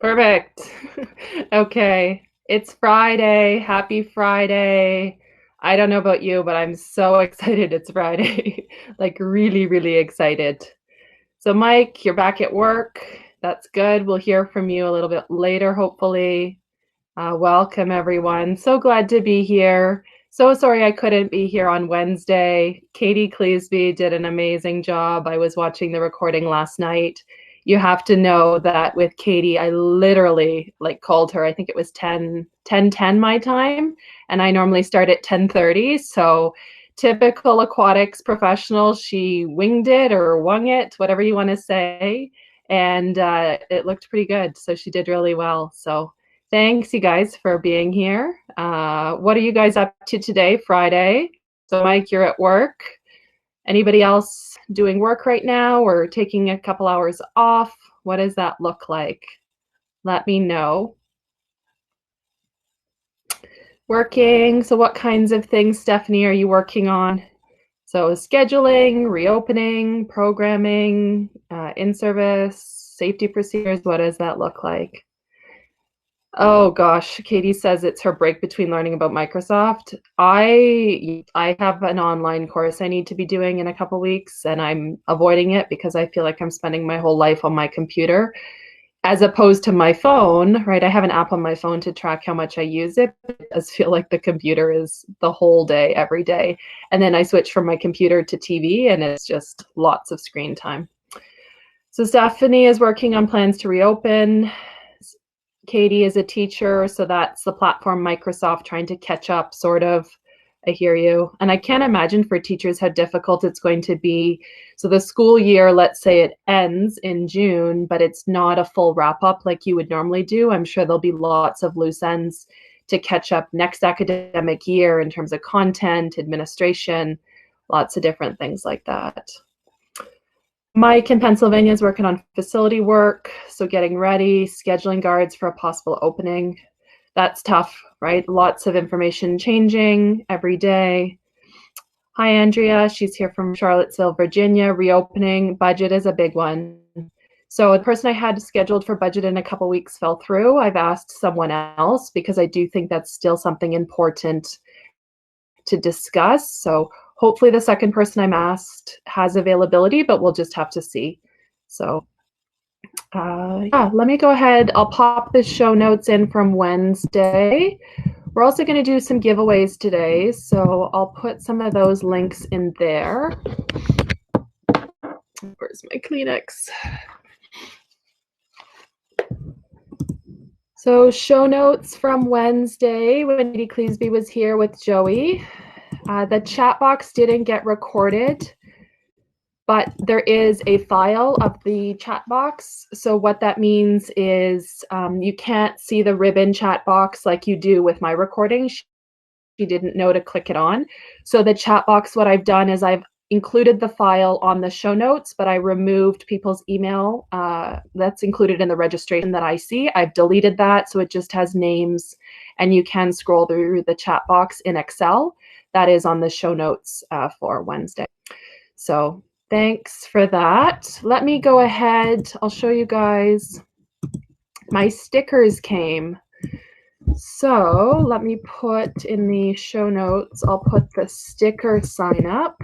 Perfect. Okay. It's Friday. Happy Friday. I don't know about you, but I'm so excited it's Friday. Like really, really excited. So Mike, you're back at work. That's good. We'll hear from you a little bit later, hopefully. Welcome, everyone. So glad to be here. So sorry I couldn't be here on Wednesday. Katie Cleesby did an amazing job. I was watching the recording last night. You have to know that with Katie, I literally called her. I think it was 10 my time, and I normally start at 10:30. So typical aquatics professional, she winged it or wung it, whatever you want to say, and it looked pretty good. So she did really well. So thanks, you guys, for being here. What are you guys up to today, Friday? So, Mike, you're at work. Anybody else doing work right now or taking a couple hours off? What does that look like? Let me know. Working. So, what kinds of things, Stephanie, are you working on? So, scheduling, reopening, programming, in-service, safety procedures. What does that look like? Oh gosh, Katie says it's her break between learning about Microsoft. I have an online course I need to be doing in a couple weeks, and I'm avoiding it because I feel like I'm spending my whole life on my computer as opposed to my phone, right? I have an app on my phone to track how much I use it. It does feel like the computer is the whole day, every day. And then I switch from my computer to TV, and it's just lots of screen time. So Stephanie is working on plans to reopen. Katie is a teacher, so that's the platform Microsoft trying to catch up, sort of. I hear you. And I can't imagine for teachers how difficult it's going to be. So the school year, let's say it ends in June, but it's not a full wrap up like you would normally do. I'm sure there'll be lots of loose ends to catch up next academic year in terms of content, administration, lots of different things like that. Mike in Pennsylvania is working on facility work, so getting ready, scheduling guards for a possible opening. That's tough, right? Lots of information changing every day. Hi, Andrea. She's here from Charlottesville, Virginia. Reopening. Budget is a big one. So the person I had scheduled for budget in a couple weeks fell through. I've asked someone else because I do think that's still something important to discuss. So hopefully the second person I'm asked has availability, but we'll just have to see. So yeah, let me go ahead. I'll pop the show notes in from Wednesday. We're also going to do some giveaways today, so I'll put some of those links in there. Where's my Kleenex? So show notes from Wednesday when Katie Cleesby was here with Joey. The chat box didn't get recorded, but there is a file of the chat box. So what that means is you can't see the ribbon chat box like you do with my recording. She didn't know to click it on. So the chat box, what I've done is I've included the file on the show notes, but I removed people's email that's included in the registration that I see. I've deleted that, so it just has names, and you can scroll through the chat box in Excel. That is on the show notes for Wednesday. So thanks for that. Let me go ahead. I'll show you guys. My stickers came. So let me put in the show notes, I'll put the sticker sign up.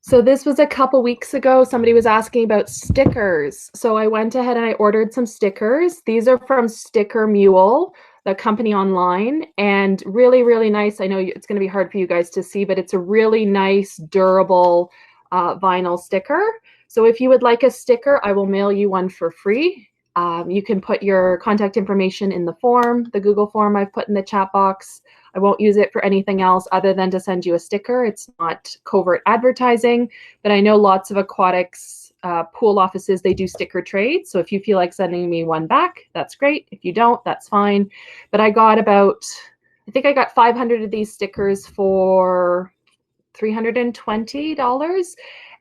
So this was a couple weeks ago. Somebody was asking about stickers. So I went ahead and I ordered some stickers. These are from Sticker Mule, the company online, and really, really nice. I know it's going to be hard for you guys to see, but it's a really nice, durable vinyl sticker. So if you would like a sticker, I will mail you one for free. You can put your contact information in the form, the Google form I've put in the chat box. I won't use it for anything else other than to send you a sticker. It's not covert advertising, but I know lots of aquatics pool offices, they do sticker trades. So if you feel like sending me one back, that's great. If you don't, that's fine. But I got I think I got 500 of these stickers for $320.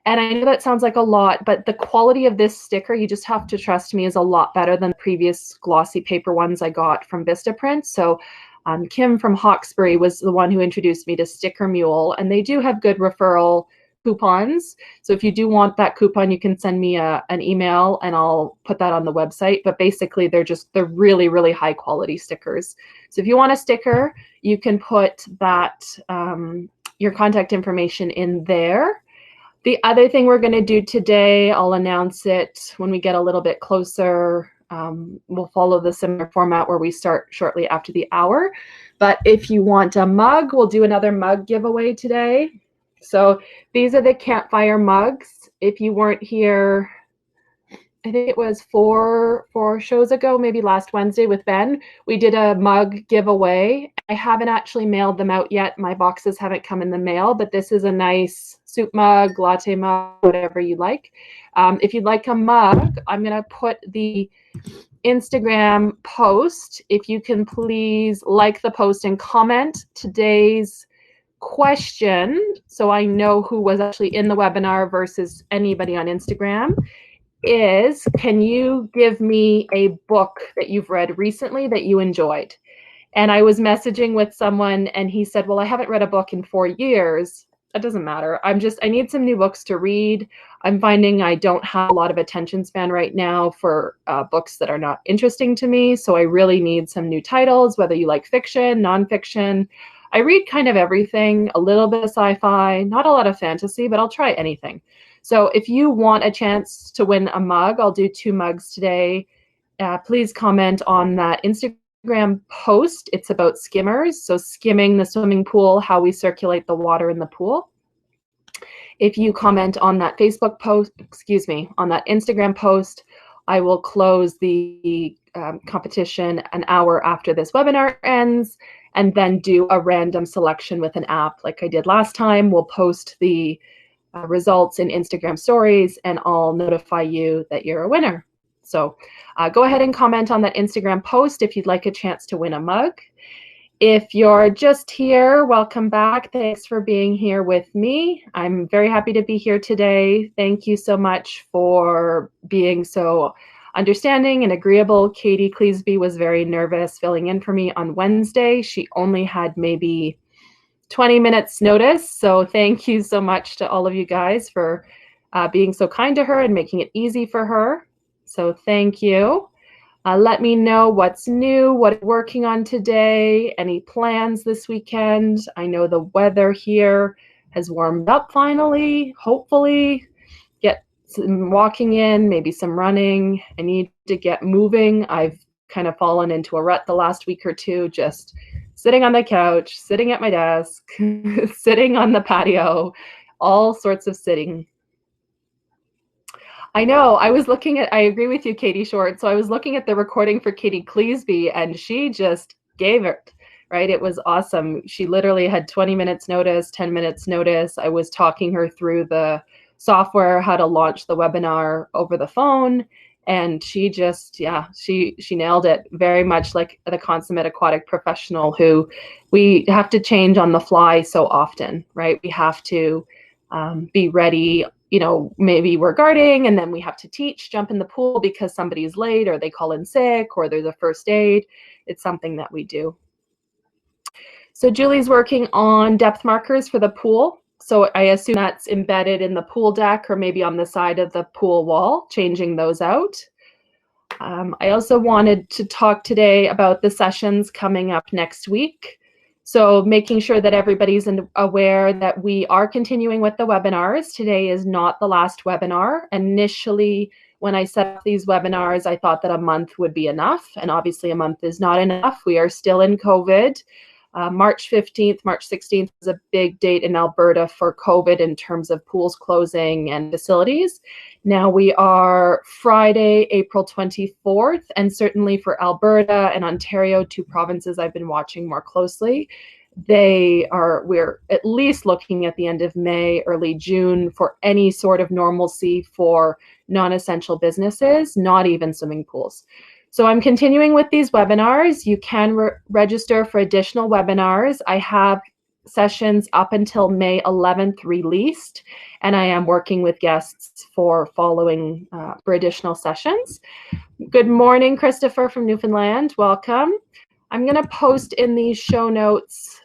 And I know that sounds like a lot, but the quality of this sticker, you just have to trust me, is a lot better than previous glossy paper ones I got from Vistaprint. So Kim from Hawkesbury was the one who introduced me to Sticker Mule, and they do have good referral coupons. So if you do want that coupon, you can send me an email and I'll put that on the website. But basically, they're really, really high quality stickers. So if you want a sticker, you can put that your contact information in there. The other thing we're going to do today, I'll announce it when we get a little bit closer. We'll follow the similar format where we start shortly after the hour. But if you want a mug, we'll do another mug giveaway today. So these are the campfire mugs. If you weren't here, I think it was four shows ago, maybe last Wednesday with Ben, we did a mug giveaway. I haven't actually mailed them out yet. My boxes haven't come in the mail, but this is a nice soup mug, latte mug, whatever you like. If you'd like a mug, I'm going to put the Instagram post. If you can please like the post and comment today's question so I know who was actually in the webinar versus anybody on Instagram is, can you give me a book that you've read recently that you enjoyed? And I was messaging with someone and he said, well, I haven't read a book in 4 years. That doesn't matter. I need some new books to read. I'm finding I don't have a lot of attention span right now for books that are not interesting to me. So I really need some new titles, whether you like fiction, nonfiction. I read kind of everything, a little bit of sci-fi, not a lot of fantasy, but I'll try anything. So if you want a chance to win a mug, I'll do 2 mugs today. Please comment on that Instagram post. It's about skimmers, so skimming the swimming pool, how we circulate the water in the pool. If you comment on that Facebook post, on that Instagram post, I will close the competition an hour after this webinar ends, and then do a random selection with an app like I did last time. We'll post the results in Instagram stories and I'll notify you that you're a winner. So go ahead and comment on that Instagram post if you'd like a chance to win a mug. If you're just here, welcome back. Thanks for being here with me. I'm very happy to be here today. Thank you so much for being so understanding and agreeable. Katie Cleesby was very nervous filling in for me on Wednesday. She only had maybe 20 minutes notice. So thank you so much to all of you guys for being so kind to her and making it easy for her. So thank you. Let me know what's new, what you're working on today, any plans this weekend. I know the weather here has warmed up finally, hopefully. Get some walking in, maybe some running. I need to get moving. I've kind of fallen into a rut the last week or two, just sitting on the couch, sitting at my desk, sitting on the patio, all sorts of sitting. I know, I agree with you, Katie Short. So I was looking at the recording for Katie Cleesby and she just gave it, right? It was awesome. She literally had 20 minutes notice, 10 minutes notice. I was talking her through the software, how to launch the webinar over the phone. And she just, she nailed it, very much like the consummate aquatic professional who we have to change on the fly so often, right? We have to be ready. Maybe we're guarding and then we have to teach, jump in the pool because somebody's late or they call in sick or there's a first aid. It's something that we do. So Julie's working on depth markers for the pool. So I assume that's embedded in the pool deck or maybe on the side of the pool wall, changing those out. I also wanted to talk today about the sessions coming up next week. So making sure that everybody's aware that we are continuing with the webinars. Today is not the last webinar. Initially, when I set up these webinars, I thought that a month would be enough. And obviously a month is not enough. We are still in COVID. March 15th, March 16th is a big date in Alberta for COVID in terms of pools closing and facilities. Now we are Friday, April 24th, and certainly for Alberta and Ontario, 2 provinces I've been watching more closely. We're at least looking at the end of May, early June for any sort of normalcy for non-essential businesses, not even swimming pools. So I'm continuing with these webinars. You can register for additional webinars. I have sessions up until May 11th released, and I am working with guests for following for additional sessions. Good morning, Christopher from Newfoundland. Welcome. I'm going to post in the show notes,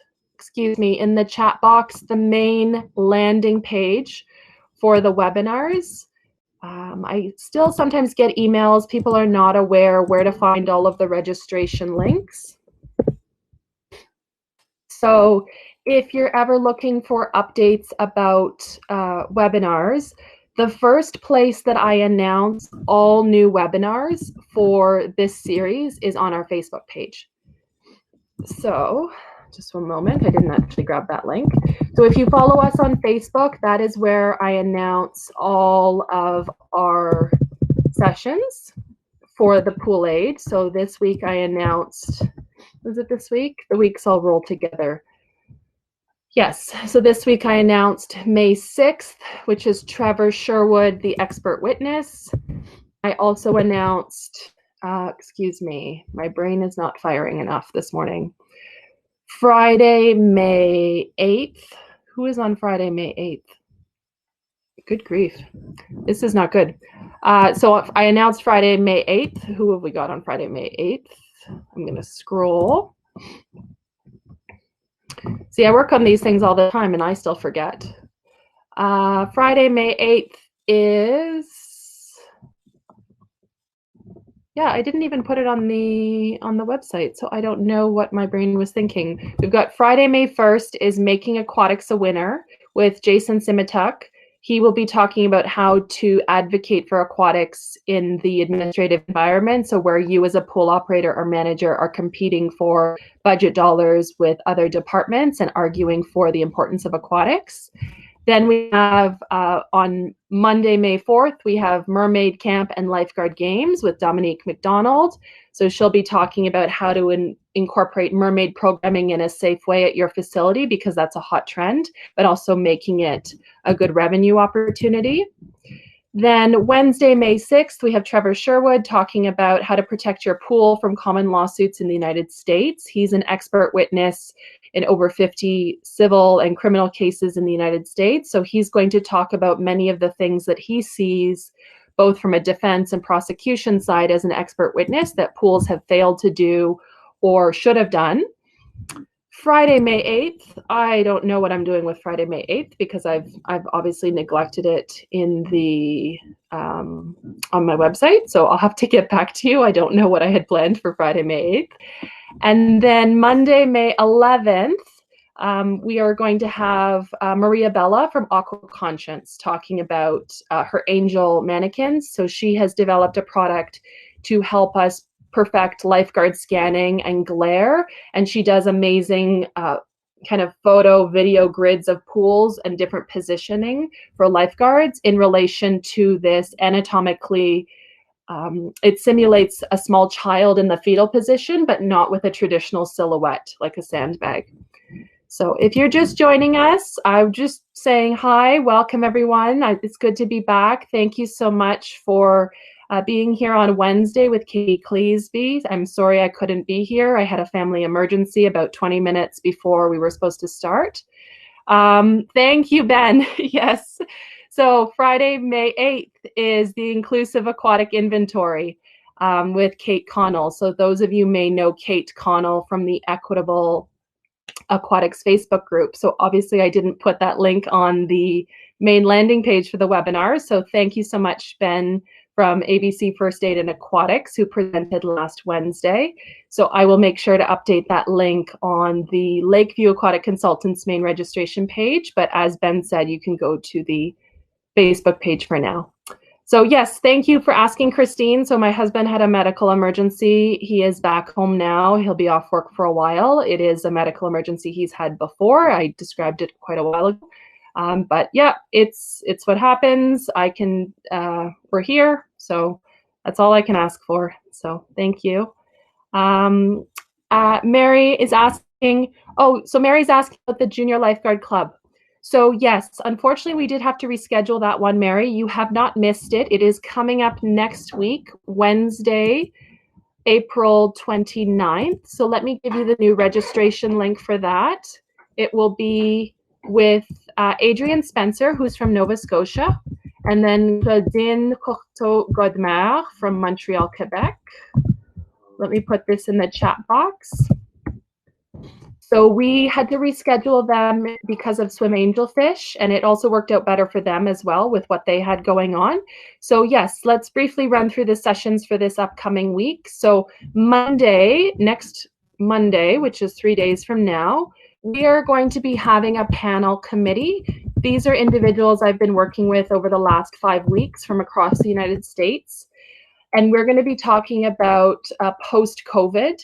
in the chat box, the main landing page for the webinars. I still sometimes get emails. People are not aware where to find all of the registration links. So if you're ever looking for updates about webinars, the first place that I announce all new webinars for this series is on our Facebook page. So just one moment, I didn't actually grab that link. So if you follow us on Facebook, that is where I announce all of our sessions for the POOLaide. So this week I announced, was it this week? The weeks all roll together. Yes, so this week I announced May 6th, which is Trevor Sherwood, the expert witness. I also announced, excuse me, my brain is not firing enough this morning. Friday, May 8th. Who is on Friday, May 8th? Good grief. This is not good. So I announced Friday, May 8th. Who have we got on Friday, May 8th? I'm going to scroll. See, I work on these things all the time and I still forget. Friday, May 8th is... Yeah, I didn't even put it on the website, so I don't know what my brain was thinking. We've got Friday, May 1st is Making Aquatics a Winner with Jason Simituk. He will be talking about how to advocate for aquatics in the administrative environment, so where you as a pool operator or manager are competing for budget dollars with other departments and arguing for the importance of aquatics. Then we have on Monday, May 4th, we have Mermaid Camp and Lifeguard Games with Dominique McDonald. So she'll be talking about how to incorporate mermaid programming in a safe way at your facility, because that's a hot trend, but also making it a good revenue opportunity. Then Wednesday, May 6th, we have Trevor Sherwood talking about how to protect your pool from common lawsuits in the United States. He's an expert witness in over 50 civil and criminal cases in the United States. So he's going to talk about many of the things that he sees, both from a defense and prosecution side as an expert witness, that pools have failed to do or should have done. Friday, May 8th, I don't know what I'm doing with Friday, May 8th, because I've obviously neglected it in the on my website. So I'll have to get back to you. I don't know what I had planned for Friday, May 8th. And then Monday, May 11th, we are going to have Maria Bella from Aqua Conscience talking about her angel mannequins. So she has developed a product to help us perfect lifeguard scanning and glare, and she does amazing kind of photo video grids of pools and different positioning for lifeguards in relation to this anatomically. It simulates a small child in the fetal position, but not with a traditional silhouette like a sandbag. So if you're just joining us, I'm just saying hi, welcome everyone. It's good to be back. Thank you so much for being here on Wednesday with Katie Cleesby. I'm sorry I couldn't be here. I had a family emergency about 20 minutes before we were supposed to start. Thank you, Ben. Yes. So Friday, May 8th is the Inclusive Aquatic Inventory with Kate Connell. So those of you may know Kate Connell from the Equitable Aquatics Facebook group. So obviously I didn't put that link on the main landing page for the webinar. So thank you so much, Ben, from ABC First Aid and Aquatics, who presented last Wednesday. So I will make sure to update that link on the Lakeview Aquatic Consultants main registration page. But as Ben said, you can go to the Facebook page for now. So yes, thank you for asking, Christine. So my husband had a medical emergency. He is back home now. He'll be off work for a while. It is a medical emergency he's had before. I described it quite a while ago. But yeah, it's what happens. We're here, so that's all I can ask for. So thank you. Mary is asking, Mary's asking about the Junior Lifeguard Club. So yes, unfortunately we did have to reschedule that one, Mary. You have not missed it. It is coming up next week, Wednesday, April 29th. So let me give you the new registration link for that. It will be with Adrian Spencer, who's from Nova Scotia, and then Claudine Courteau-Godmer from Montreal, Quebec. Let me put this in the chat box. So we had to reschedule them because of swim angelfish, and it also worked out better for them as well with what they had going on. So yes, let's briefly run through the sessions for this upcoming week. So next Monday, which is 3 days from now, we are going to be having a panel committee. These are individuals I've been working with over the last 5 weeks from across the United States. And we're going to be talking about post-COVID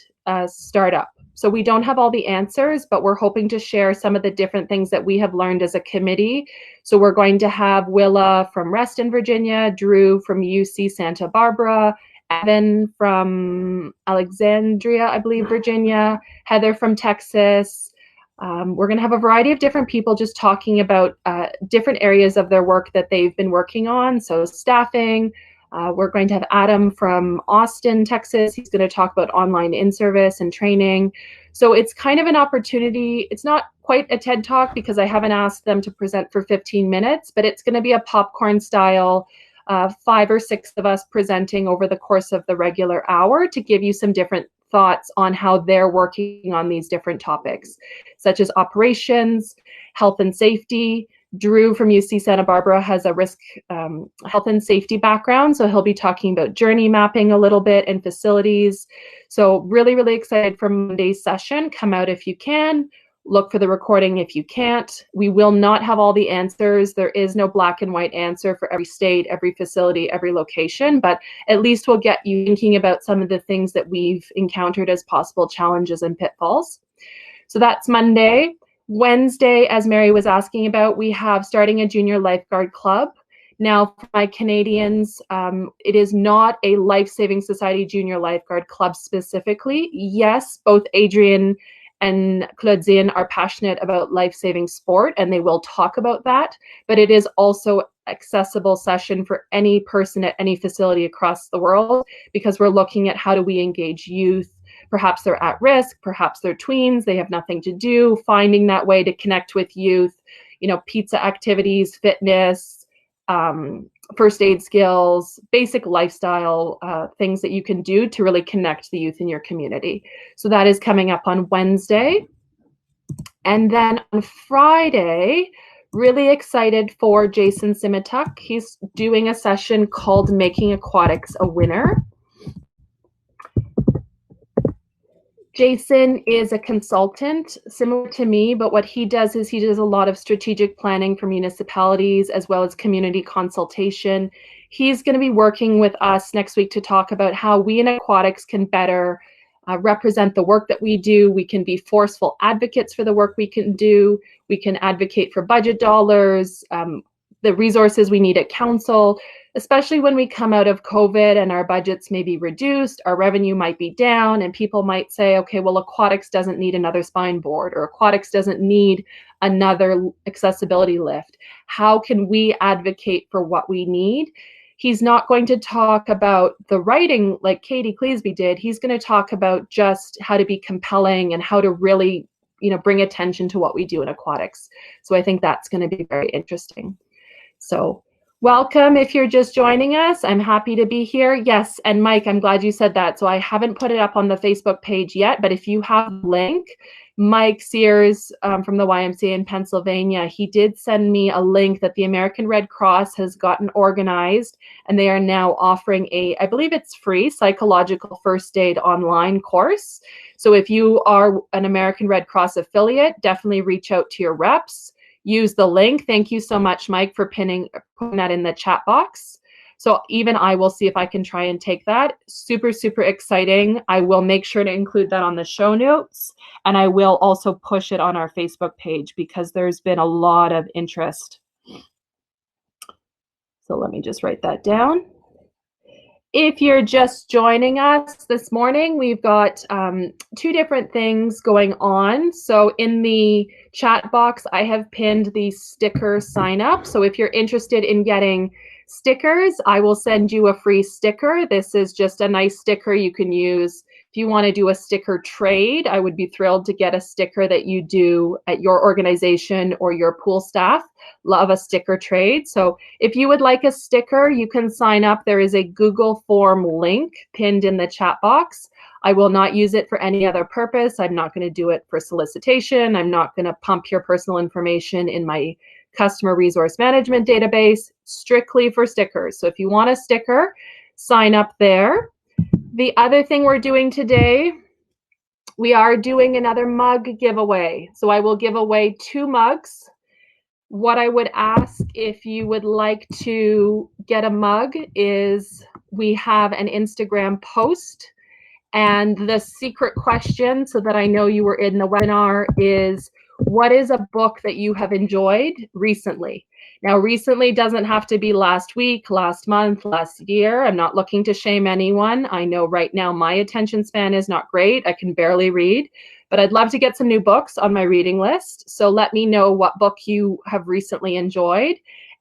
startup. So we don't have all the answers, but we're hoping to share some of the different things that we have learned as a committee. So we're going to have Willa from Reston, Virginia, Drew from UC Santa Barbara, Evan from Alexandria, I believe, Virginia, Heather from Texas. We're going to have a variety of different people just talking about different areas of their work that they've been working on. So staffing. We're going to have Adam from Austin, Texas. He's going to talk about online in-service and training. So it's kind of an opportunity. It's not quite a TED Talk because I haven't asked them to present for 15 minutes, but it's going to be a popcorn style, 5 or 6 of us presenting over the course of the regular hour to give you some different thoughts on how they're working on these different topics, such as operations, health and safety. Drew from UC Santa Barbara has a risk health and safety background, so he'll be talking about journey mapping a little bit and facilities. So really, really excited for Monday's session. Come out if you can. Look for the recording if you can't. We will not have all the answers. There is no black and white answer for every state, every facility, every location, but at least we'll get you thinking about some of the things that we've encountered as possible challenges and pitfalls. So that's Monday. Wednesday, as Mary was asking about, we have starting a junior lifeguard club. Now, for my Canadians, it is not a Life Saving Society junior lifeguard club specifically. Yes, both Adrian and Claudine are passionate about life-saving sport, and they will talk about that, but it is also accessible session for any person at any facility across the world, because we're looking at how do we engage youth. Perhaps they're at risk, perhaps they're tweens, they have nothing to do, finding that way to connect with youth, pizza activities, fitness, first aid skills, basic lifestyle things that you can do to really connect the youth in your community. So that is coming up on Wednesday. And then on Friday, really excited for Jason Simituk. He's doing a session called Making Aquatics a Winner. Jason is a consultant similar to me, but what he does is he does a lot of strategic planning for municipalities as well as community consultation. He's going to be working with us next week to talk about how we in aquatics can better represent the work that we do. We can be forceful advocates for the work we can do. We can advocate for budget dollars, the resources we need at council, especially when we come out of COVID and our budgets may be reduced, our revenue might be down, and people might say, okay, well, aquatics doesn't need another spine board, or aquatics doesn't need another accessibility lift. How can we advocate for what we need? He's not going to talk about the writing like Katie Cleesby did. He's going to talk about just how to be compelling and how to really, bring attention to what we do in aquatics. So I think that's going to be very interesting. So welcome if you're just joining us. I'm happy to be here. Yes, and Mike, I'm glad you said that. So I haven't put it up on the Facebook page yet, but if you have a link, Mike Sears from the YMCA in Pennsylvania, he did send me a link that the American Red Cross has gotten organized, and they are now offering I believe it's free, psychological first aid online course. So if you are an American Red Cross affiliate, definitely reach out to your reps. Use the link. Thank you so much, Mike, for putting that in the chat box. So even I will see if I can try and take that. Super, super exciting. I will make sure to include that on the show notes, and I will also push it on our Facebook page because there's been a lot of interest. So let me just write that down. If you're just joining us this morning, we've got 2 different things going on. So in the chat box, I have pinned the sticker sign up. So if you're interested in getting stickers, I will send you a free sticker. This is just a nice sticker you can use. If you want to do a sticker trade, I would be thrilled to get a sticker that you do at your organization or your pool staff. Love a sticker trade. So if you would like a sticker, you can sign up. There is a Google form link pinned in the chat box. I will not use it for any other purpose. I'm not going to do it for solicitation. I'm not going to pump your personal information in my customer resource management database, strictly for stickers. So if you want a sticker, sign up there. The other thing we're doing today, we are doing another mug giveaway. So I will give away 2 mugs. What I would ask if you would like to get a mug is we have an Instagram post, and the secret question, so that I know you were in the webinar, is what is a book that you have enjoyed recently? Now, recently doesn't have to be last week, last month, last year. I'm not looking to shame anyone. I know right now my attention span is not great. I can barely read, but I'd love to get some new books on my reading list. So let me know what book you have recently enjoyed.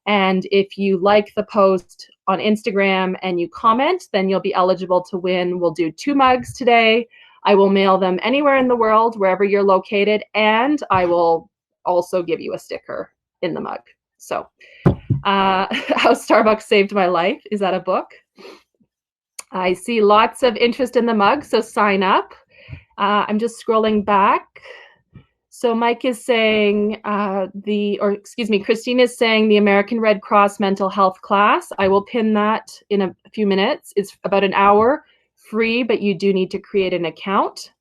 And if you like the post on Instagram and you comment, then you'll be eligible to win. We'll do 2 mugs today. I will mail them anywhere in the world, wherever you're located, and I will also give you a sticker in the mug. So, How Starbucks Saved My Life. Is that a book? I see lots of interest in the mug, so sign up. I'm just scrolling back. So Mike is saying Christine is saying the American Red Cross mental health class. I will pin that in a few minutes. It's about an hour, free, but you do need to create an account.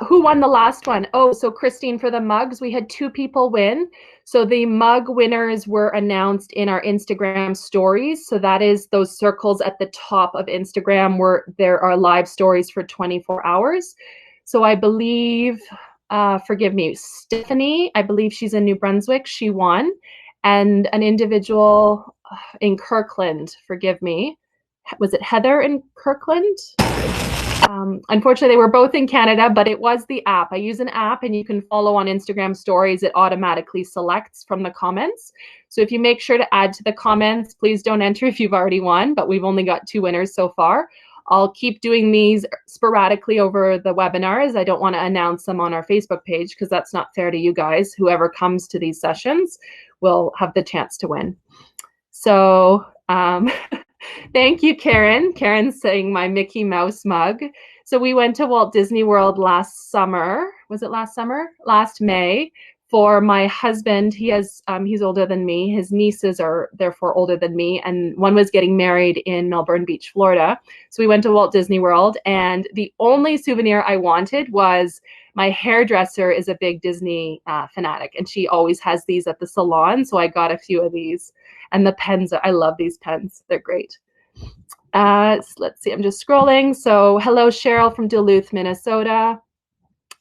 Who won the last one? Oh, so Christine, for the mugs, we had 2 people win. So the mug winners were announced in our Instagram stories. So that is those circles at the top of Instagram where there are live stories for 24 hours. So I believe, forgive me, Stephanie, I believe she's in New Brunswick, she won. And an individual in Kirkland, forgive me, was it Heather in Kirkland? Unfortunately, they were both in Canada, but it was the app. I use an app, and you can follow on Instagram stories. It automatically selects from the comments. So if you make sure to add to the comments, please don't enter if you've already won, but we've only got 2 winners so far. I'll keep doing these sporadically over the webinars. I don't want to announce them on our Facebook page because that's not fair to you guys. Whoever comes to these sessions will have the chance to win. So thank you, Karen. Karen's saying my Mickey Mouse mug. So we went to Walt Disney World last summer. Was it last summer? Last May. For my husband, he's older than me. His nieces are therefore older than me, and one was getting married in Melbourne Beach, Florida. So we went to Walt Disney World, and the only souvenir I wanted was my hairdresser is a big Disney fanatic, and she always has these at the salon. So I got a few of these, and the pens. I love these pens; they're great. Let's see. I'm just scrolling. So hello, Cheryl from Duluth, Minnesota.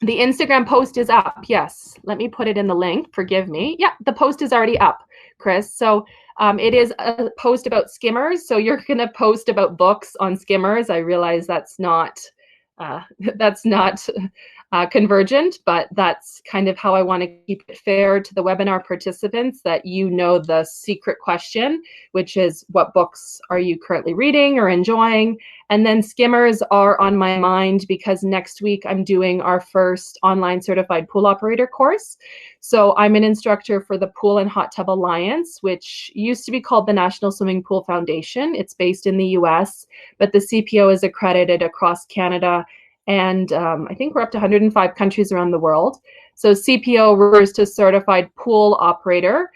The Instagram post is up. Yes. Let me put it in the link. Forgive me. Yeah, the post is already up, Chris. So it is a post about skimmers. So you're going to post about books on skimmers. I realize that's not convergent, but that's kind of how I want to keep it fair to the webinar participants, that you know the secret question, which is what books are you currently reading or enjoying? And then skimmers are on my mind because next week I'm doing our first online certified pool operator course. So I'm an instructor for the Pool and Hot Tub Alliance, which used to be called the National Swimming Pool Foundation. It's based in the US, but the CPO is accredited across Canada. And I think we're up to 105 countries around the world. So CPO refers to Certified Pool Operator,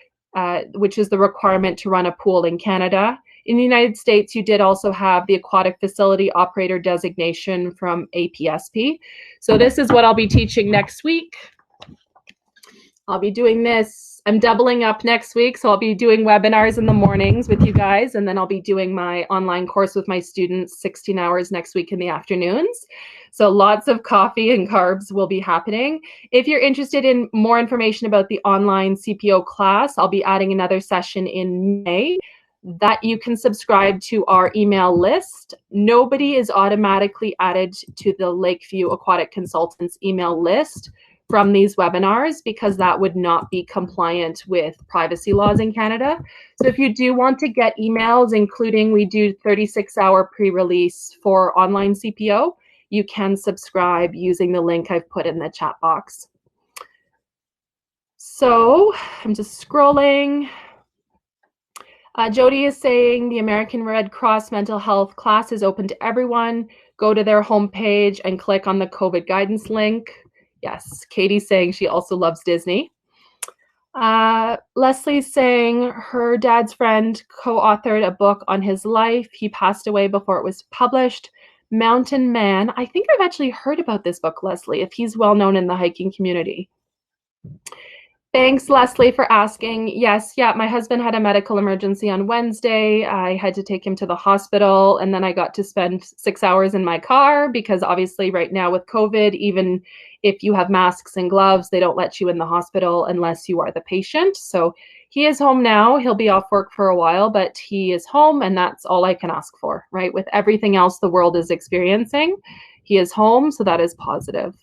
which is the requirement to run a pool in Canada. In the United States, you did also have the Aquatic Facility Operator designation from APSP. So this is what I'll be teaching next week. I'll be doing this. I'm doubling up next week, so I'll be doing webinars in the mornings with you guys, and then I'll be doing my online course with my students 16 hours next week in the afternoons. So lots of coffee and carbs will be happening. If you're interested in more information about the online CPO class, I'll be adding another session in May that you can subscribe to our email list. Nobody is automatically added to the Lakeview Aquatic Consultants email list from these webinars because that would not be compliant with privacy laws in Canada. So if you do want to get emails, including we do 36-hour pre-release for online CPO, you can subscribe using the link I've put in the chat box. So I'm just scrolling. Jody is saying the American Red Cross mental health class is open to everyone. Go to their homepage and click on the COVID guidance link. Yes, Katie's saying she also loves Disney. Leslie's saying her dad's friend co-authored a book on his life. He passed away before it was published. Mountain Man. I think I've actually heard about this book, Leslie, if he's well known in the hiking community. Thanks, Leslie, for asking. Yes, yeah, my husband had a medical emergency on Wednesday. I had to take him to the hospital, and then I got to spend 6 hours in my car because obviously right now with COVID, even if you have masks and gloves, they don't let you in the hospital unless you are the patient. So he is home now. He'll be off work for a while, but he is home, and that's all I can ask for, right? With everything else the world is experiencing, he is home, so that is positive.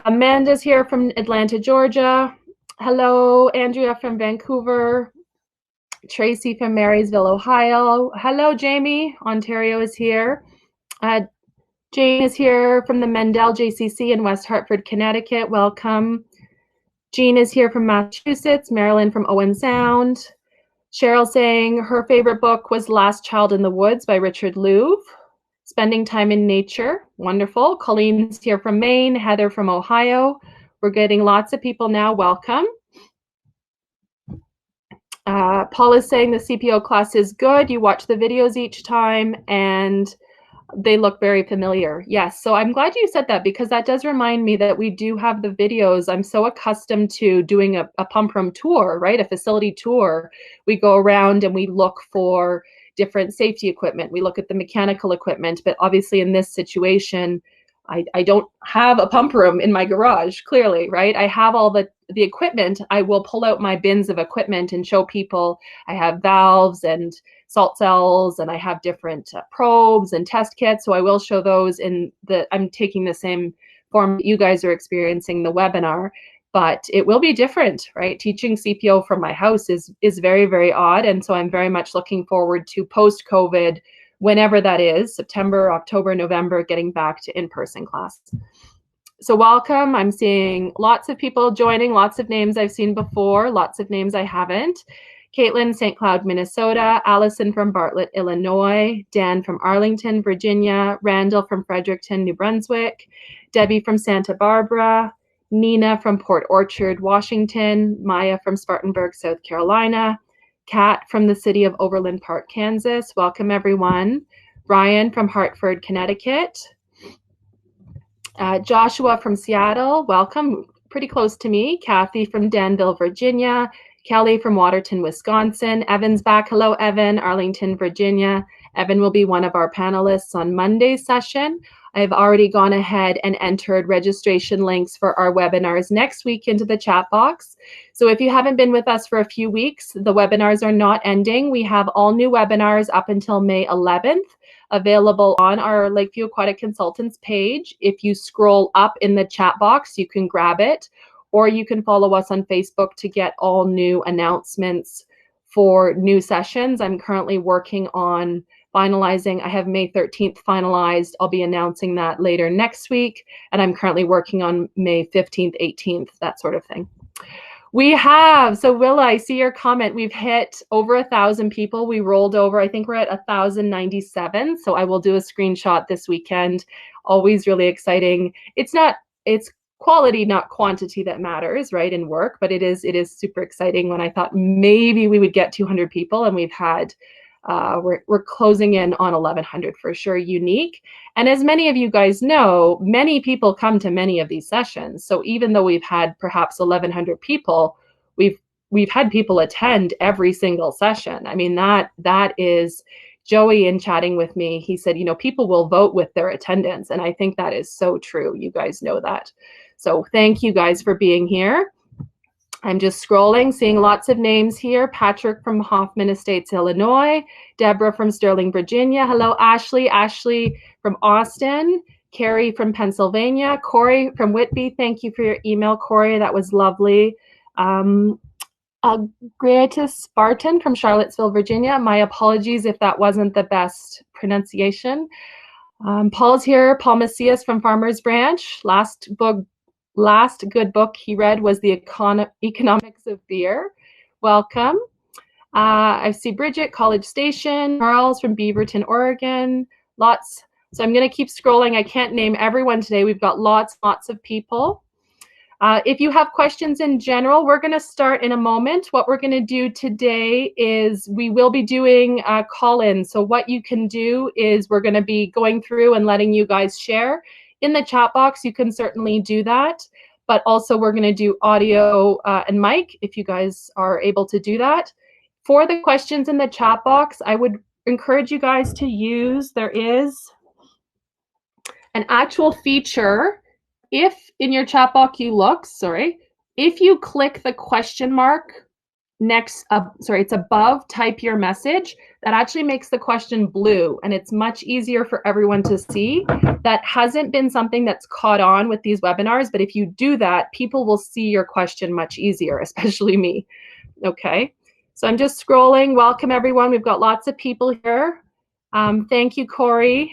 Amanda's here from Atlanta, Georgia. Hello, Andrea from Vancouver. Tracy from Marysville, Ohio. Hello, Jamie. Ontario is here. Jaine is here from the Mendel JCC in West Hartford, Connecticut. Welcome. Jean is here from Massachusetts. Marilyn from Owen Sound. Cheryl saying her favorite book was Last Child in the Woods by Richard Louv. Spending time in nature. Wonderful. Colleen's here from Maine. Heather from Ohio. We're getting lots of people now. Welcome. Paul is saying the CPO class is good. You watch the videos each time and they look very familiar. Yes, so I'm glad you said that because that does remind me that we do have the videos. I'm so accustomed to doing a pump room tour, right? A facility tour. We go around and we look for different safety equipment. We look at the mechanical equipment, but obviously in this situation, I don't have a pump room in my garage, clearly, right? I have all the equipment. I will pull out my bins of equipment and show people I have valves and salt cells, and I have different probes and test kits. So I will show those I'm taking the same form that you guys are experiencing the webinar, but it will be different, right? Teaching CPO from my house is very, very odd. And so I'm very much looking forward to post-COVID, whenever that is, September, October, November, getting back to in-person class. So welcome. I'm seeing lots of people joining, lots of names I've seen before, lots of names I haven't. Caitlin, St. Cloud, Minnesota. Allison from Bartlett, Illinois. Dan from Arlington, Virginia. Randall from Fredericton, New Brunswick. Debbie from Santa Barbara. Nina from Port Orchard, Washington. Maya from Spartanburg, South Carolina. Kat from the city of Overland Park, Kansas. Welcome, everyone. Ryan from Hartford, Connecticut. Joshua from Seattle. Welcome. Pretty close to me. Kathy from Danville, Virginia. Kelly from Waterton, Wisconsin. Evan's back. Hello, Evan. Arlington, Virginia. Evan will be one of our panelists on Monday's session. I've already gone ahead and entered registration links for our webinars next week into the chat box. So if you haven't been with us for a few weeks, the webinars are not ending. We have all new webinars up until May 11th available on our Lakeview Aquatic Consultants page. If you scroll up in the chat box, you can grab it, or you can follow us on Facebook to get all new announcements for new sessions. I'm currently working on finalizing. I have May 13th finalized. I'll be announcing that later next week. And I'm currently working on May 15th, 18th, that sort of thing. We have, so Willa, I see your comment. We've hit over 1,000 people. We rolled over, I think we're at 1,097. So I will do a screenshot this weekend. Always really exciting. It's quality, not quantity that matters, right, in work, but it is super exciting when I thought maybe we would get 200 people, and we've had we're closing in on 1,100 for sure, unique. And as many of you guys know, many people come to many of these sessions. So even though we've had perhaps 1,100 people, we've had people attend every single session. I mean, that is Joey in chatting with me. He said, people will vote with their attendance. And I think that is so true. You guys know that. So thank you guys for being here. I'm just scrolling, seeing lots of names here. Patrick from Hoffman Estates, Illinois. Deborah from Sterling, Virginia. Hello, Ashley. Ashley from Austin. Carrie from Pennsylvania. Kory from Whitby. Thank you for your email, Kory. That was lovely. Greatus Spartan from Charlottesville, Virginia. My apologies if that wasn't the best pronunciation. Paul's here. Paul Macias from Farmers Branch. Last good book he read was The Economics of Beer. Welcome. I see Bridget, College Station, Charles from Beaverton, Oregon, lots. So I'm going to keep scrolling. I can't name everyone today. We've got lots of people. If you have questions in general, we're going to start in a moment. What we're going to do today is we will be doing call-in. So what you can do is we're going to be going through and letting you guys share. In the chat box, you can certainly do that. But also we're going to do audio and mic if you guys are able to do that. For the questions in the chat box, I would encourage you guys to use, there is an actual feature. If in your chat box you look, if you click the question mark next, it's above type your message, that actually makes the question blue and it's much easier for everyone to see. That hasn't been something that's caught on with these webinars, but if you do that, people will see your question much easier, especially me. Okay, so I'm just scrolling. Welcome everyone. We've got lots of people here. Thank you, Kory,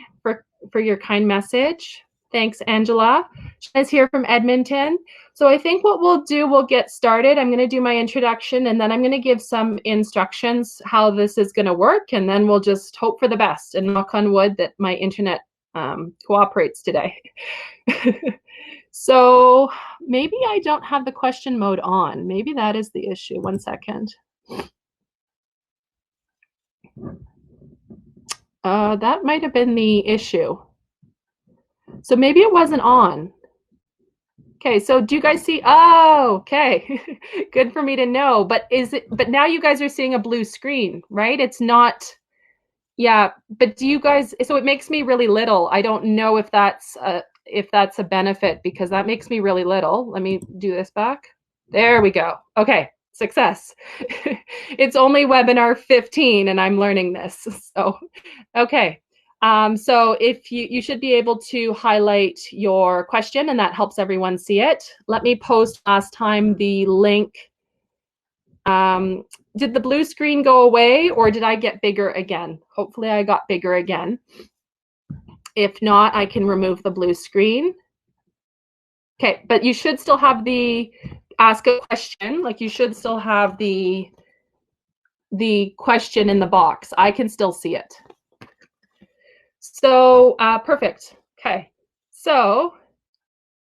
for your kind message. Thanks, Angela. She's here from Edmonton. So I think what we'll do, we'll get started. I'm going to do my introduction and then I'm going to give some instructions how this is going to work, and then we'll just hope for the best and knock on wood that my internet cooperates today. So maybe I don't have the question mode on. Maybe that is the issue. One second. That might have been the issue. So maybe it wasn't on. Okay, so do you guys see? Oh, okay. Good for me to know. But now you guys are seeing a blue screen, right? It's not, yeah, but do you guys, so it makes me really little. I don't know if that's a benefit because that makes me really little. Let me do this back. There we go. Okay, success. It's only webinar 15 and I'm learning this. So, okay. So if you should be able to highlight your question and that helps everyone see it. Let me post last time the link. Did the blue screen go away or did I get bigger again? Hopefully I got bigger again. If not, I can remove the blue screen. Okay, but you should still have the ask a question. Like you should still have the question in the box. I can still see it. So perfect. Okay. So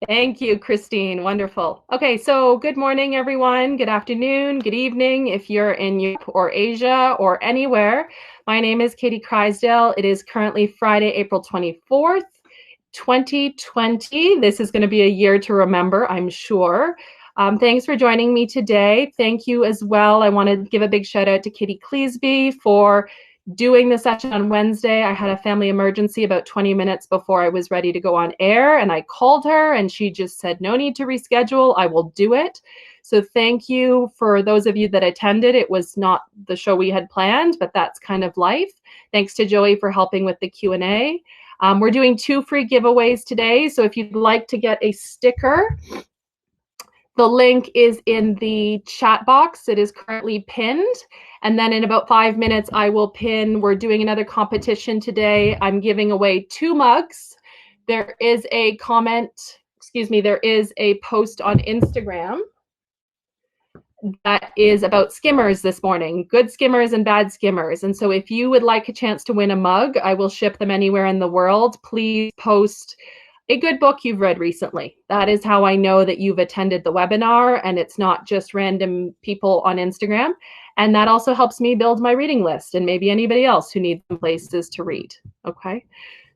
thank you, Christine. Wonderful. Okay. So good morning, everyone. Good afternoon. Good evening. If you're in Europe or Asia or anywhere, my name is Katie Kreisdale. It is currently Friday, April 24th, 2020. This is going to be a year to remember, I'm sure. Thanks for joining me today. Thank you as well. I want to give a big shout out to Kitty Cleesby for doing the session on Wednesday. I had a family emergency about 20 minutes before I was ready to go on air, and I called her and she just said, no need to reschedule, I will do it. So thank you for those of you that attended. It was not the show we had planned, but that's kind of life. Thanks to Joey for helping with the Q&A. We're doing 2 free giveaways today. So if you'd like to get a sticker, the link is in the chat box. It is currently pinned. And then in about 5 minutes, I will pin, we're doing another competition today. I'm giving away 2 mugs. There is a there is a post on Instagram that is about skimmers this morning, good skimmers and bad skimmers. And so if you would like a chance to win a mug, I will ship them anywhere in the world. Please post a good book you've read recently. That is how I know that you've attended the webinar and it's not just random people on Instagram. And that also helps me build my reading list and maybe anybody else who needs some places to read. Okay.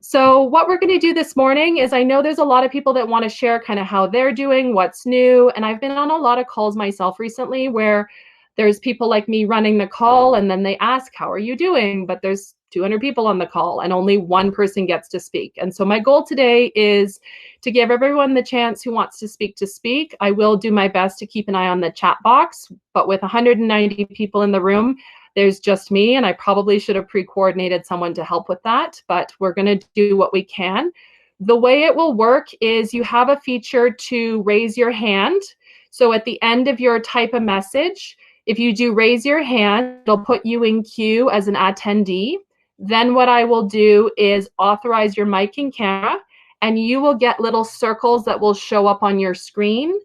So what we're going to do this morning is, I know there's a lot of people that want to share kind of how they're doing, what's new. And I've been on a lot of calls myself recently where there's people like me running the call and then they ask, how are you doing? But there's 200 people on the call and only one person gets to speak. And so my goal today is to give everyone the chance who wants to speak. I will do my best to keep an eye on the chat box, but with 190 people in the room, there's just me, and I probably should have pre-coordinated someone to help with that, but we're going to do what we can. The way it will work is you have a feature to raise your hand. So at the end of your type a message, if you do raise your hand, it'll put you in queue as an attendee. Then what I will do is authorize your mic and camera, and you will get little circles that will show up on your screen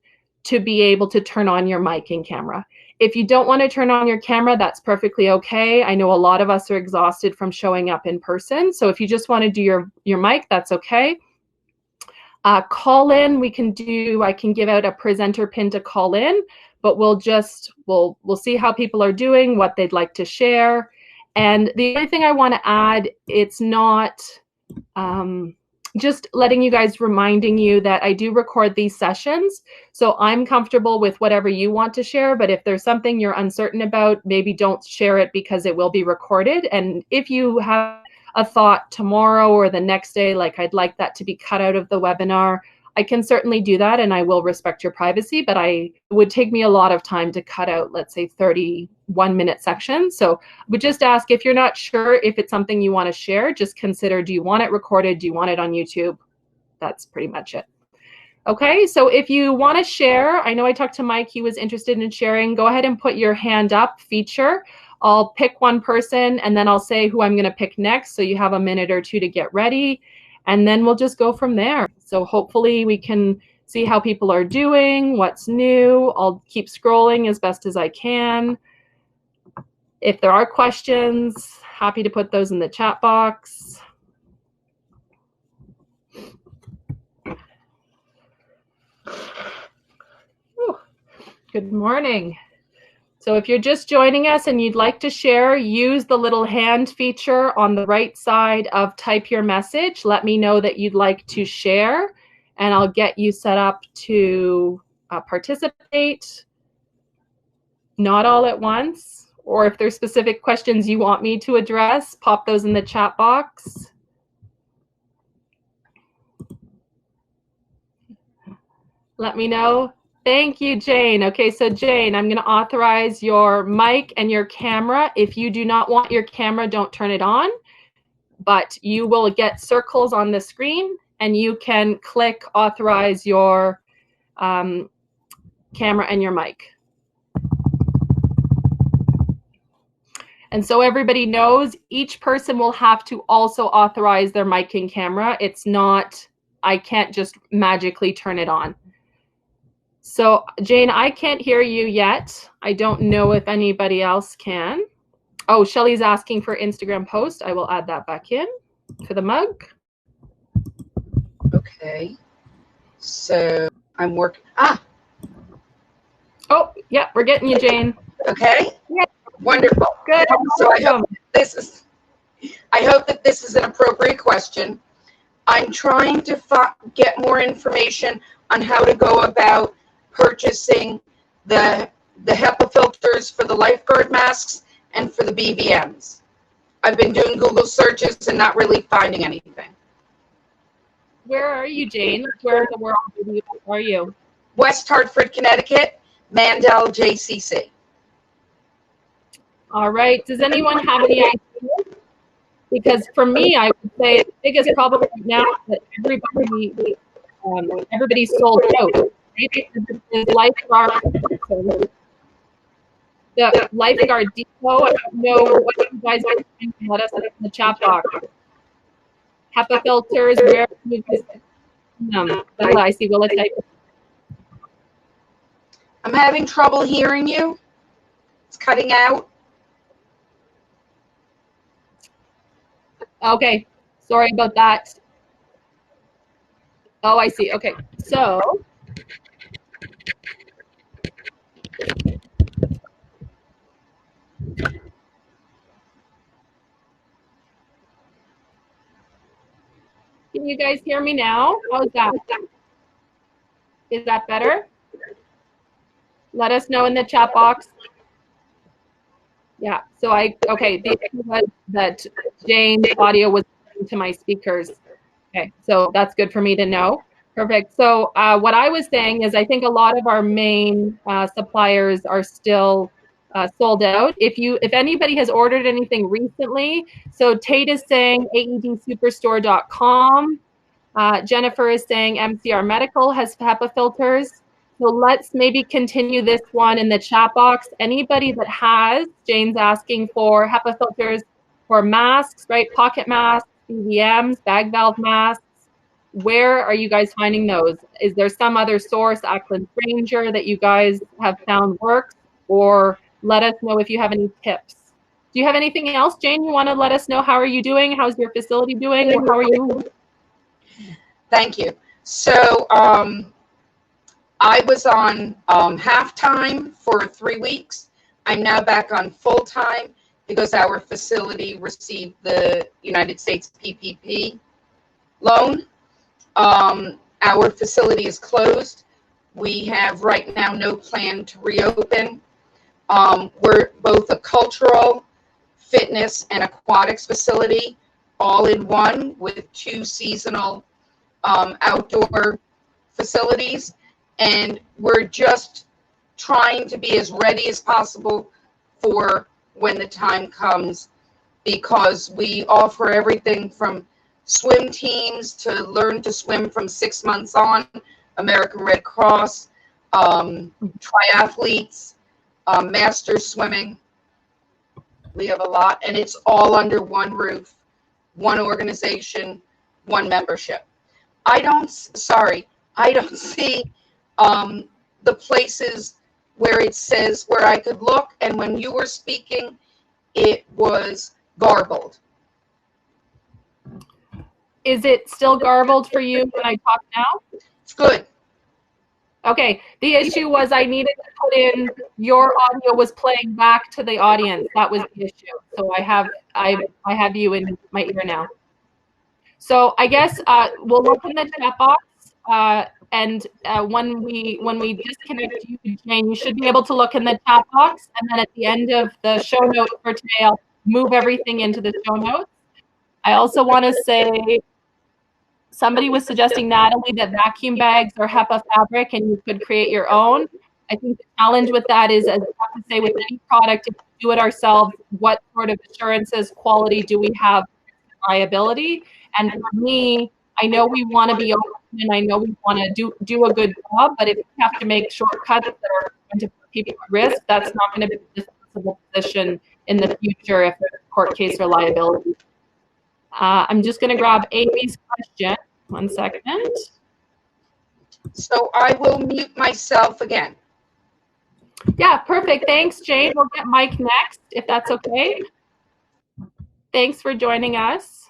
to be able to turn on your mic and camera. If you don't want to turn on your camera, that's perfectly okay. I know a lot of us are exhausted from showing up in person. So if you just want to do your mic, that's okay. Call in, I can give out a presenter pin to call in, but we'll see how people are doing, what they'd like to share. And the other thing I want to add, it's not just letting you guys, reminding you that I do record these sessions. So I'm comfortable with whatever you want to share, but if there's something you're uncertain about, maybe don't share it because it will be recorded. And if you have a thought tomorrow or the next day, like I'd like that to be cut out of the webinar, I can certainly do that and I will respect your privacy, but it would take me a lot of time to cut out, let's say 31-minute sections. So I would just ask, if you're not sure if it's something you want to share, just consider, do you want it recorded? Do you want it on YouTube? That's pretty much it. Okay, so if you want to share, I know I talked to Mike, he was interested in sharing, go ahead and put your hand up feature. I'll pick one person and then I'll say who I'm going to pick next. So you have a minute or two to get ready and then we'll just go from there. So hopefully we can see how people are doing, what's new. I'll keep scrolling as best as I can. If there are questions, happy to put those in the chat box. Ooh, good morning. So if you're just joining us and you'd like to share, use the little hand feature on the right side of type your message. Let me know that you'd like to share and I'll get you set up to participate. Not all at once, or if there's specific questions you want me to address, pop those in the chat box. Let me know. Thank you, Jane. Okay, so Jane, I'm going to authorize your mic and your camera. If you do not want your camera, don't turn it on, but you will get circles on the screen and you can click authorize your camera and your mic. And so everybody knows, each person will have to also authorize their mic and camera. It's not, I can't just magically turn it on. So Jane, I can't hear you yet. I don't know if anybody else can. Oh, Shelly's asking for Instagram post. I will add that back in for the mug. Okay. So I'm working. Oh, yeah, we're getting you, Jane. Okay. Yeah. Wonderful. Good. So I hope that this is an appropriate question. I'm trying to get more information on how to go about purchasing the HEPA filters for the lifeguard masks and for the BVMs. I've been doing Google searches and not really finding anything. Where are you, Jane? Where in the world are you? West Hartford, Connecticut, Mandel, JCC. All right. Does anyone have any ideas? Because for me, I would say the biggest problem right now is that everybody's sold out. The lifeguard depot. I don't know what you guys are doing. Let us know in the chat box. HEPA filters. Where you guys? I see. Will it type? I'm having trouble hearing you. It's cutting out. Okay. Sorry about that. Oh, I see. Okay. So. Can you guys hear me now? How's that? Is that better? Let us know in the chat box. Yeah, so okay, the issue was that Jane's audio was to my speakers. Okay, so that's good for me to know. Perfect. So what I was saying is I think a lot of our main suppliers are still sold out. If anybody has ordered anything recently, so Tate is saying aedsuperstore.com. Jennifer is saying MCR Medical has HEPA filters. So let's maybe continue this one in the chat box. Anybody that has, Jane's asking for HEPA filters for masks, right? Pocket masks, BVMs, bag valve masks. where are you guys finding those? Is there some other source, Ackland Ranger, that you guys have found works? Or let us know if you have any tips. Do you have anything else, Jane, you want to let us know? How are you doing? How's your facility doing? How are you? Thank you. So I was on half-time for 3 weeks. I'm now back on full-time because our facility received the United States PPP loan. Our facility is closed. We have right now no plan to reopen. We're both a cultural, fitness, and aquatics facility, all in one, with 2 seasonal outdoor facilities. And we're just trying to be as ready as possible for when the time comes, because we offer everything from swim teams to learn to swim from 6 months on, American Red Cross, triathletes, master swimming. We have a lot, and it's all under one roof, one organization, one membership. I don't see the places where it says where I could look, and when you were speaking, it was garbled. Is it still garbled for you when I talk now? It's good. Okay, the issue was I needed to put in your audio was playing back to the audience. That was the issue. So I have you in my ear now. So I guess we'll look in the chat box, and when we disconnect you, Jane, you should be able to look in the chat box, and then at the end of the show notes for today, I'll move everything into the show notes. I also want to say, somebody was suggesting, Natalie, that vacuum bags are HEPA fabric and you could create your own. I think the challenge with that is, as I have to say with any product, if we do it ourselves, what sort of assurances, quality do we have, reliability? And for me, I know we want to be open and I know we want to do a good job, but if we have to make shortcuts that are going to put people at risk, that's not going to be a defensible position in the future if there's a court case for liability. I'm just going to grab Amy's question. 1 second. So I will mute myself again. Yeah, perfect. Thanks, Jane. We'll get Mike next, if that's okay. Thanks for joining us.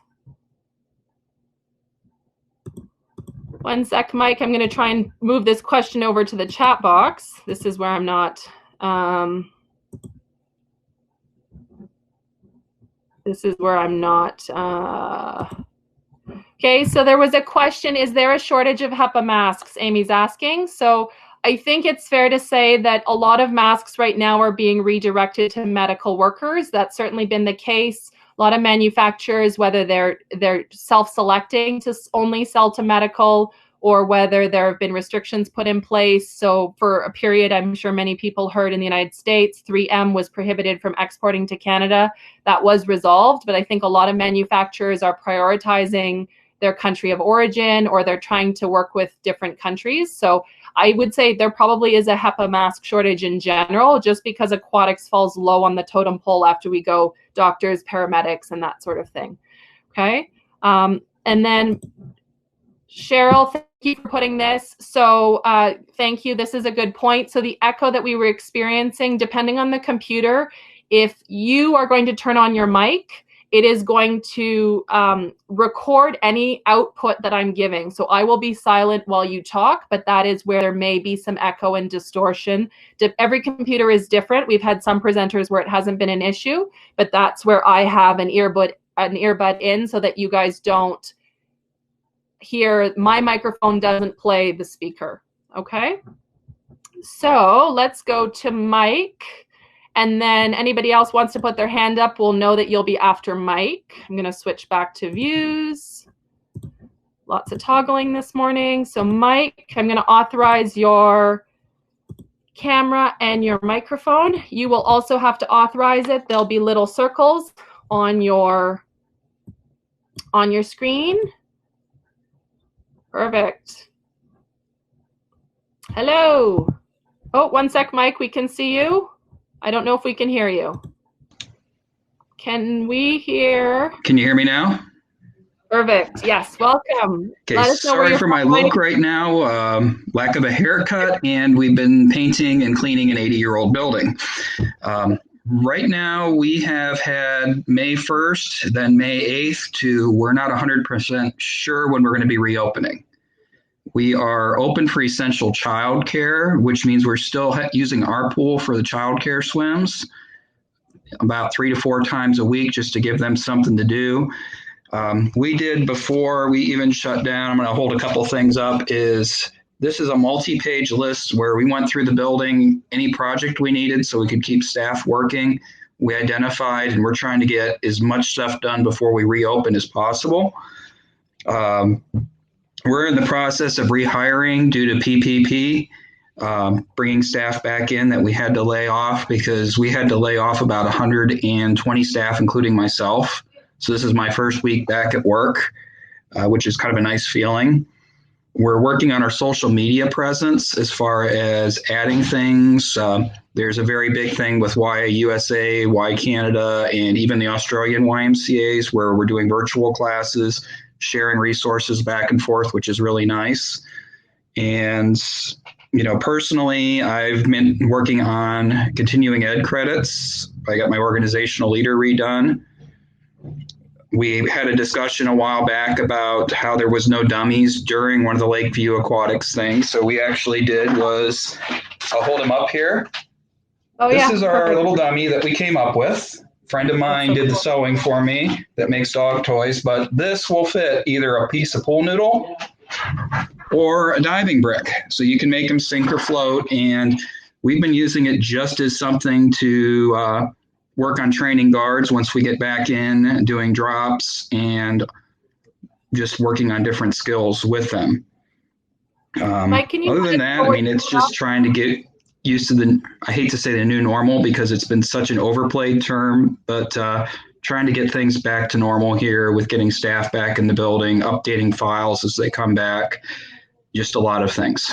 1 sec, Mike. I'm going to try and move this question over to the chat box. This is where I'm not. This is where I'm not. Okay, so there was a question, is there a shortage of HEPA masks? Amy's asking. So I think it's fair to say that a lot of masks right now are being redirected to medical workers. That's certainly been the case. A lot of manufacturers, whether they're self-selecting to only sell to medical, or whether there have been restrictions put in place. So for a period, I'm sure many people heard in the United States, 3M was prohibited from exporting to Canada. That was resolved, but I think a lot of manufacturers are prioritizing their country of origin, or they're trying to work with different countries. So I would say there probably is a HEPA mask shortage in general, just because aquatics falls low on the totem pole after we go doctors, paramedics, and that sort of thing. Okay. And then Cheryl, thank you for putting this. So thank you. This is a good point. So the echo that we were experiencing, depending on the computer, if you are going to turn on your mic, it is going to record any output that I'm giving. So I will be silent while you talk, but that is where there may be some echo and distortion. Every computer is different. We've had some presenters where it hasn't been an issue, but that's where I have an earbud in so that you guys don't hear, my microphone doesn't play the speaker. Okay. So let's go to Mike. And then anybody else wants to put their hand up, we'll know that you'll be after Mike. I'm going to switch back to views. Lots of toggling this morning. So Mike, I'm going to authorize your camera and your microphone. You will also have to authorize it. There'll be little circles on your screen. Perfect. Hello. Oh, 1 sec, Mike. We can see you. I don't know if we can hear you. Can we hear? Can you hear me now? Perfect. Yes. Welcome. Okay, Let us know where sorry you're for my from. look right now. Lack of a haircut, and we've been painting and cleaning an 80-year-old building. Right now, we have had May 1st, then May 8th to we're not 100% sure when we're going to be reopening. We are open for essential childcare, which means we're still using our pool for the childcare swims about 3 to 4 times a week just to give them something to do. We did before we even shut down, I'm going to hold a couple things up, this is a multi-page list where we went through the building, any project we needed so we could keep staff working. We identified and we're trying to get as much stuff done before we reopen as possible. We're in the process of rehiring due to PPP, bringing staff back in that we had to lay off because we had to lay off about 120 staff, including myself. So this is my first week back at work, which is kind of a nice feeling. We're working on our social media presence as far as adding things. There's a very big thing with YUSA, Y Canada, and even the Australian YMCAs where we're doing virtual classes, sharing resources back and forth, which is really nice. And, personally, I've been working on continuing ed credits. I got my organizational leader redone. We had a discussion a while back about how there was no dummies during one of the Lakeview Aquatics things. So we actually did was, I'll hold him up here. Oh, this yeah. is our little dummy that we came up with. A friend of mine did the sewing for me that makes dog toys, but this will fit either a piece of pool noodle or a diving brick. So you can make them sink or float. And we've been using it just as something to work on training guards once we get back in, doing drops and just working on different skills with them. Mike, can you other than that, it's just trying to get used to I hate to say the new normal because it's been such an overplayed term, but trying to get things back to normal here with getting staff back in the building, updating files as they come back, just a lot of things.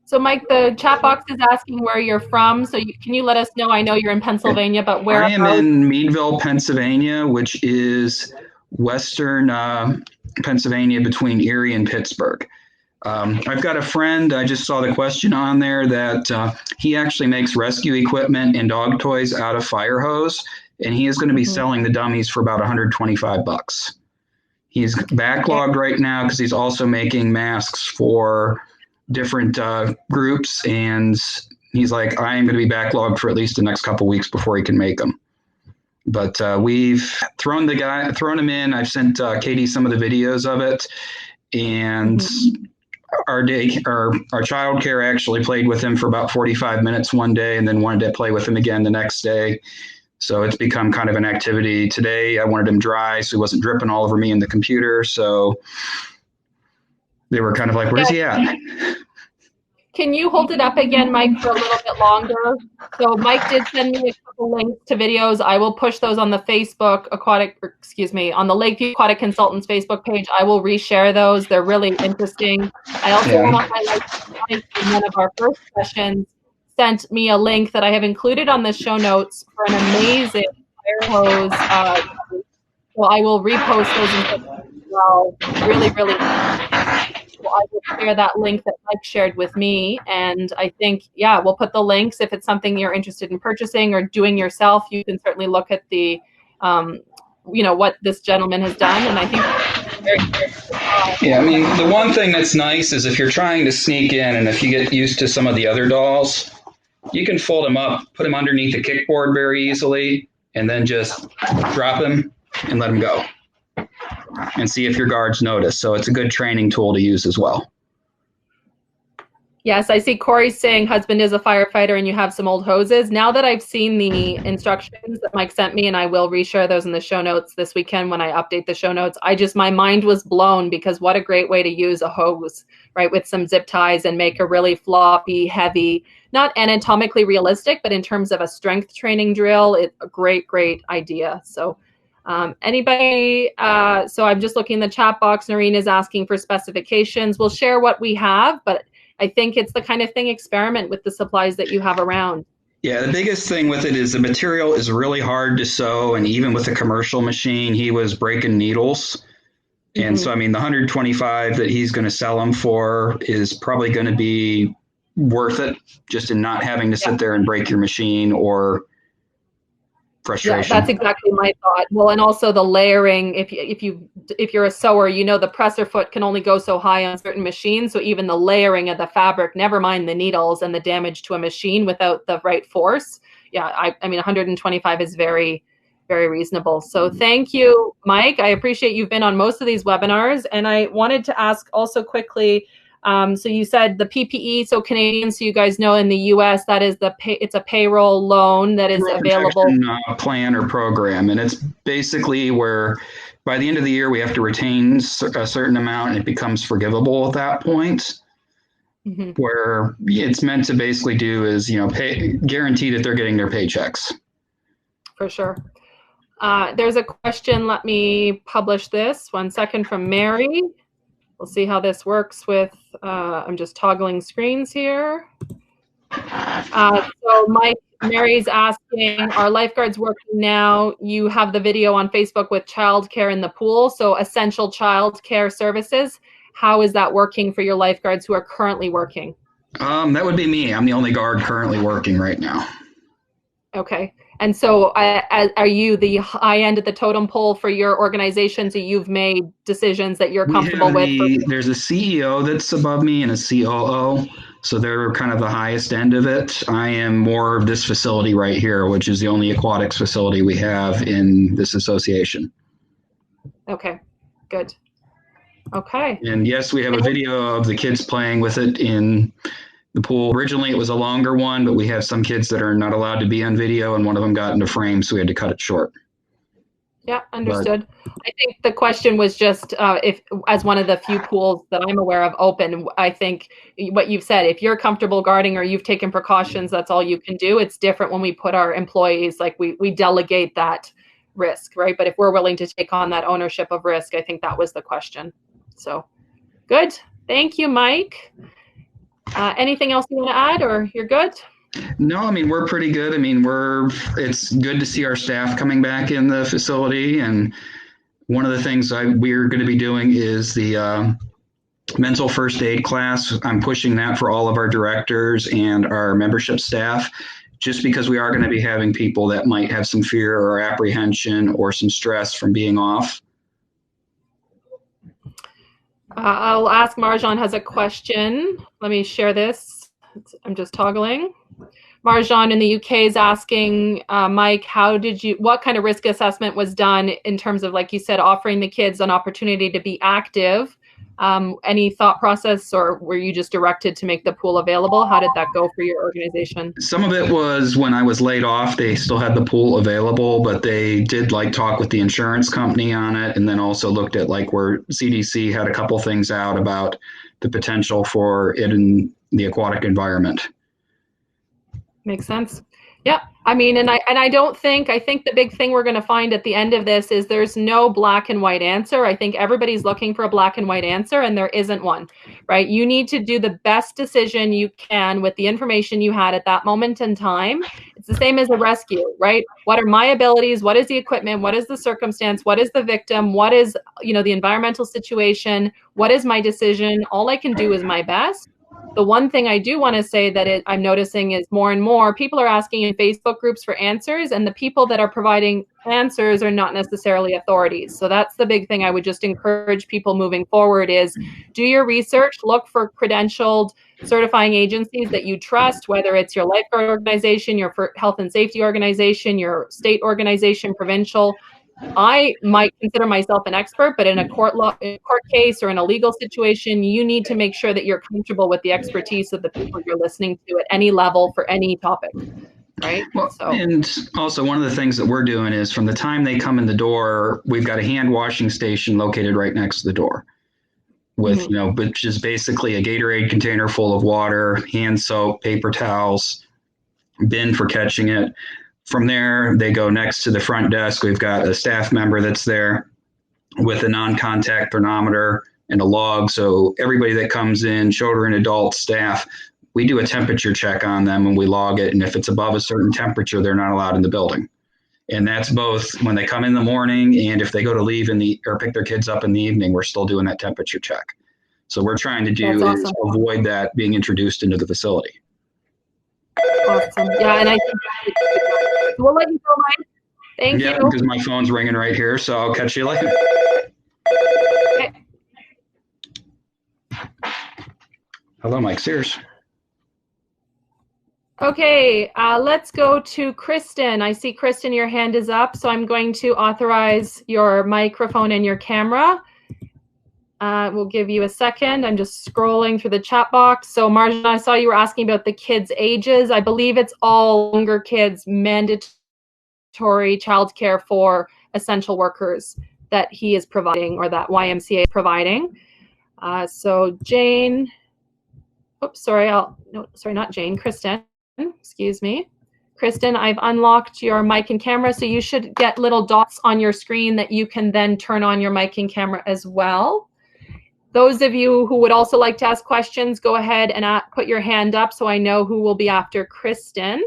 So, Mike, the chat box is asking where you're from. So can you let us know? I know you're in Pennsylvania, but where? I am in Meadville, Pennsylvania, which is western Pennsylvania between Erie and Pittsburgh. I've got a friend, I just saw the question on there, that he actually makes rescue equipment and dog toys out of fire hose, and he is going to be selling the dummies for about $125. He's backlogged right now because he's also making masks for different groups, and he's like, I am going to be backlogged for at least the next couple weeks before he can make them. But we've thrown him in. I've sent Katie some of the videos of it, and our child care actually played with him for about 45 minutes one day and then wanted to play with him again the next day. So it's become kind of an activity. Today I wanted him dry so he wasn't dripping all over me in the computer. So they were kind of like, where's he at? Can you hold it up again, Mike, for a little bit longer? So Mike did send me a couple links to videos. I will push those on the on the Lakeview Aquatic Consultants Facebook page. I will reshare those. They're really interesting. I also want to highlight one of our first sessions sent me a link that I have included on the show notes for an amazing fire hose. So I will repost those as well. Really, really. So I will share that link that Mike shared with me. And I think, we'll put the links. If it's something you're interested in purchasing or doing yourself, you can certainly look at the, what this gentleman has done. And I think very good. The one thing that's nice is if you're trying to sneak in and if you get used to some of the other dolls, you can fold them up, put them underneath the kickboard very easily, and then just drop them and let them go. And see if your guards notice. So it's a good training tool to use as well. Yes, I see Kory saying husband is a firefighter and you have some old hoses. Now that I've seen the instructions that Mike sent me, and I will reshare those in the show notes this weekend when I update the show notes, my mind was blown because what a great way to use a hose, right, with some zip ties and make a really floppy, heavy, not anatomically realistic, but in terms of a strength training drill, it's a great, great idea. So anybody, so I'm just looking in the chat box. Noreen is asking for specifications. We'll share what we have, but I think it's the kind of thing, experiment with the supplies that you have around. Yeah, the biggest thing with it is the material is really hard to sew, and even with the commercial machine, he was breaking needles. And so, I mean, the 125 that he's going to sell them for is probably going to be worth it, just in not having to sit there and break your machine or frustration. Yeah, that's exactly my thought. Well, and also the layering. If you're a sewer, you know the presser foot can only go so high on certain machines. So even the layering of the fabric, never mind the needles and the damage to a machine without the right force. Yeah, I mean 125 is very, very reasonable. So thank you, Mike. I appreciate you've been on most of these webinars, and I wanted to ask also quickly. So you said the PPE, so Canadian, so you guys know in the US, that is it's a payroll loan that is available. Plan or program. And it's basically where by the end of the year, we have to retain a certain amount and it becomes forgivable at that point. Where it's meant to basically do is, guarantee that they're getting their paychecks. For sure. There's a question. Let me publish this. 1 second, from Mary. We'll see how this works with, I'm just toggling screens here. So Mary's asking, are lifeguards working now? You have the video on Facebook with childcare in the pool, so essential childcare services. How is that working for your lifeguards who are currently working? That would be me. I'm the only guard currently working right now. Okay. And so are you the high end of the totem pole for your organization? So you've made decisions that you're comfortable with? There's a CEO that's above me and a COO. So they're kind of the highest end of it. I am more of this facility right here, which is the only aquatics facility we have in this association. Okay, good. Okay. And yes, we have a video of the kids playing with it in the pool. Originally, it was a longer one, but we have some kids that are not allowed to be on video, and one of them got into frame, so we had to cut it short. Yeah, understood. I think the question was just if, as one of the few pools that I'm aware of open, I think what you've said, if you're comfortable guarding or you've taken precautions, that's all you can do. It's different when we put our employees, like we delegate that risk, right? But if we're willing to take on that ownership of risk, I think that was the question. So good. Thank you, Mike. Anything else you want to add, or you're good? No, I mean, we're pretty good. I mean, it's good to see our staff coming back in the facility. And one of the things we're going to be doing is the mental first aid class. I'm pushing that for all of our directors and our membership staff, just because we are going to be having people that might have some fear or apprehension or some stress from being off. I'll ask Marjan has a question. Let me share this. I'm just toggling. Marjan in the UK is asking, Mike, what kind of risk assessment was done in terms of, like you said, offering the kids an opportunity to be active? Any thought process, or were you just directed to make the pool available? How did that go for your organization? Some of it was when I was laid off, they still had the pool available, but they did talk with the insurance company on it, and then also looked at where CDC had a couple things out about the potential for it in the aquatic environment. Makes sense. Yeah. I mean, I think the big thing we're going to find at the end of this is there's no black and white answer. I think everybody's looking for a black and white answer, and there isn't one, right? You need to do the best decision you can with the information you had at that moment in time. It's the same as a rescue, right? What are my abilities? What is the equipment? What is the circumstance? What is the victim? What is, the environmental situation? What is my decision? All I can do is my best. The one thing I do want to say that I'm noticing is more and more people are asking in Facebook groups for answers, and the people that are providing answers are not necessarily authorities. So that's the big thing I would just encourage people moving forward is do your research, look for credentialed certifying agencies that you trust, whether it's your lifeguard organization, your health and safety organization, your state organization, provincial. I might consider myself an expert, but in a court case or in a legal situation, you need to make sure that you're comfortable with the expertise of the people you're listening to at any level for any topic, right? Well, and also one of the things that we're doing is from the time they come in the door, we've got a hand washing station located right next to the door with, which is basically a Gatorade container full of water, hand soap, paper towels, bin for catching it. From there, they go next to the front desk. We've got a staff member that's there with a non-contact thermometer and a log. So everybody that comes in, children, adults, staff, we do a temperature check on them and we log it. And if it's above a certain temperature, they're not allowed in the building. And that's both when they come in the morning and if they go to leave or pick their kids up in the evening, we're still doing that temperature check. So we're trying to do That's is awesome. avoid that being introduced into the facility. Awesome. Yeah, and I think we'll let you go, Mike. Thank Yeah, you. because my phone's ringing right here, so I'll catch you later. Okay. Hello, Mike Sears. Okay, let's go to Kristen. I see, Kristen, your hand is up, so I'm going to authorize your microphone and your camera. We'll give you a second. I'm just scrolling through the chat box. So Marjan, I saw you were asking about the kids' ages. I believe it's all younger kids, mandatory childcare for essential workers that he is providing, or that YMCA is providing. So Jane, oops, sorry, not Jane, Kristen. Excuse me. Kristen, I've unlocked your mic and camera, so you should get little dots on your screen that you can then turn on your mic and camera as well. Those of you who would also like to ask questions, go ahead and put your hand up so I know who will be after Kristen.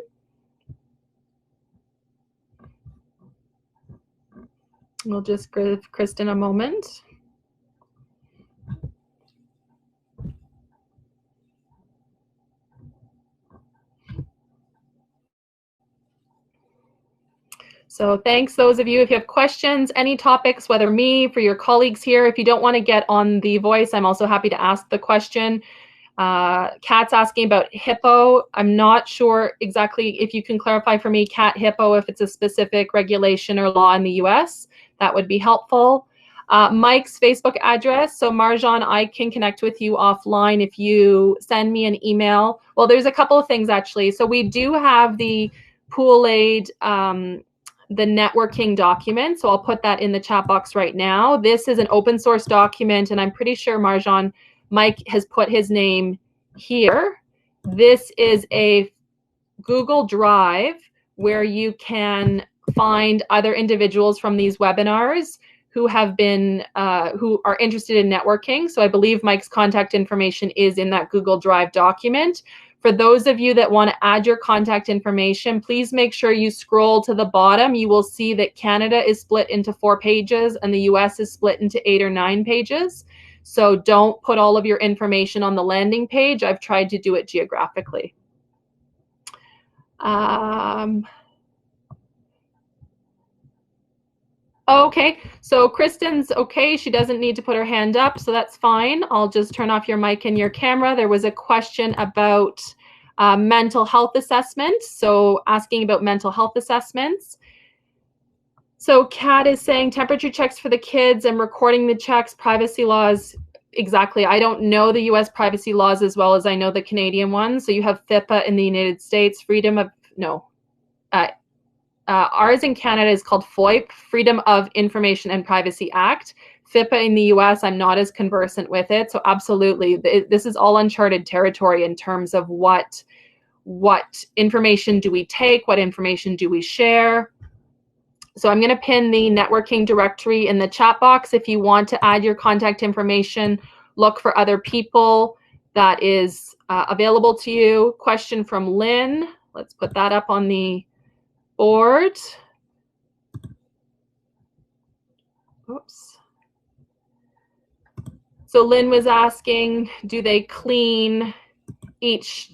We'll just give Kristen a moment. So thanks, those of you. If you have questions, any topics, whether me, for your colleagues here, if you don't want to get on the voice, I'm also happy to ask the question. Kat's asking about HIPPO. I'm not sure exactly if you can clarify for me, Kat, HIPPO, if it's a specific regulation or law in the US, that would be helpful. Mike's Facebook address. So Marjan, I can connect with you offline if you send me an email. Well, there's a couple of things actually. So we do have the POOLaide, the networking document. So I'll put that in the chat box right now. This is an open source document, and I'm pretty sure Marjan, Mike has put his name here. This is a Google Drive where you can find other individuals from these webinars who have been, who are interested in networking. So I believe Mike's contact information is in that Google Drive document. For those of you that want to add your contact information, please make sure you scroll to the bottom. You will see that Canada is split into 4 pages and the US is split into 8 or 9 pages. So don't put all of your information on the landing page. I've tried to do it geographically. Okay, so Kristen's okay. She doesn't need to put her hand up, so that's fine. I'll just turn off your mic and your camera. There was a question about mental health assessments. So asking about mental health assessments. So Kat is saying temperature checks for the kids and recording the checks, privacy laws. Exactly. I don't know the US privacy laws as well as I know the Canadian ones. So you have FIPPA in the United States, ours in Canada is called FOIP, Freedom of Information and Privacy Act. FIPPA in the US, I'm not as conversant with it. So absolutely, this is all uncharted territory in terms of what information do we take, what information do we share. So I'm going to pin the networking directory in the chat box. If you want to add your contact information, look for other people that is available to you. Question from Lynn. Let's put that up on the board. Oops. So Lynn was asking, do they clean each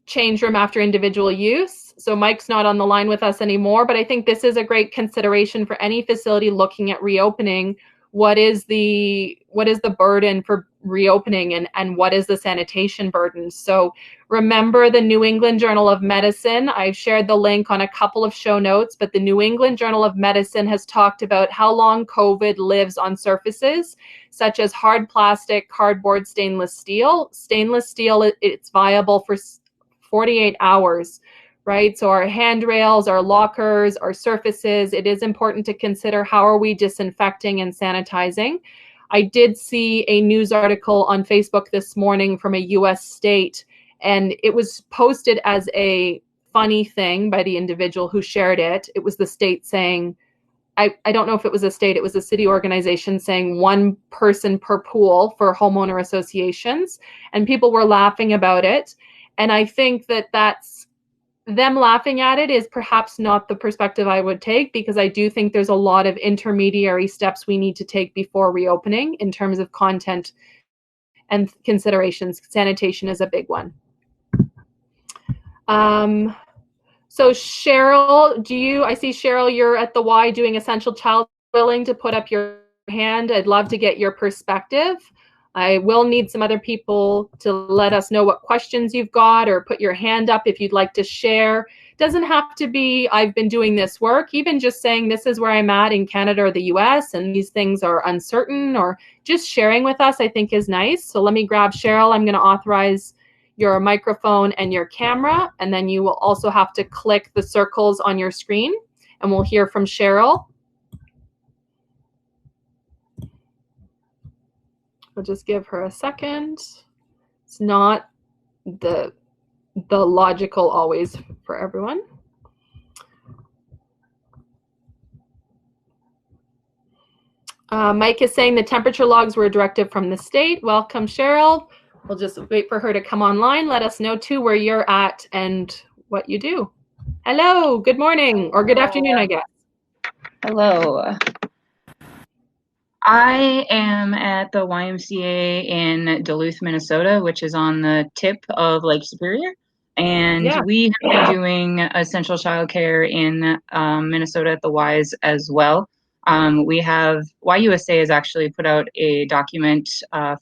change room after individual use? So Mike's not on the line with us anymore, but I think this is a great consideration for any facility looking at reopening. What is the burden for reopening, and what is the sanitation burden? So remember the New England Journal of Medicine. I've shared the link on a couple of show notes, but the New England Journal of Medicine has talked about how long COVID lives on surfaces such as hard plastic, cardboard, stainless steel. Stainless steel, it's viable for 48 hours. Right? So our handrails, our lockers, our surfaces, it is important to consider how are we disinfecting and sanitizing. I did see a news article on Facebook this morning from a US state, and it was posted as a funny thing by the individual who shared it. It was the state saying, I don't know if it was a state, it was a city organization saying 1 person per pool for homeowner associations, and people were laughing about it. And I think that that's them laughing at it is perhaps not the perspective I would take, because I do think there's a lot of intermediary steps we need to take before reopening in terms of content and considerations. Sanitation is a big one. So Cheryl, I see Cheryl, you're at the Y doing Essential Child. Willing to put up your hand? I'd love to get your perspective. I will need some other people to let us know what questions you've got, or put your hand up if you'd like to share. Doesn't have to be, I've been doing this work, even just saying this is where I'm at in Canada or the US and these things are uncertain, or just sharing with us, I think is nice. So let me grab Cheryl. I'm going to authorize your microphone and your camera, and then you will also have to click the circles on your screen, and we'll hear from Cheryl. We'll just give her a second. It's not the logical always for everyone. Mike is saying the temperature logs were a directive from the state. Welcome, Cheryl. We'll just wait for her to come online. Let us know too where you're at and what you do. Hello, good morning, or good afternoon, I guess. Hello. I am at the YMCA in Duluth, Minnesota, which is on the tip of Lake Superior. And we have been doing essential childcare in Minnesota at the Ys as well. We have, YUSA has actually put out a document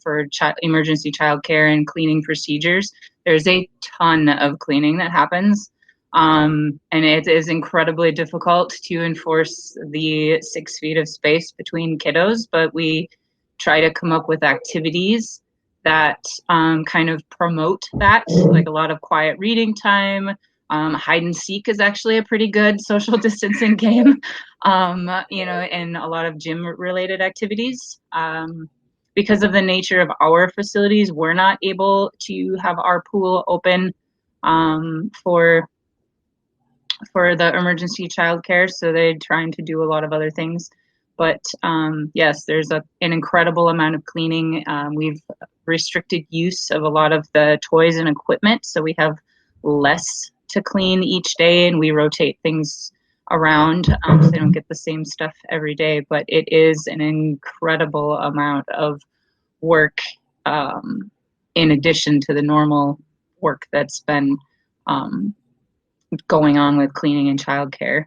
for emergency childcare and cleaning procedures. There's a ton of cleaning that happens. And it is incredibly difficult to enforce the 6 feet of space between kiddos, but we try to come up with activities that kind of promote that, like a lot of quiet reading time. Hide and seek is actually a pretty good social distancing game, you know, and a lot of gym related activities. Because of the nature of our facilities, we're not able to have our pool open for the emergency childcare, so they're trying to do a lot of other things. But yes, there's an incredible amount of cleaning. We've restricted use of a lot of the toys and equipment, so we have less to clean each day, and we rotate things around so they don't get the same stuff every day. But it is an incredible amount of work in addition to the normal work that's been going on with cleaning and childcare.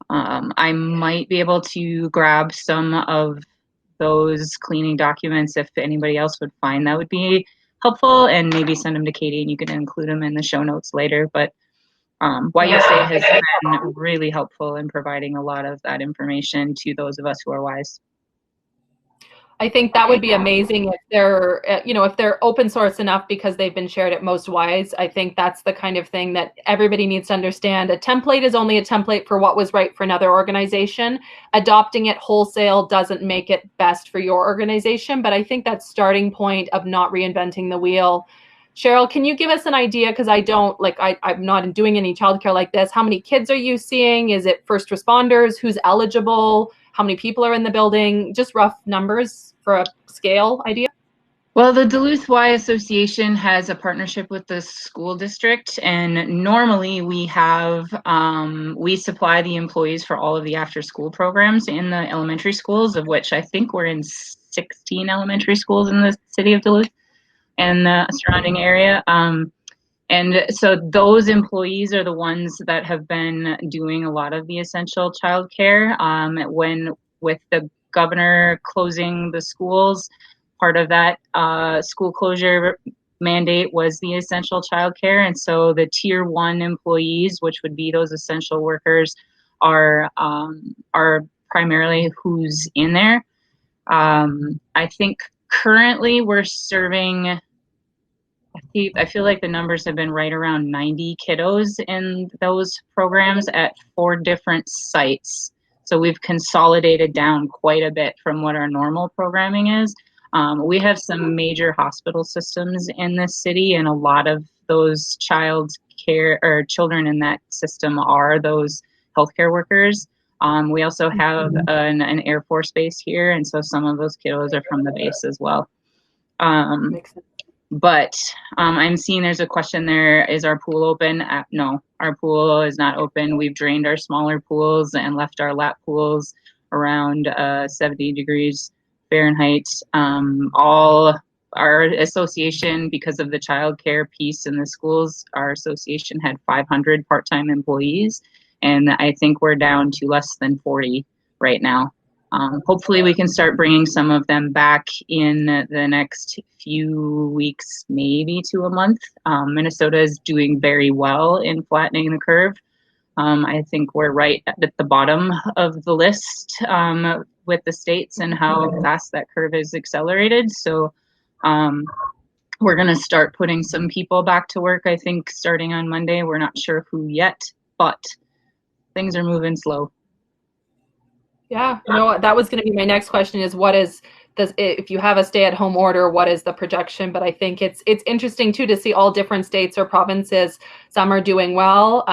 I might be able to grab some of those cleaning documents if anybody else would find that would be helpful, and maybe send them to Katie and you can include them in the show notes later. But YSA has been really helpful in providing a lot of that information to those of us who are wise. I think that would be amazing if they're, you know, if they're open source enough because they've been shared at most Ys. I think that's the kind of thing that everybody needs to understand. A template is only a template for what was right for another organization. Adopting it wholesale doesn't make it best for your organization, but I think that starting point of not reinventing the wheel. Cheryl, can you give us an idea? Because I don't, like, I'm not doing any childcare like this. How many kids are you seeing? Is it first responders? Who's eligible? How many people are in the building? Just rough numbers for a scale idea. Well, the Duluth Y Association has a partnership with the school district, and normally we have, we supply the employees for all of the after school programs in the elementary schools, of which I think we're in 16 elementary schools in the city of Duluth and the surrounding area. And so those employees are the ones that have been doing a lot of the essential childcare. When with the governor closing the schools, part of that school closure mandate was the essential childcare. And so the tier 1 employees, which would be those essential workers, are primarily who's in there. I think currently we're serving, I feel like the numbers have been right around 90 kiddos in those programs at 4 different sites. So we've consolidated down quite a bit from what our normal programming is. We have some major hospital systems in this city, and a lot of those children in that system are those healthcare workers. We also have an Air Force base here, and so some of those kiddos are from the base as well. Makes sense. But I'm seeing there's a question there. Is our pool open? No, our pool is not open. We've drained our smaller pools and left our lap pools around 70 degrees Fahrenheit. All our association, because of the childcare piece in the schools, our association had 500 part-time employees, and I think we're down to less than 40 right now. Hopefully we can start bringing some of them back in the next few weeks, maybe to a month. Minnesota is doing very well in flattening the curve. I think we're right at the bottom of the list with the states and how fast that curve is accelerated. So we're going to start putting some people back to work, I think, starting on Monday. We're not sure who yet, but things are moving slow. Yeah, no, that was going to be my next question is what is this, if you have a stay-at-home order, what is the projection? But I think it's interesting too to see all different states or provinces. Some are doing well,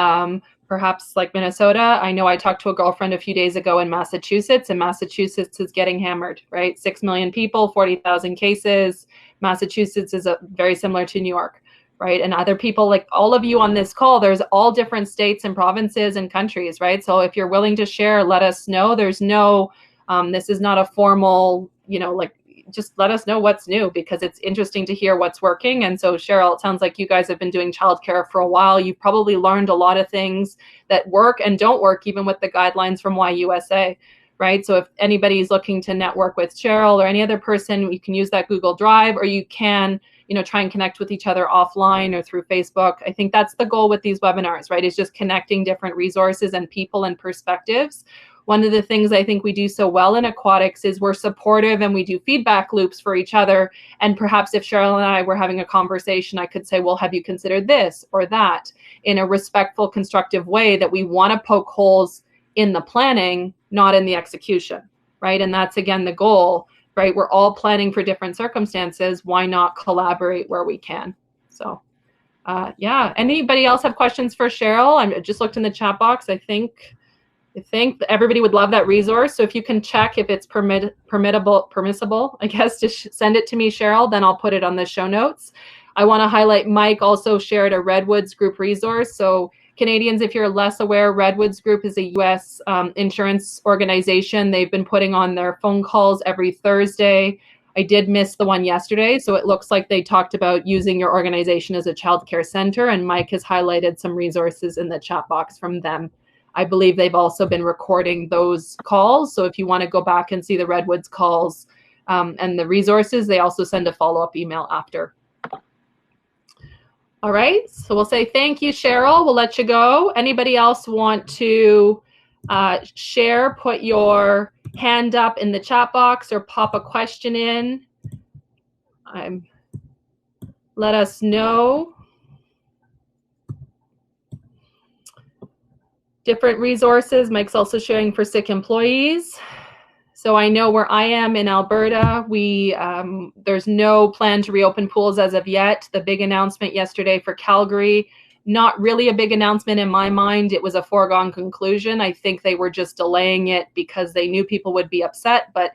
perhaps like Minnesota. I know I talked to a girlfriend a few days ago in Massachusetts, and Massachusetts is getting hammered, right? 6 million people, 40,000 cases. Massachusetts is very similar to New York. Right. And other people like all of you on this call, there's all different states and provinces and countries. Right. So if you're willing to share, let us know. There's no this is not a formal, just let us know what's new, because it's interesting to hear what's working. And so, Cheryl, it sounds like you guys have been doing childcare for a while. You've probably learned a lot of things that work and don't work, even with the guidelines from YUSA. Right. So if anybody's looking to network with Cheryl or any other person, you can use that Google Drive, or you can try and connect with each other offline or through Facebook. I think that's the goal with these webinars, right? Is just connecting different resources and people and perspectives. One of the things I think we do so well in aquatics is we're supportive and we do feedback loops for each other. And perhaps if Cheryl and I were having a conversation, I could say, well, have you considered this or that, in a respectful, constructive way, that we want to poke holes in the planning, not in the execution, right? And that's, again, the goal. Right, we're all planning for different circumstances. Why not collaborate where we can? So, yeah. Anybody else have questions for Cheryl? I just looked in the chat box. I think everybody would love that resource. So if you can check if it's permissible, I guess, to send it to me, Cheryl, then I'll put it on the show notes. I want to highlight Mike also shared a Redwoods Group resource. So Canadians, if you're less aware, Redwoods Group is a U.S. Insurance organization. They've been putting on their phone calls every Thursday. I did miss the one yesterday, so it looks like they talked about using your organization as a child care center, and Mike has highlighted some resources in the chat box from them. I believe they've also been recording those calls, so if you want to go back and see the Redwoods calls and the resources, they also send a follow-up email after. All right, so we'll say thank you, Cheryl. We'll let you go. Anybody else want to share? Put your hand up in the chat box or pop a question in. Let us know. Different resources. Mike's also sharing for sick employees. So I know where I am in Alberta, there's no plan to reopen pools as of yet. The big announcement yesterday for Calgary, not really a big announcement in my mind. It was a foregone conclusion. I think they were just delaying it because they knew people would be upset. But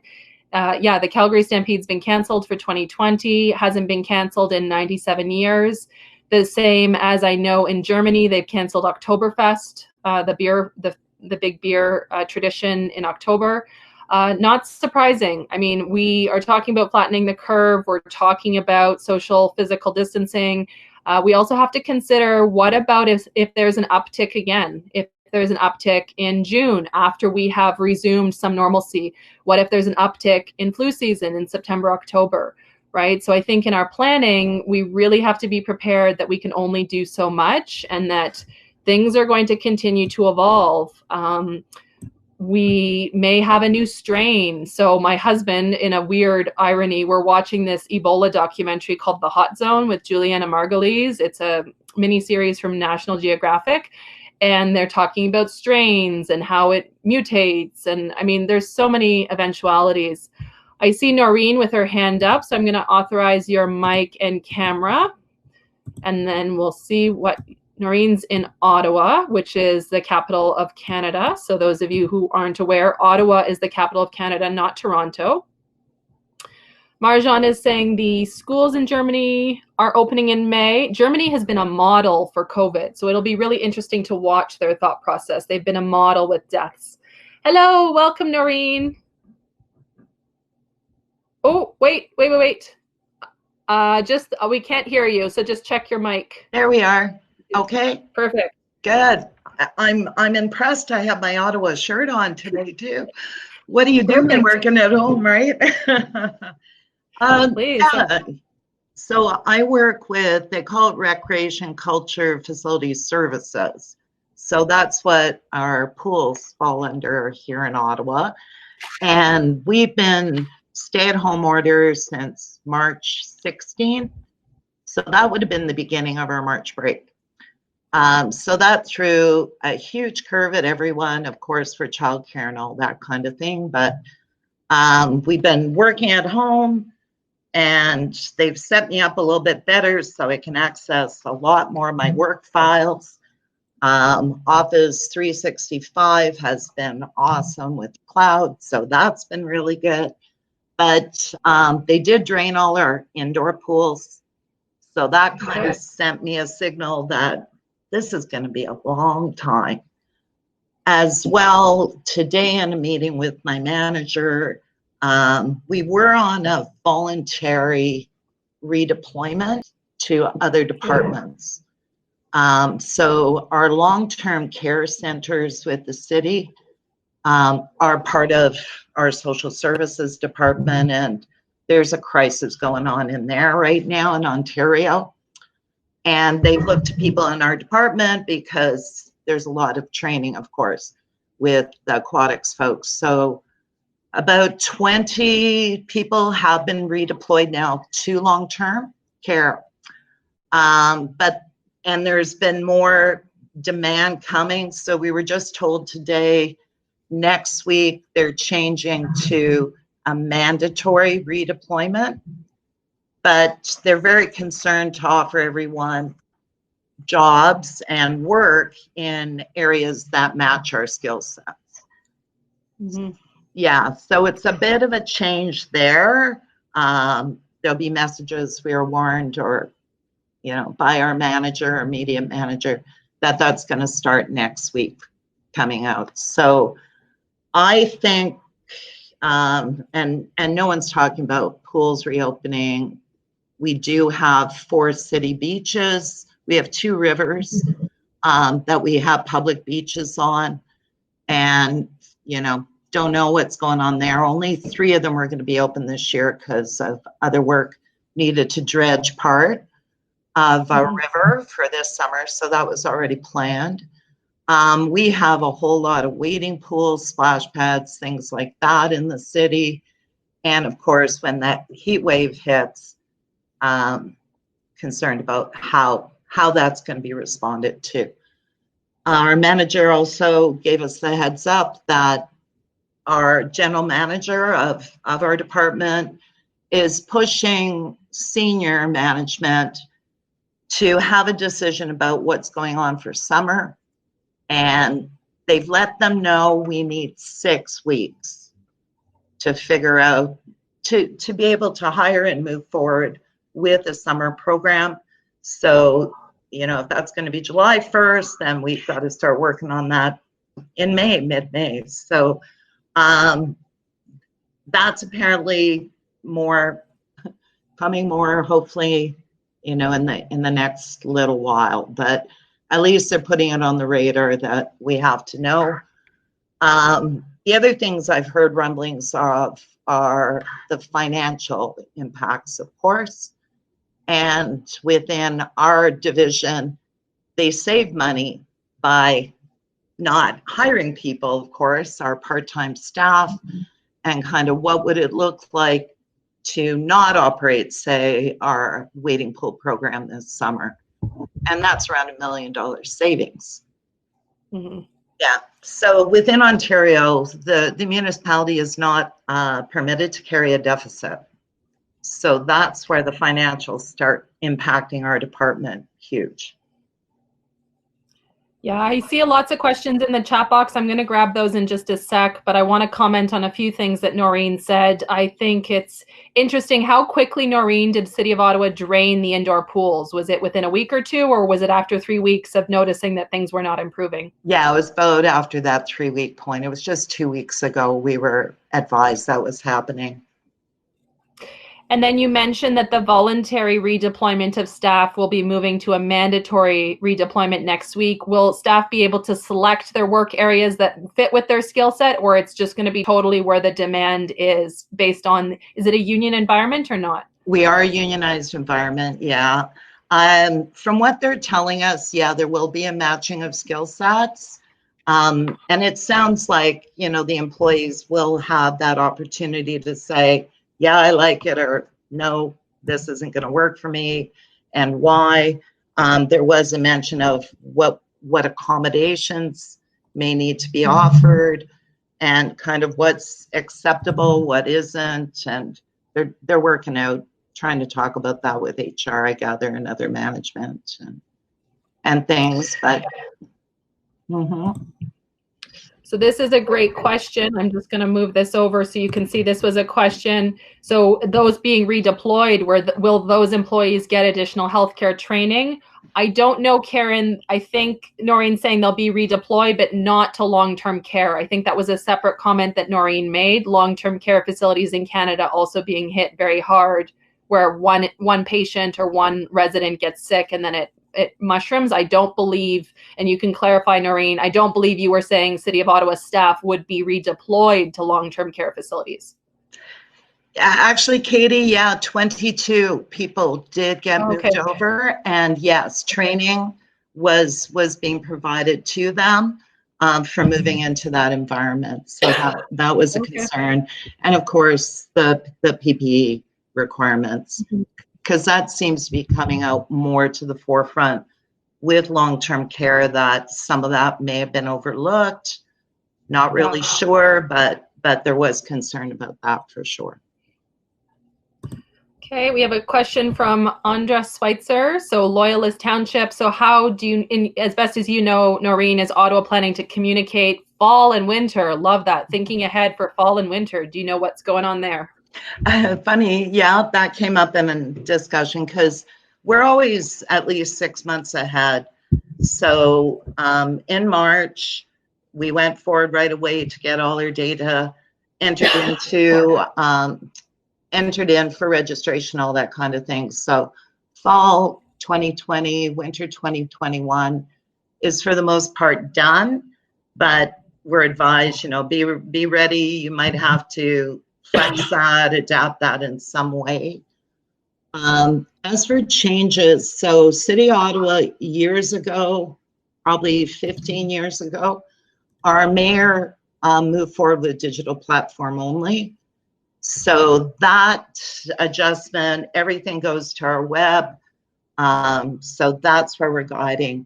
yeah, the Calgary Stampede's been canceled for 2020, hasn't been canceled in 97 years. The same as I know in Germany, they've canceled Oktoberfest, the big beer tradition in October. Not surprising. I mean, we are talking about flattening the curve. We're talking about social physical distancing. We also have to consider, what about if there's an uptick again? If there's an uptick in June after we have resumed some normalcy? What if there's an uptick in flu season in September, October, right? So I think in our planning, we really have to be prepared that we can only do so much and that things are going to continue to evolve. We may have a new strain. So my husband, in a weird irony, we're watching this Ebola documentary called The Hot Zone with Juliana Margulies. It's a miniseries from National Geographic, and they're talking about strains and how it mutates. And I mean, there's so many eventualities. I see Noreen with her hand up, so I'm going to authorize your mic and camera, and then we'll see what Noreen's in Ottawa, which is the capital of Canada. So those of you who aren't aware, Ottawa is the capital of Canada, not Toronto. Marjan is saying the schools in Germany are opening in May. Germany has been a model for COVID, so it'll be really interesting to watch their thought process. They've been a model with deaths. Hello, welcome, Noreen. Oh, wait. We can't hear you, so just check your mic. There we are. Okay. Perfect. Good. I'm impressed. I have my Ottawa shirt on today too. What are you doing? Working at home, right? Please. Yeah. So I work with, they call it Recreation Culture Facilities Services. So that's what our pools fall under here in Ottawa. And we've been stay-at-home orders since March 16. So that would have been the beginning of our March break. So that threw a huge curve at everyone, of course, for childcare and all that kind of thing. But we've been working at home, and they've set me up a little bit better so I can access a lot more of my work files. Office 365 has been awesome with cloud, so that's been really good. But they did drain all our indoor pools, so that kind of sent me a signal that this is going to be a long time. As well, today in a meeting with my manager, we were on a voluntary redeployment to other departments. So our long-term care centers with the city are part of our social services department, and there's a crisis going on in there right now in Ontario. And they've looked to people in our department because there's a lot of training, of course, with the aquatics folks. So about 20 people have been redeployed now to long-term care. And there's been more demand coming. So we were just told today, next week, they're changing to a mandatory redeployment. But they're very concerned to offer everyone jobs and work in areas that match our skill sets. Mm-hmm. Yeah, so it's a bit of a change there. There'll be messages we are warned, or by our manager or media manager, that that's going to start next week coming out. So I think, and no one's talking about pools reopening. We do have 4 city beaches. We have 2 rivers that we have public beaches on, and don't know what's going on there. Only 3 of them are going to be open this year because of other work needed to dredge part of a river for this summer, so that was already planned. We have a whole lot of wading pools, splash pads, things like that in the city. And of course, when that heat wave hits, concerned about how that's going to be responded to. Our manager also gave us the heads up that our general manager of our department is pushing senior management to have a decision about what's going on for summer. And they've let them know we need 6 weeks to figure out, to be able to hire and move forward with a summer program. So, if that's going to be July 1st, then we've got to start working on that in May, mid-May. So that's apparently coming more, hopefully, in the next little while. But at least they're putting it on the radar that we have to know. The other things I've heard rumblings of are the financial impacts, of course. And within our division, they save money by not hiring people, of course, our part-time staff, and kind of what would it look like to not operate, say, our wading pool program this summer. And that's around $1 million savings. Mm-hmm. Yeah, so within Ontario, the municipality is not permitted to carry a deficit. So that's where the financials start impacting our department huge. Yeah, I see lots of questions in the chat box. I'm going to grab those in just a sec, but I want to comment on a few things that Noreen said. I think it's interesting how quickly, Noreen, did City of Ottawa drain the indoor pools? Was it within a week or two, or was it after 3 weeks of noticing that things were not improving? Yeah, it was about after that 3-week point. It was just 2 weeks ago we were advised that was happening. And then you mentioned that the voluntary redeployment of staff will be moving to a mandatory redeployment next week. Will staff be able to select their work areas that fit with their skill set, or it's just going to be totally where the demand is based on, is it a union environment or not? We are a unionized environment, yeah. From what they're telling us, yeah, there will be a matching of skill sets. And it sounds like, you know, the employees will have that opportunity to say, yeah, I like it, or no, this isn't going to work for me, and why. There was a mention of what accommodations may need to be offered, and kind of what's acceptable, what isn't, and they're working out, trying to talk about that with HR, I gather, and other management and things, but. So this is a great question. I'm just going to move this over so you can see this was a question. So those being redeployed, will those employees get additional healthcare training? I don't know, Karen. I think Noreen's saying they'll be redeployed, but not to long-term care. I think that was a separate comment that Noreen made. Long-term care facilities in Canada also being hit very hard, where one patient or one resident gets sick and then it mushrooms. I don't believe, and you can clarify, Noreen, I don't believe you were saying City of Ottawa staff would be redeployed to long-term care facilities. Actually, Katie, yeah, 22 people did get moved over, and yes, training was being provided to them for moving into that environment. So that was a concern, and of course the PPE requirements, because that seems to be coming out more to the forefront with long-term care, that some of that may have been overlooked. Not really sure, but there was concern about that for sure. Okay, we have a question from Andra Schweitzer. So Loyalist Township. So how do you, as best as you know, Noreen, is Ottawa planning to communicate fall and winter? Love that. Thinking ahead for fall and winter. Do you know what's going on there? Funny, yeah, that came up in a discussion because we're always at least 6 months ahead. So in March, we went forward right away to get all our data entered in for registration, all that kind of thing. So fall 2020, winter 2021 is for the most part done, but we're advised, you know, be ready. You might have to flex that, adapt that in some way. As for changes, so City of Ottawa years ago, probably 15 years ago, our mayor moved forward with digital platform only. So that adjustment, everything goes to our web. So that's where we're guiding,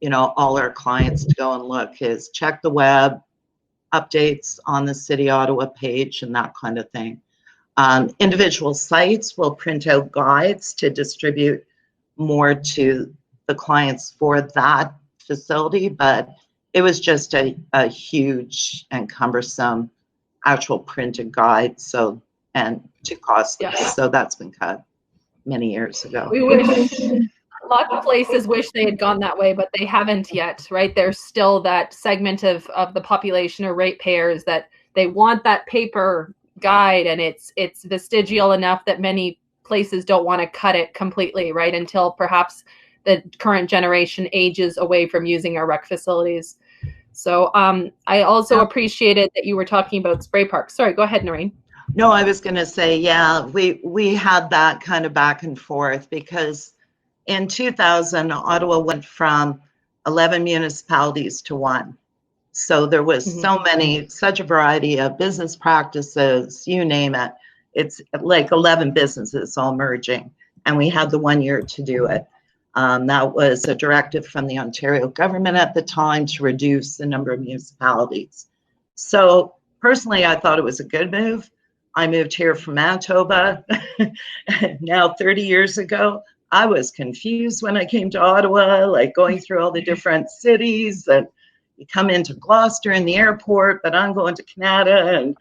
you know, all our clients to go and look, is check the web, updates on the City of Ottawa page and that kind of thing. Individual sites will print out guides to distribute more to the clients for that facility, but it was just a huge and cumbersome actual printed guide, so, and too costly. So that's been cut many years ago. We wish, lots of places wish they had gone that way, but they haven't yet, right? There's still that segment of the population or ratepayers that they want that paper guide, and it's vestigial enough that many places don't want to cut it completely, right? Until perhaps the current generation ages away from using our rec facilities. So I also appreciated that you were talking about spray parks. Sorry, go ahead, Noreen. No, I was going to say, yeah, we had that kind of back and forth, because in 2000, Ottawa went from 11 municipalities to 1. So there was such a variety of business practices, you name it. It's like 11 businesses all merging, and we had the 1 year to do it. That was a directive from the Ontario government at the time to reduce the number of municipalities. So personally, I thought it was a good move. I moved here from Manitoba now 30 years ago. I was confused when I came to Ottawa, like going through all the different cities, and you come into Gloucester in the airport, but I'm going to Canada,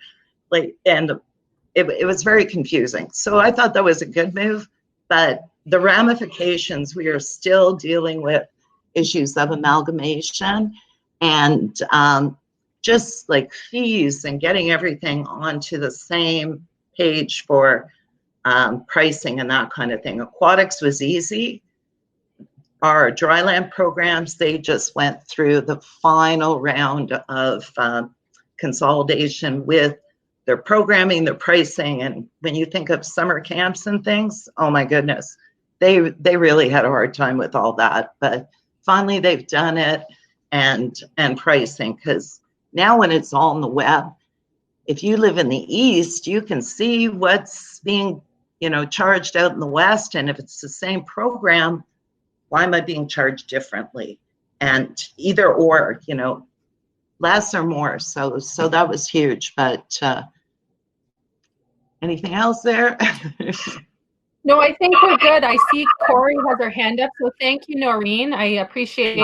and it was very confusing. So I thought that was a good move, but the ramifications, we are still dealing with issues of amalgamation and just like fees and getting everything onto the same page for pricing and that kind of thing. Aquatics was easy. Our dryland programs, they just went through the final round of consolidation with their programming, their pricing. And when you think of summer camps and things, oh my goodness, they really had a hard time with all that. But finally they've done it, and pricing, because now when it's all on the web, if you live in the East, you can see what's being, charged out in the West. And if it's the same program, why am I being charged differently? And either or, less or more. So that was huge. But anything else there? No, I think we're good. I see Kory has her hand up. So thank you, Noreen. I appreciate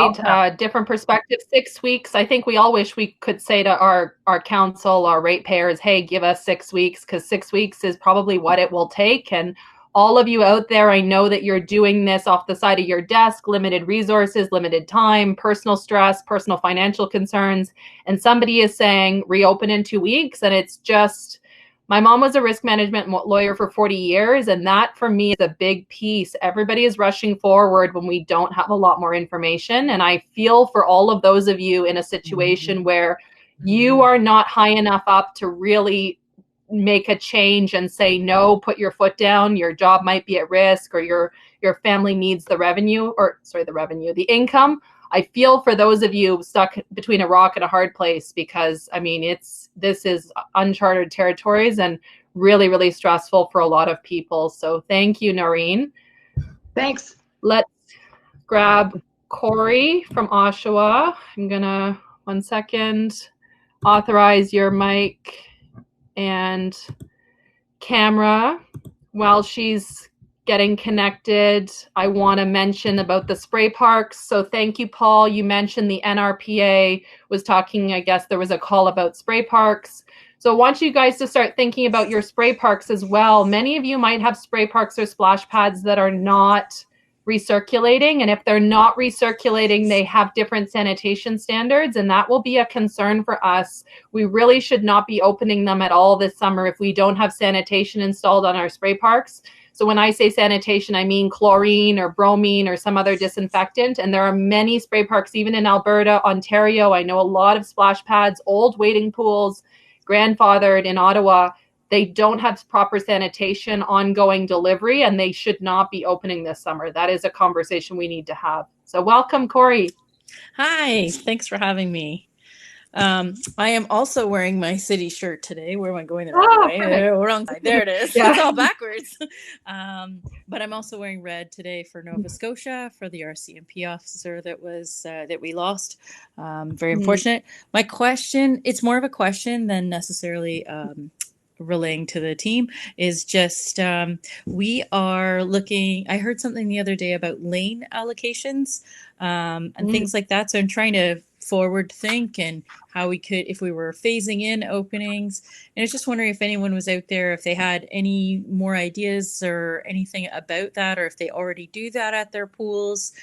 different perspectives. 6 weeks. I think we all wish we could say to our council, our ratepayers, hey, give us 6 weeks, because 6 weeks is probably what it will take. And all of you out there, I know that you're doing this off the side of your desk, limited resources, limited time, personal stress, personal financial concerns. And somebody is saying reopen in 2 weeks. And it's just, my mom was a risk management lawyer for 40 years. And that for me is a big piece. Everybody is rushing forward when we don't have a lot more information. And I feel for all of those of you in a situation where you are not high enough up to really make a change and say, no, put your foot down, your job might be at risk, or your family needs the income. I feel for those of you stuck between a rock and a hard place, because this is uncharted territories and really, really stressful for a lot of people. So thank you, Noreen. Thanks. Let's grab Kory from Oshawa. I'm gonna, 1 second, authorize your mic and camera. While she's getting connected, I want to mention about the spray parks. So thank you, Paul. You mentioned the NRPA was talking, I guess there was a call about spray parks. So I want you guys to start thinking about your spray parks as well. Many of you might have spray parks or splash pads that are not recirculating. And if they're not recirculating, they have different sanitation standards, and that will be a concern for us. We really should not be opening them at all this summer if we don't have sanitation installed on our spray parks. So when I say sanitation, I mean chlorine or bromine or some other disinfectant. And there are many spray parks, even in Alberta, Ontario. I know a lot of splash pads, old wading pools, grandfathered in Ottawa. They don't have proper sanitation, ongoing delivery, and they should not be opening this summer. That is a conversation we need to have. So welcome, Kory. Hi, thanks for having me. I am also wearing my city shirt today. Where am I going the wrong way? Wrong side. There it is. Yeah. It's all backwards. But I'm also wearing red today for Nova Scotia, for the RCMP officer that we lost. Very unfortunate. My question, it's more of a question than necessarily relaying to the team, is just we are looking, I heard something the other day about lane allocations and things like that. So I'm trying to forward think and how we could, if we were phasing in openings. And I was just wondering if anyone was out there, if they had any more ideas or anything about that, or if they already do that at their pools.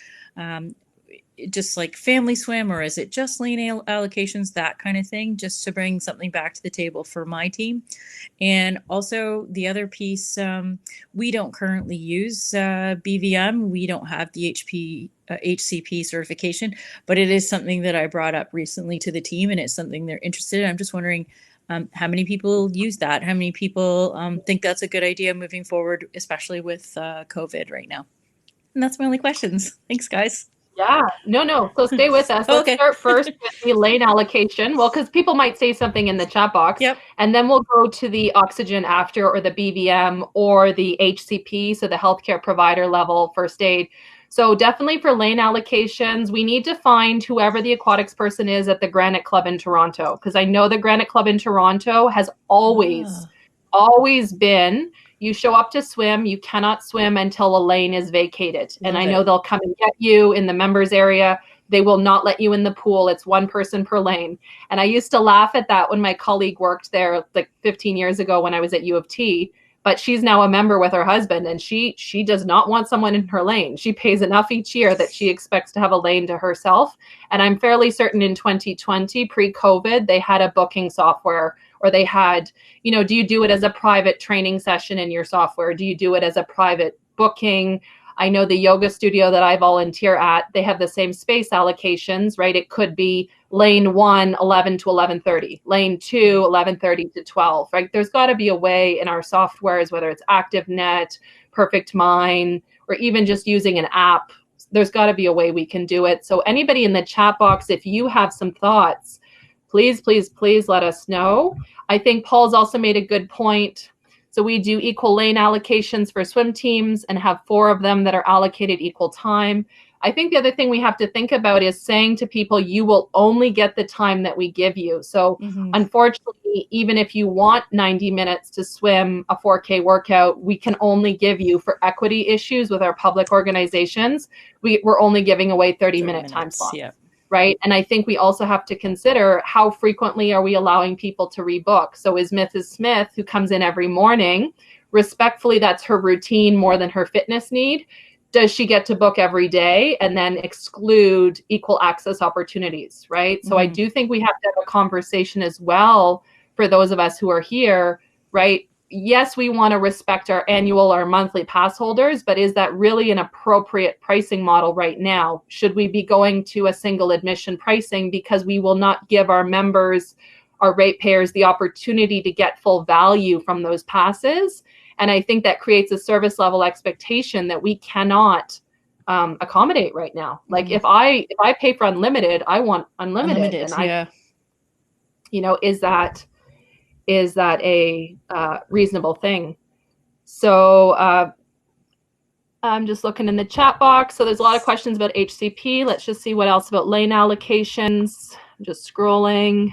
Just like family swim, or is it just lane allocations, that kind of thing, just to bring something back to the table for my team. And also the other piece, we don't currently use BVM. We don't have the HCP certification, but it is something that I brought up recently to the team, and it's something they're interested in. I'm just wondering how many people use that? How many people think that's a good idea moving forward, especially with COVID right now? And that's my only questions. Thanks, guys. Yeah, no. So stay with us. Let's start first with the lane allocation. Well, because people might say something in the chat box. Yep. And then we'll go to the oxygen after, or the BVM, or the HCP, so the healthcare provider level first aid. So definitely for lane allocations, we need to find whoever the aquatics person is at the Granite Club in Toronto, because I know the Granite Club in Toronto has always been You show up to swim. You cannot swim until a lane is vacated. And I know it. they'll come and get you in the members area. They will not let you in the pool. It's one person per lane. And I used to laugh at that when my colleague worked there like 15 years ago when I was at U of T. But she's now a member with her husband, and she does not want someone in her lane. She pays enough each year that she expects to have a lane to herself. And I'm fairly certain in 2020, pre-COVID, they had a booking software, or they had, you know, do you do it as a private training session in your software? Do you do it as a private booking? I know the yoga studio that I volunteer at, they have the same space allocations, right? It could be lane 1, 11 to 11:30, lane 2, 11:30 to 12, right? There's got to be a way in our softwares, whether it's ActiveNet, Perfect Mind, or even just using an app, there's got to be a way we can do it. So anybody in the chat box, if you have some thoughts, please, please, please let us know. I think Paul's also made a good point. So we do equal lane allocations for swim teams and have 4 of them that are allocated equal time. I think the other thing we have to think about is saying to people, you will only get the time that we give you. So unfortunately, even if you want 90 minutes to swim a 4K workout, we can only give you, for equity issues with our public organizations, we're only giving away 30-minute time slots. Yeah. Right. And I think we also have to consider how frequently are we allowing people to rebook. So is Mrs. Smith, who comes in every morning, respectfully, that's her routine more than her fitness need. Does she get to book every day and then exclude equal access opportunities? Right. So I do think we have to have a conversation as well for those of us who are here. Right. Yes, we want to respect our annual or monthly pass holders, but is that really an appropriate pricing model right now? Should we be going to a single admission pricing, because we will not give our members, our ratepayers, the opportunity to get full value from those passes? And I think that creates a service level expectation that we cannot accommodate right now. Like if I pay for unlimited, I want unlimited. And you know, is that a reasonable thing? So I'm just looking in the chat box. So there's a lot of questions about HCP. Let's just see what else about lane allocations. I'm just scrolling.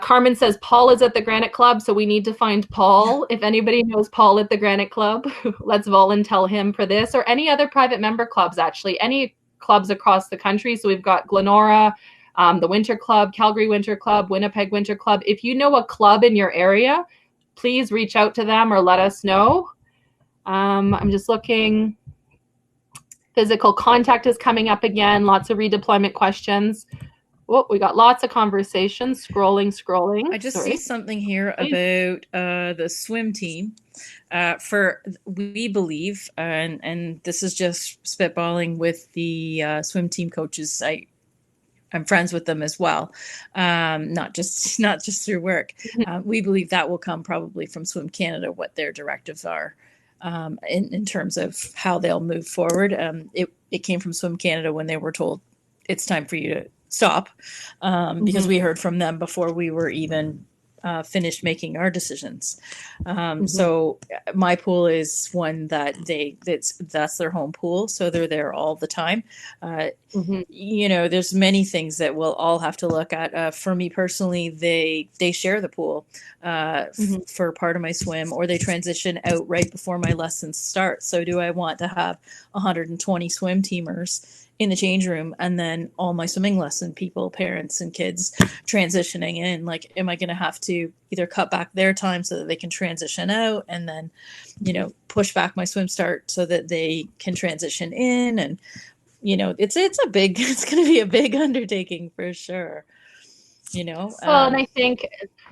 Carmen says Paul is at the Granite Club, so we need to find Paul. If anybody knows Paul at the Granite Club, let's volunteer him for this, or any other private member clubs, actually, any clubs across the country. So we've got Glenora, the Winter Club, Calgary Winter Club, Winnipeg Winter Club. If you know a club in your area, please reach out to them or let us know. I'm just looking. Physical contact is coming up again. Lots of redeployment questions. Oh, we got lots of conversations. Scrolling. I just see something here about the swim team. We believe, and this is just spitballing with the swim team coaches. I'm friends with them as well, not just through work. We believe that will come probably from Swim Canada, what their directives are in terms of how they'll move forward. It came from Swim Canada when they were told it's time for you to stop, because we heard from them before we were even finished making our decisions. So my pool is one that that's their home pool, so they're there all the time. You know, there's many things that we'll all have to look at. For me personally, they share the pool for part of my swim, or they transition out right before my lessons start. So do I want to have 120 swim teamers in the change room and then all my swimming lesson people, parents and kids transitioning in? Like, am I going to have to either cut back their time so that they can transition out, and then, you know, push back my swim start so that they can transition in? And, you know, it's going to be a big undertaking for sure. You know, well, and I think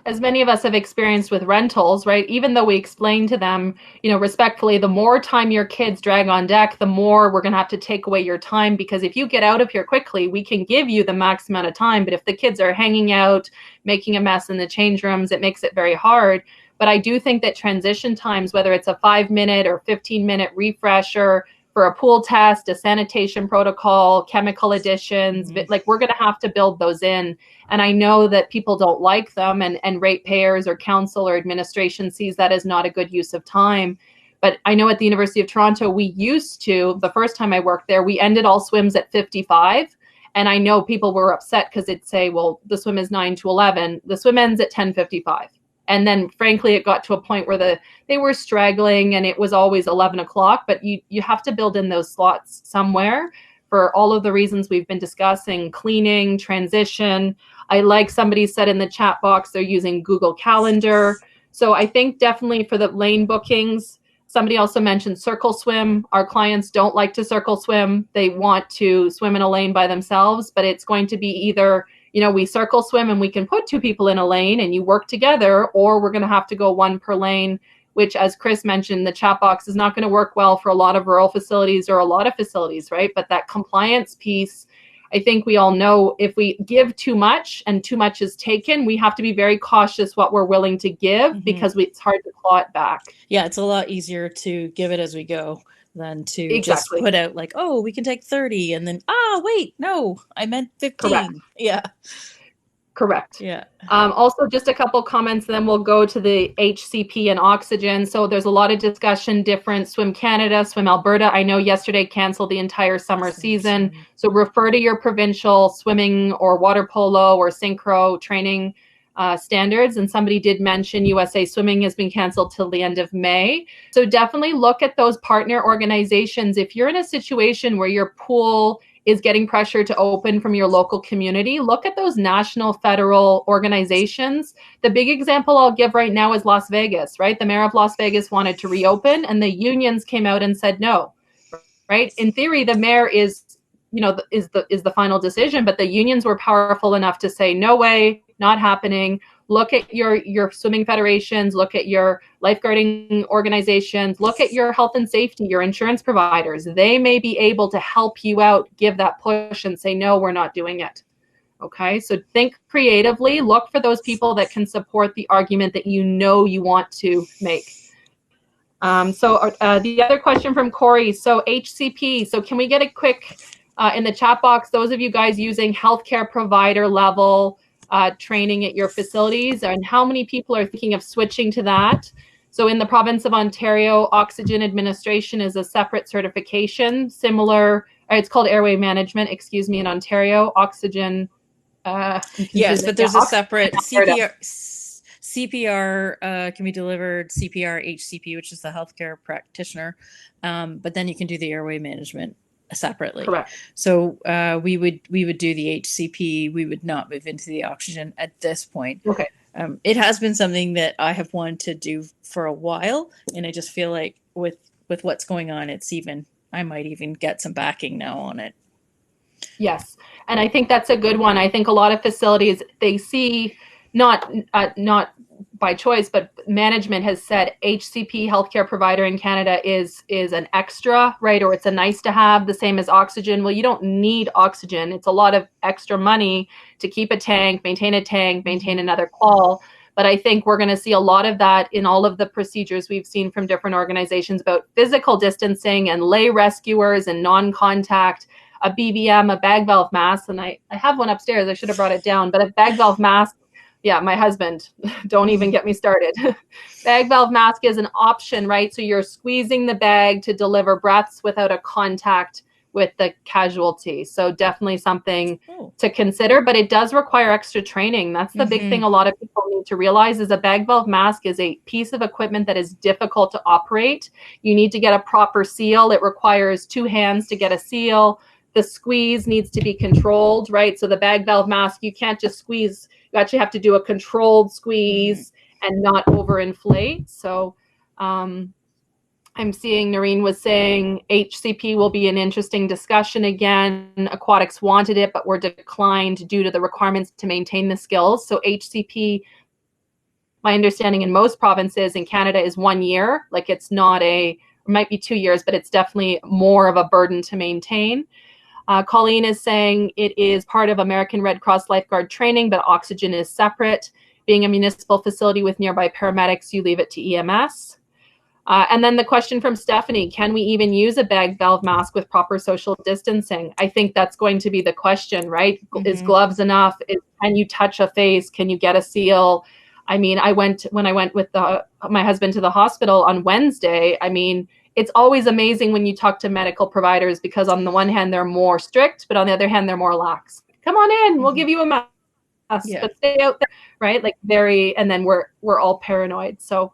as many of us have experienced with rentals, right? Even though we explain to them, you know, respectfully, the more time your kids drag on deck, the more we're going to have to take away your time, because if you get out of here quickly, we can give you the max amount of time. But if the kids are hanging out, making a mess in the change rooms, it makes it very hard. But I do think that transition times, whether it's a 5-minute or 15-minute refresher for a pool test, a sanitation protocol, chemical additions, but like, we're going to have to build those in. And I know that people don't like them, and ratepayers or council or administration sees that as not a good use of time. But I know at the University of Toronto, we used to, the first time I worked there, we ended all swims at 55. And I know people were upset because it'd say, well, the swim is 9 to 11. The swim ends at 10:55. And then frankly, it got to a point where they were straggling and it was always 11 o'clock, but you have to build in those slots somewhere for all of the reasons we've been discussing: cleaning, transition. I like somebody said in the chat box, they're using Google Calendar. So I think definitely for the lane bookings. Somebody also mentioned circle swim. Our clients don't like to circle swim. They want to swim in a lane by themselves, but it's going to be either, we circle swim and we can put 2 people in a lane and you work together, or we're going to have to go 1 per lane, which, as Chris mentioned, the chat box is not going to work well for a lot of rural facilities or a lot of facilities, right? But that compliance piece, I think we all know if we give too much and too much is taken, we have to be very cautious what we're willing to give because it's hard to claw it back. Yeah, it's a lot easier to give it as we go than to Exactly. just put out like, oh, we can take 30 and then, wait, no, I meant 15. Correct. Yeah. Correct. Yeah. Also, just a couple comments, then we'll go to the HCP and oxygen. So there's a lot of discussion, different Swim Canada, Swim Alberta. I know yesterday canceled the entire summer season. So refer to your provincial swimming or water polo or synchro training standards. And somebody did mention USA Swimming has been canceled till the end of May. So definitely look at those partner organizations. If you're in a situation where your pool is getting pressure to open from your local community, look at those national federal organizations. The big example I'll give right now is Las Vegas, right? The mayor of Las Vegas wanted to reopen and the unions came out and said no, right? In theory, the mayor is the final decision, but the unions were powerful enough to say, no way, not happening. Look at your swimming federations, look at your lifeguarding organizations, look at your health and safety, your insurance providers. They may be able to help you out, give that push and say, no, we're not doing it. Okay, so think creatively, look for those people that can support the argument that you want to make. The other question from Kory, so HCP, so can we get a quick, in the chat box, those of you guys using healthcare provider level training at your facilities, and how many people are thinking of switching to that? So in the province of Ontario, oxygen administration is a separate certification, similar, it's called airway management, in Ontario, oxygen. Yes, but there's a separate CPR can be delivered, CPR HCP, which is the healthcare practitioner, but then you can do the airway management separately. Correct. So we would do the HCP. We would not move into the oxygen at this point. Okay. It has been something that I have wanted to do for a while, and I just feel like with what's going on, I might even get some backing now on it. Yes, and I think that's a good one. I think a lot of facilities, they see not by choice, but management has said HCP, healthcare provider in Canada, is an extra, right? Or it's a nice to have, the same as oxygen. Well, you don't need oxygen. It's a lot of extra money to keep a tank, maintain another call. But I think we're going to see a lot of that in all of the procedures we've seen from different organizations about physical distancing and lay rescuers and non-contact, a BVM, a bag valve mask. And I have one upstairs. I should have brought it down, but a bag valve mask. Yeah, my husband, don't even get me started. Bag valve mask is an option, right? So you're squeezing the bag to deliver breaths without a contact with the casualty. So definitely something to consider, but it does require extra training. That's the big thing a lot of people need to realize is a bag valve mask is a piece of equipment that is difficult to operate. You need to get a proper seal. It requires 2 hands to get a seal. The squeeze needs to be controlled, right? So the bag valve mask, you can't just squeeze. You actually have to do a controlled squeeze and not overinflate. So I'm seeing Noreen was saying HCP will be an interesting discussion again. Aquatics wanted it, but were declined due to the requirements to maintain the skills. So HCP, my understanding in most provinces in Canada is 1 year. Like it might be 2 years, but it's definitely more of a burden to maintain. Colleen is saying it is part of American Red Cross lifeguard training, but oxygen is separate. Being a municipal facility with nearby paramedics, you leave it to EMS. And then the question from Stephanie, can we even use a bag valve mask with proper social distancing? I think that's going to be the question, right? Is gloves enough? Can you touch a face? Can you get a seal? I mean, when I went with my husband to the hospital on Wednesday, I mean, it's always amazing when you talk to medical providers because on the one hand, they're more strict, but on the other hand, they're more lax. Come on in, we'll give you a mask. but stay out there, right? Like and then we're all paranoid. So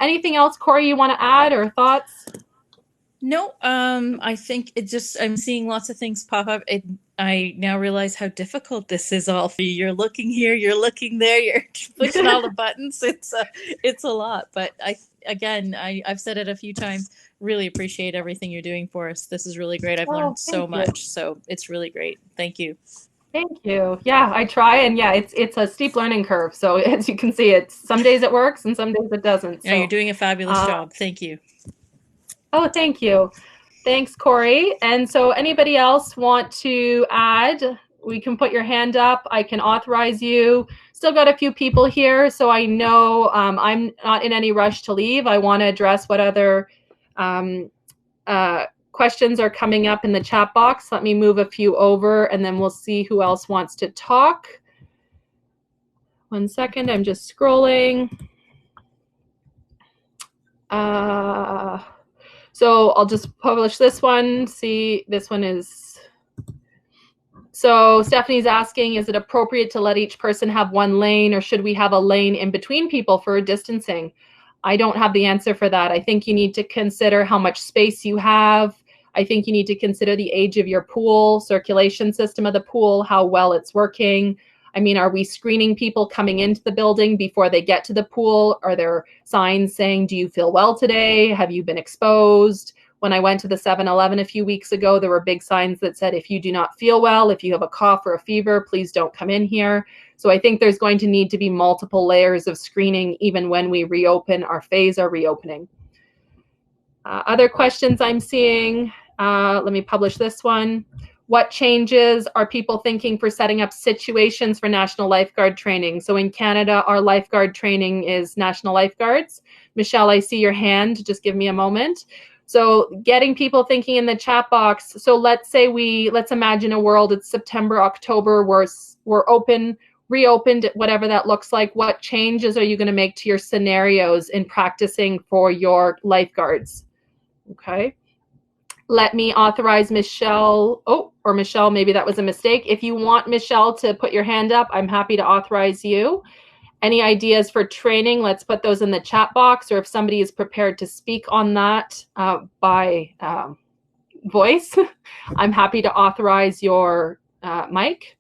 anything else, Kory, you want to add or thoughts? No, I think I'm seeing lots of things pop up. I now realize how difficult this is all for you. You're looking here, you're looking there, you're pushing all the buttons. It's a lot, but I've said it a few times. Really appreciate everything you're doing for us. This is really great. I've learned so much, so it's really great. Thank you. Thank you. Yeah, I try, and yeah, it's a steep learning curve. So as you can see, it's some days it works and some days it doesn't. Yeah, you're doing a fabulous job. Thank you. Oh, thank you. Thanks, Kory. And so anybody else want to add? We can put your hand up. I can authorize you. Still got a few people here, so I know I'm not in any rush to leave. I want to address what other questions are coming up in the chat box. Let me move a few over, and then we'll see who else wants to talk. 1 second, I'm just scrolling. So I'll just publish this one. See, this one is. So Stephanie's asking, is it appropriate to let each person have one lane, or should we have a lane in between people for distancing? I don't have the answer for that. I think you need to consider how much space you have. I think you need to consider the age of your pool, circulation system of the pool, how well it's working. I mean, are we screening people coming into the building before they get to the pool? Are there signs saying, do you feel well today? Have you been exposed? When I went to the 7-Eleven a few weeks ago, there were big signs that said, if you do not feel well, if you have a cough or a fever, please don't come in here. So I think there's going to need to be multiple layers of screening even when we reopen our phase or reopening. Other questions I'm seeing, let me publish this one. What changes are people thinking for setting up situations for national lifeguard training? So in Canada, our lifeguard training is national lifeguards. Michelle, I see your hand. Just give me a moment. So getting people thinking in the chat box. So let's imagine a world, it's September, October, we're open, reopened, whatever that looks like. What changes are you going to make to your scenarios in practicing for your lifeguards? Okay. Let me authorize Michelle. Oh, or Michelle, maybe that was a mistake. If you want Michelle to put your hand up, I'm happy to authorize you. Any ideas for training? Let's put those in the chat box, or if somebody is prepared to speak on that by voice, I'm happy to authorize your mic.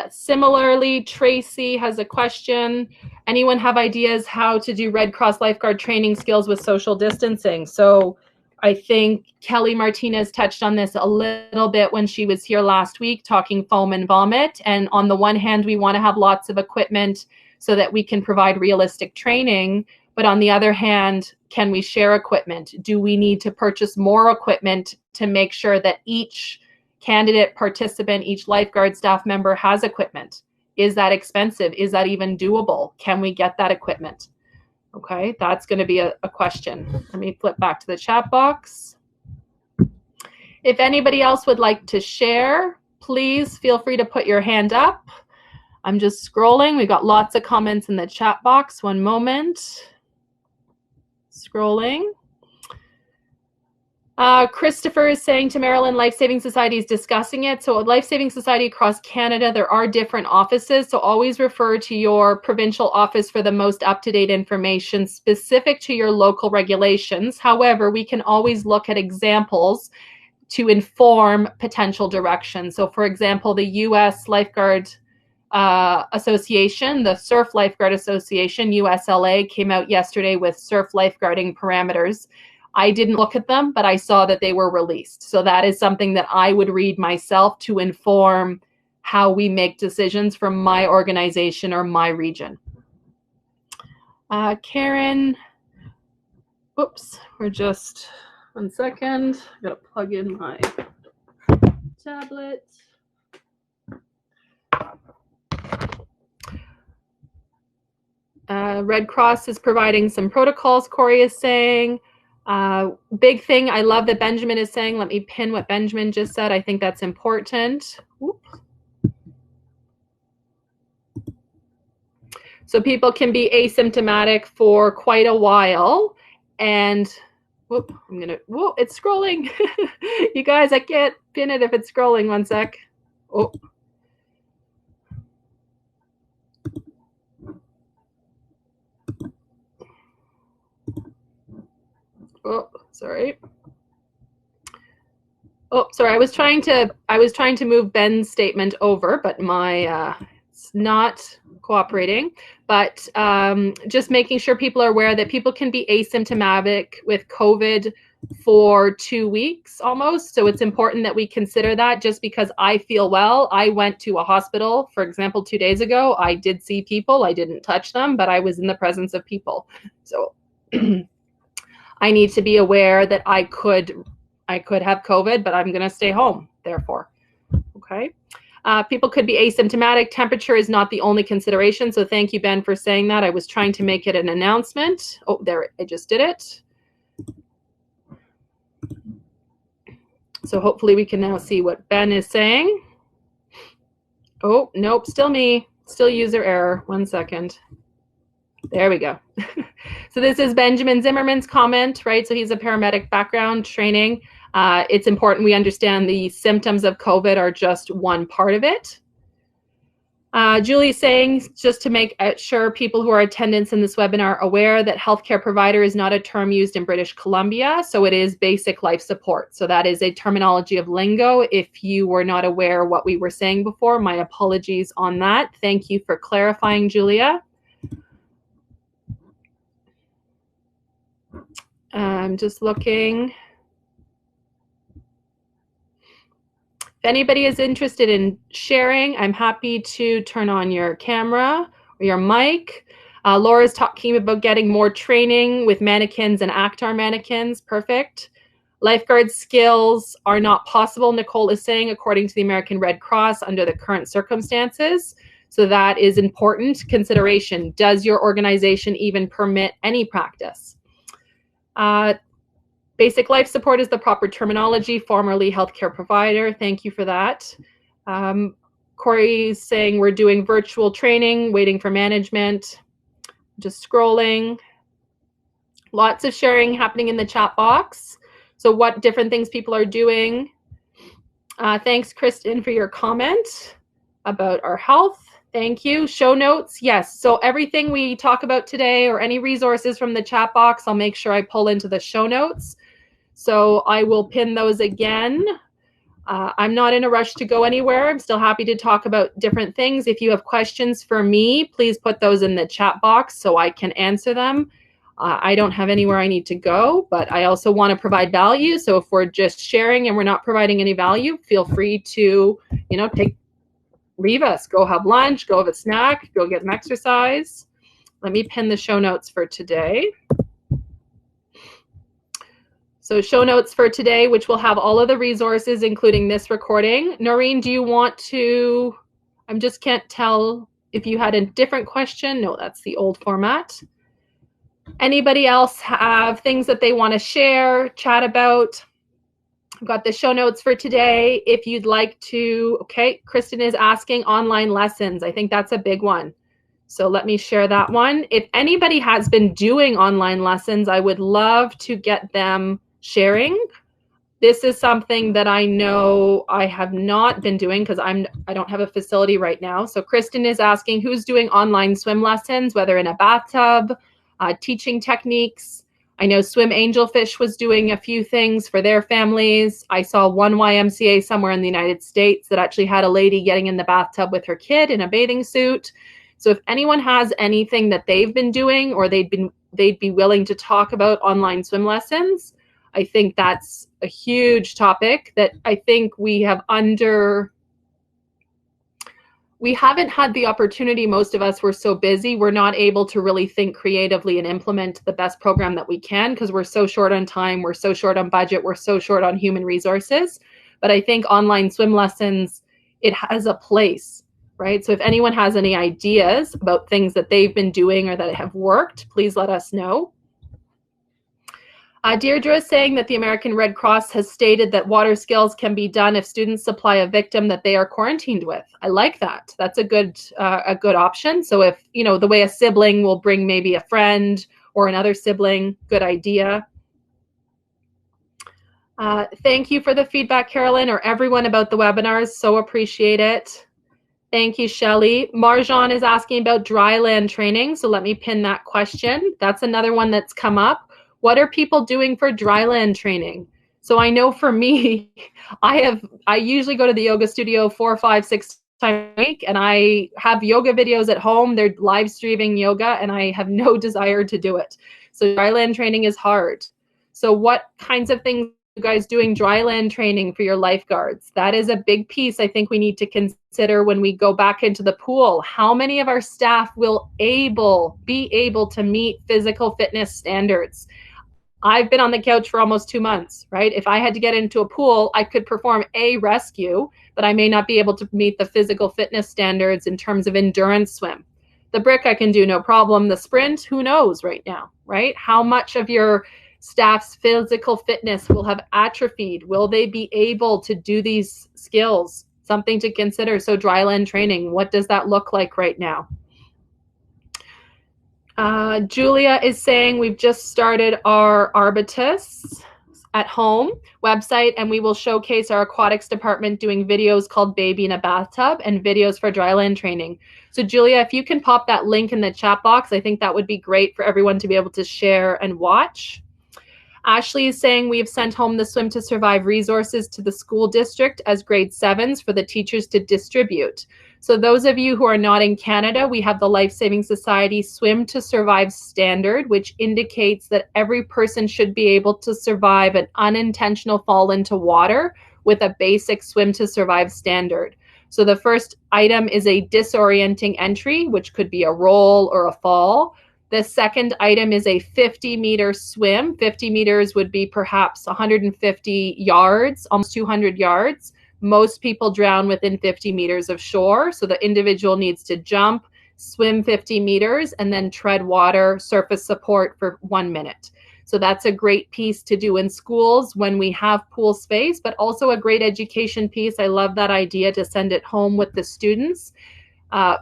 Similarly, Tracy has a question. Anyone have ideas how to do Red Cross lifeguard training skills with social distancing? So I think Kelly Martinez touched on this a little bit when she was here last week talking foam and vomit. And on the one hand, we want to have lots of equipment so that we can provide realistic training. But on the other hand, can we share equipment? Do we need to purchase more equipment to make sure that each candidate, participant, each lifeguard staff member has equipment? Is that expensive? Is that even doable? Can we get that equipment? Okay, that's going to be a question. Let me flip back to the chat box. If anybody else would like to share, please feel free to put your hand up. I'm just scrolling. We got lots of comments in the chat box. One moment. Scrolling. Christopher is saying to Maryland Life Saving Society is discussing it. So at Life Saving Society across Canada, there are different offices. So always refer to your provincial office for the most up-to-date information specific to your local regulations. However, we can always look at examples to inform potential direction. So for example, the U.S. Lifeguard Association, the Surf Lifeguard Association, USLA, came out yesterday with surf lifeguarding parameters. I didn't look at them, but I saw that they were released. So that is something that I would read myself to inform how we make decisions for my organization or my region. Karen, oops, we're just, 1 second. I gotta plug in my tablet. Red Cross is providing some protocols, Kory is saying. Big thing, I love that Benjamin is saying, let me pin what Benjamin just said. I think that's important. Whoop. So people can be asymptomatic for quite a while. And whoop, whoa, it's scrolling. You guys, I can't pin it if it's scrolling. 1 sec. Oh. Oh, sorry. Oh, sorry. I was trying to move Ben's statement over, but my it's not cooperating. But just making sure people are aware that people can be asymptomatic with COVID for 2 weeks almost. So it's important that we consider that. Just because I feel well, I went to a hospital, for example, 2 days ago. I did see people. I didn't touch them, but I was in the presence of people. So I need to be aware that I could have COVID, but I'm going to stay home, therefore. Okay. People could be asymptomatic. Temperature is not the only consideration. So thank you, Ben, for saying that. I was trying to make it an announcement. Oh, there, I just did it. So hopefully we can now see what Ben is saying. Oh, nope, still me. Still user error. 1 second. There we go. So this is Benjamin Zimmerman's comment, right? So he's a paramedic background training. It's important we understand the symptoms of COVID are just one part of it. Julie's saying, just to make sure people who are attendants in this webinar are aware that healthcare provider is not a term used in British Columbia, so it is basic life support. So that is a terminology of lingo. If you were not aware what we were saying before, my apologies on that. Thank you for clarifying, Julia. I'm just looking. If anybody is interested in sharing, I'm happy to turn on your camera or your mic. Laura's talking about getting more training with mannequins and Actar mannequins. Perfect. Lifeguard skills are not possible, Nicole is saying, according to the American Red Cross under the current circumstances. So that is important consideration. Does your organization even permit any practice? Basic life support is the proper terminology, formerly healthcare provider. Thank you for that. Kory's saying we're doing virtual training, waiting for management. Just scrolling. Lots of sharing happening in the chat box. So what different things people are doing. Thanks, Kristen, for your comment about our health. Thank you. Show notes. Yes. So everything we talk about today or any resources from the chat box, I'll make sure I pull into the show notes. So I will pin those again. I'm not in a rush to go anywhere. I'm still happy to talk about different things. If you have questions for me, please put those in the chat box so I can answer them. I don't have anywhere I need to go, but I also want to provide value. So if we're just sharing and we're not providing any value, feel free to, leave us, go have lunch, go have a snack, go get an exercise. Let me pin the show notes for today. So show notes for today, which will have all of the resources, including this recording. Noreen, do you want to, I just can't tell if you had a different question. No, that's the old format. Anybody else have things that they want to share, chat about? I've got the show notes for today. If you'd like to, okay, Kristen is asking online lessons. I think that's a big one. So let me share that one. If anybody has been doing online lessons, I would love to get them sharing. This is something that I know I have not been doing because I don't have a facility right now. So Kristen is asking who's doing online swim lessons, whether in a bathtub, teaching techniques. I know Swim Angelfish was doing a few things for their families. I saw one YMCA somewhere in the United States that actually had a lady getting in the bathtub with her kid in a bathing suit. So if anyone has anything that they've been doing or they'd be willing to talk about online swim lessons, I think that's a huge topic that I think we haven't had the opportunity. Most of us were so busy, we're not able to really think creatively and implement the best program that we can because we're so short on time, we're so short on budget, we're so short on human resources. But I think online swim lessons, it has a place, right? So if anyone has any ideas about things that they've been doing or that have worked, please let us know. Deirdre is saying that the American Red Cross has stated that water skills can be done if students supply a victim that they are quarantined with. I like that. That's a good option. So if, the way a sibling will bring maybe a friend or another sibling, good idea. Thank you for the feedback, Carolyn, or everyone about the webinars. So appreciate it. Thank you, Shelley. Marjan is asking about dry land training. So let me pin that question. That's another one that's come up. What are people doing for dryland training? So I know for me, I usually go to the yoga studio 4, 5, 6 times a week, and I have yoga videos at home. They're live streaming yoga, and I have no desire to do it. So dryland training is hard. So what kinds of things are you guys doing dryland training for your lifeguards? That is a big piece I think we need to consider when we go back into the pool. How many of our staff will be able to meet physical fitness standards? I've been on the couch for almost 2 months, right? If I had to get into a pool, I could perform a rescue, but I may not be able to meet the physical fitness standards in terms of endurance swim. The brick I can do no problem. The sprint, who knows right now, right? How much of your staff's physical fitness will have atrophied? Will they be able to do these skills? Something to consider. So dryland training, what does that look like right now? Julia is saying we've just started our Arbitus at home website, and we will showcase our aquatics department doing videos called Baby in a Bathtub and videos for dryland training. So Julia, if you can pop that link in the chat box, I think that would be great for everyone to be able to share and watch. Ashley is saying we have sent home the Swim to Survive resources to the school district as grade 7s for the teachers to distribute. So those of you who are not in Canada, we have the Life Saving Society Swim to Survive standard, which indicates that every person should be able to survive an unintentional fall into water with a basic Swim to Survive standard. So the first item is a disorienting entry, which could be a roll or a fall. The second item is a 50-meter swim. 50 meters would be perhaps 150 yards, almost 200 yards. Most people drown within 50 meters of shore. So the individual needs to jump, swim 50 meters, and then tread water, surface support for 1 minute. So that's a great piece to do in schools when we have pool space, but also a great education piece. I love that idea to send it home with the students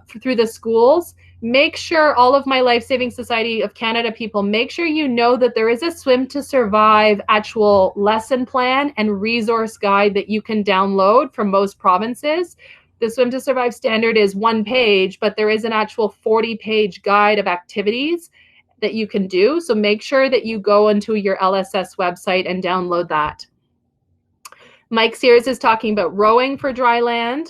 through the schools. Make sure, all of my Life Saving Society of Canada people, make sure you know that there is a Swim to Survive actual lesson plan and resource guide that you can download from most provinces. The Swim to Survive standard is 1 page, but there is an actual 40-page guide of activities that you can do. So make sure that you go into your LSS website and download that. Mike Sears is talking about rowing for dry land.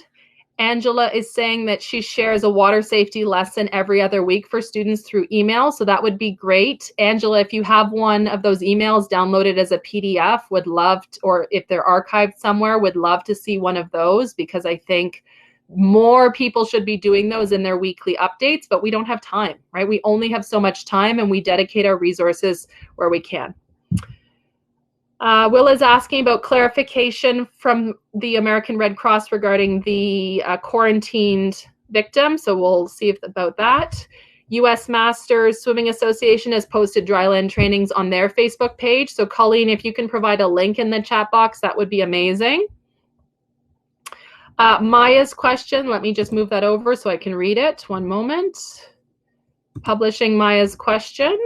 Angela is saying that she shares a water safety lesson every other week for students through email. So that would be great. Angela, if you have one of those emails, download it as a PDF, would love to, or if they're archived somewhere, would love to see one of those, because I think more people should be doing those in their weekly updates, but we don't have time, right? We only have so much time, and we dedicate our resources where we can. Will is asking about clarification from the American Red Cross regarding the quarantined victim. So we'll see about that. U.S. Masters Swimming Association has posted dryland trainings on their Facebook page. So Colleen, if you can provide a link in the chat box, that would be amazing. Maya's question, let me just move that over so I can read it. 1 moment. Publishing Maya's question.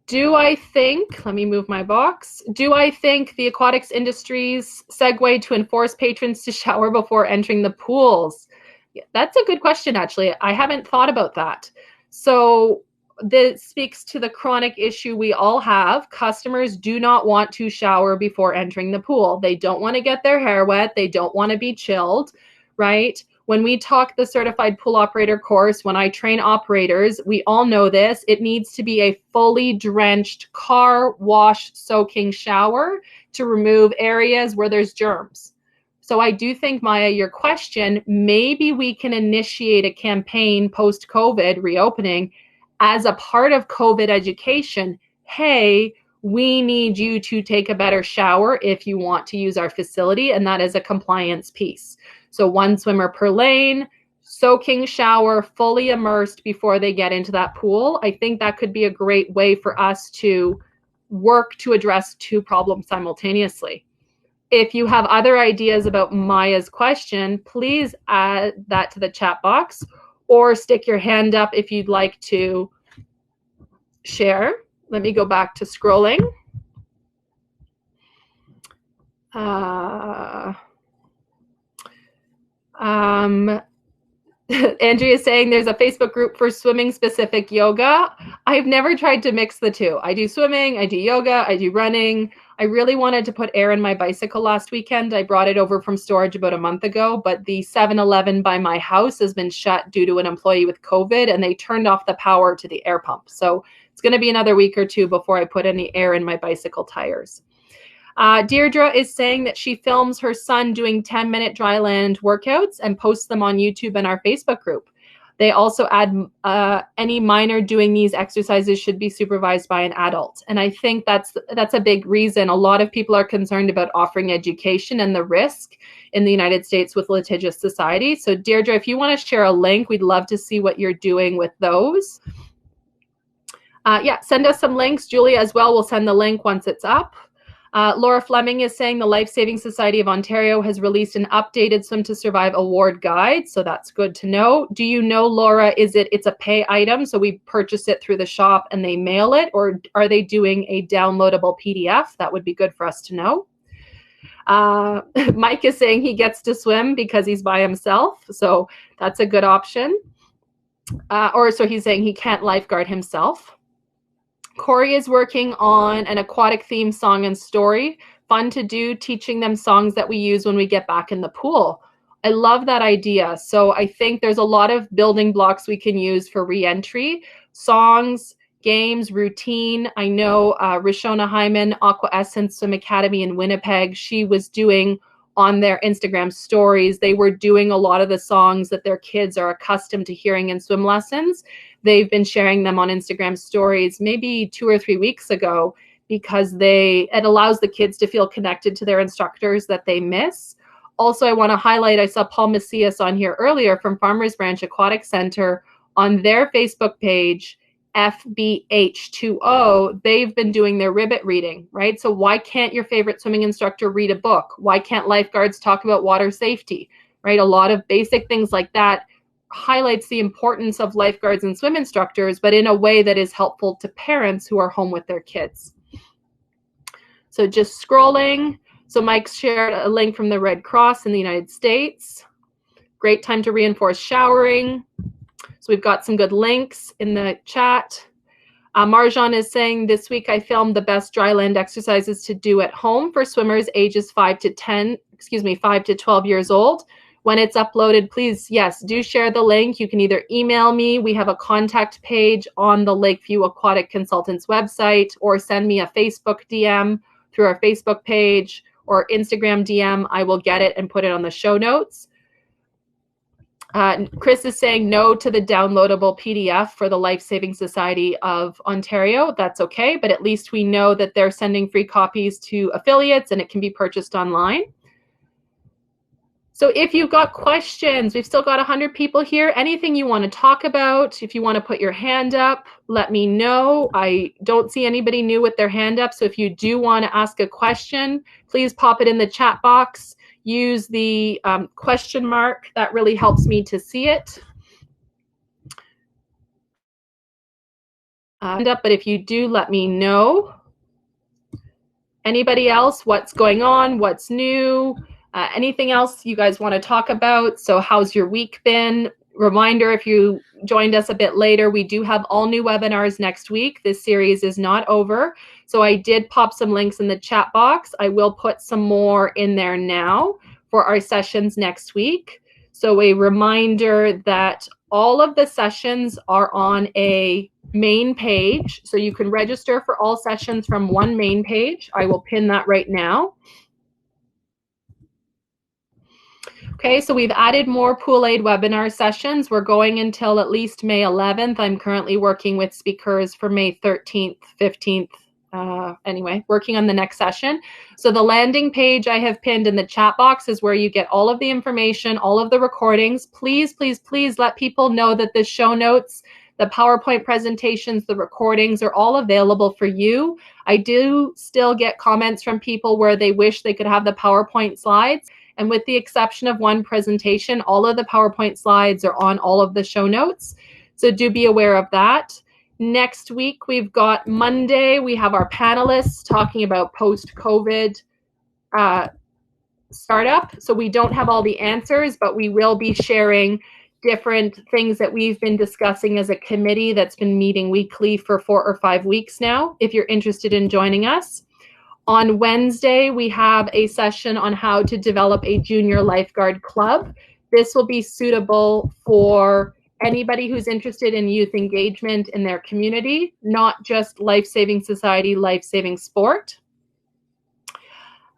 Do I think, let me move my box. Do I think the aquatics industry's segue to enforce patrons to shower before entering the pools? Yeah, that's a good question, actually. I haven't thought about that. So this speaks to the chronic issue we all have. Customers do not want to shower before entering the pool. They don't want to get their hair wet. They don't want to be chilled, right? When we talk the certified pool operator course, when I train operators, we all know this, it needs to be a fully drenched car wash soaking shower to remove areas where there's germs. So I do think, Maya, your question, maybe we can initiate a campaign post-COVID reopening as a part of COVID education. Hey, we need you to take a better shower if you want to use our facility, and that is a compliance piece. So 1 swimmer per lane, soaking shower, fully immersed before they get into that pool. I think that could be a great way for us to work to address 2 problems simultaneously. If you have other ideas about Maya's question, please add that to the chat box or stick your hand up if you'd like to share. Let me go back to scrolling. Andrea is saying there's a Facebook group for swimming specific yoga. I've never tried to mix the two. I do swimming, I do yoga, I do running. I really wanted to put air in my bicycle last weekend. I brought it over from storage about a month ago, but the 7-Eleven by my house has been shut due to an employee with COVID, and they turned off the power to the air pump. So it's going to be another week or two before I put any air in my bicycle tires. Deirdre is saying that she films her son doing 10-minute dry land workouts and posts them on YouTube and our Facebook group. They also add any minor doing these exercises should be supervised by an adult. And I think that's a big reason. A lot of people are concerned about offering education and the risk in the United States with litigious society. So Deirdre, if you want to share a link, we'd love to see what you're doing with those. Yeah, send us some links. Julie as well will send the link once it's up. Laura Fleming is saying the Life Saving Society of Ontario has released an updated Swim to Survive award guide, so that's good to know. Do you know, Laura, it's a pay item, so we purchase it through the shop and they mail it, or are they doing a downloadable PDF? That would be good for us to know. Mike is saying he gets to swim because he's by himself, so that's a good option. So he's saying he can't lifeguard himself. Kory is working on an aquatic theme song and story. Fun to do, teaching them songs that we use when we get back in the pool. I love that idea. So I think there's a lot of building blocks we can use for re-entry. Songs, games, routine. I know Rishona Hyman, Aqua Essence Swim Academy in Winnipeg, she was doing on their Instagram stories, they were doing a lot of the songs that their kids are accustomed to hearing in swim lessons. They've been sharing them on Instagram stories maybe 2 or 3 weeks ago because it allows the kids to feel connected to their instructors that they miss. Also, I want to highlight, I saw Paul Macias on here earlier from Farmers Branch Aquatic Center on their Facebook page, FBH20, they've been doing their ribbit reading, right? So why can't your favorite swimming instructor read a book? Why can't lifeguards talk about water safety, right? A lot of basic things like that highlights the importance of lifeguards and swim instructors, but in a way that is helpful to parents who are home with their kids. So just scrolling. So Mike shared a link from the Red Cross in the United States. Great time to reinforce showering. So we've got some good links in the chat. Marjan is saying, this week I filmed the best dry land exercises to do at home for swimmers ages 5 to 12 years old. When it's uploaded, please, yes, do share the link. You can either email me. We have a contact page on the Lakeview Aquatic Consultants website, or send me a Facebook DM through our Facebook page or Instagram DM. I will get it and put it on the show notes. Chris is saying no to the downloadable PDF for the Life Saving Society of Ontario. That's okay, but at least we know that they're sending free copies to affiliates and it can be purchased online. So if you've got questions, we've still got 100 people here. Anything you want to talk about, if you want to put your hand up, let me know. I don't see anybody new with their hand up. So if you do want to ask a question, please pop it in the chat box. Use the question mark. That really helps me to see it. But if you do, let me know. Anybody else? What's going on? What's new? Anything else you guys want to talk about? So how's your week been? Reminder, if you joined us a bit later, we do have all new webinars next week. This series is not over. So I did pop some links in the chat box. I will put some more in there now for our sessions next week. So a reminder that all of the sessions are on a main page. So you can register for all sessions from one main page. I will pin that right now. Okay, so we've added more POOLaide webinar sessions. We're going until at least May 11th. I'm currently working with speakers for May 13th, 15th. Anyway, working on the next session. So the landing page I have pinned in the chat box is where you get all of the information, all of the recordings. Please, please, please let people know that the show notes, the PowerPoint presentations, the recordings are all available for you. I do still get comments from people where they wish they could have the PowerPoint slides. And with the exception of one presentation, all of the PowerPoint slides are on all of the show notes. So do be aware of that. Next week, we've got Monday, we have our panelists talking about post-COVID startup. So we don't have all the answers, but we will be sharing different things that we've been discussing as a committee that's been meeting weekly for 4 or 5 weeks now, if you're interested in joining us. On Wednesday, we have a session on how to develop a junior lifeguard club. This will be suitable for anybody who's interested in youth engagement in their community, not just life-saving society, life-saving sport.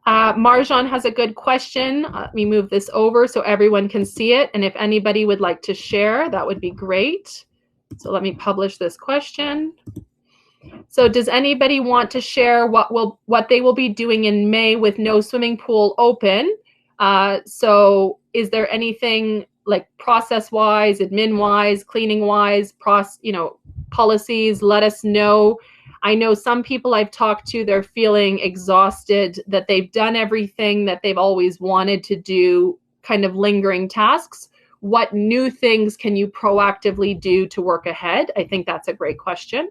Marjan has a good question. Let me move this over so everyone can see it. And if anybody would like to share, that would be great. So let me publish this question. So does anybody want to share what they will be doing in May with no swimming pool open? So is there anything like process-wise, admin-wise, cleaning-wise, policies? Let us know. I know some people I've talked to, they're feeling exhausted, that they've done everything that they've always wanted to do, kind of lingering tasks. What new things can you proactively do to work ahead? I think that's a great question.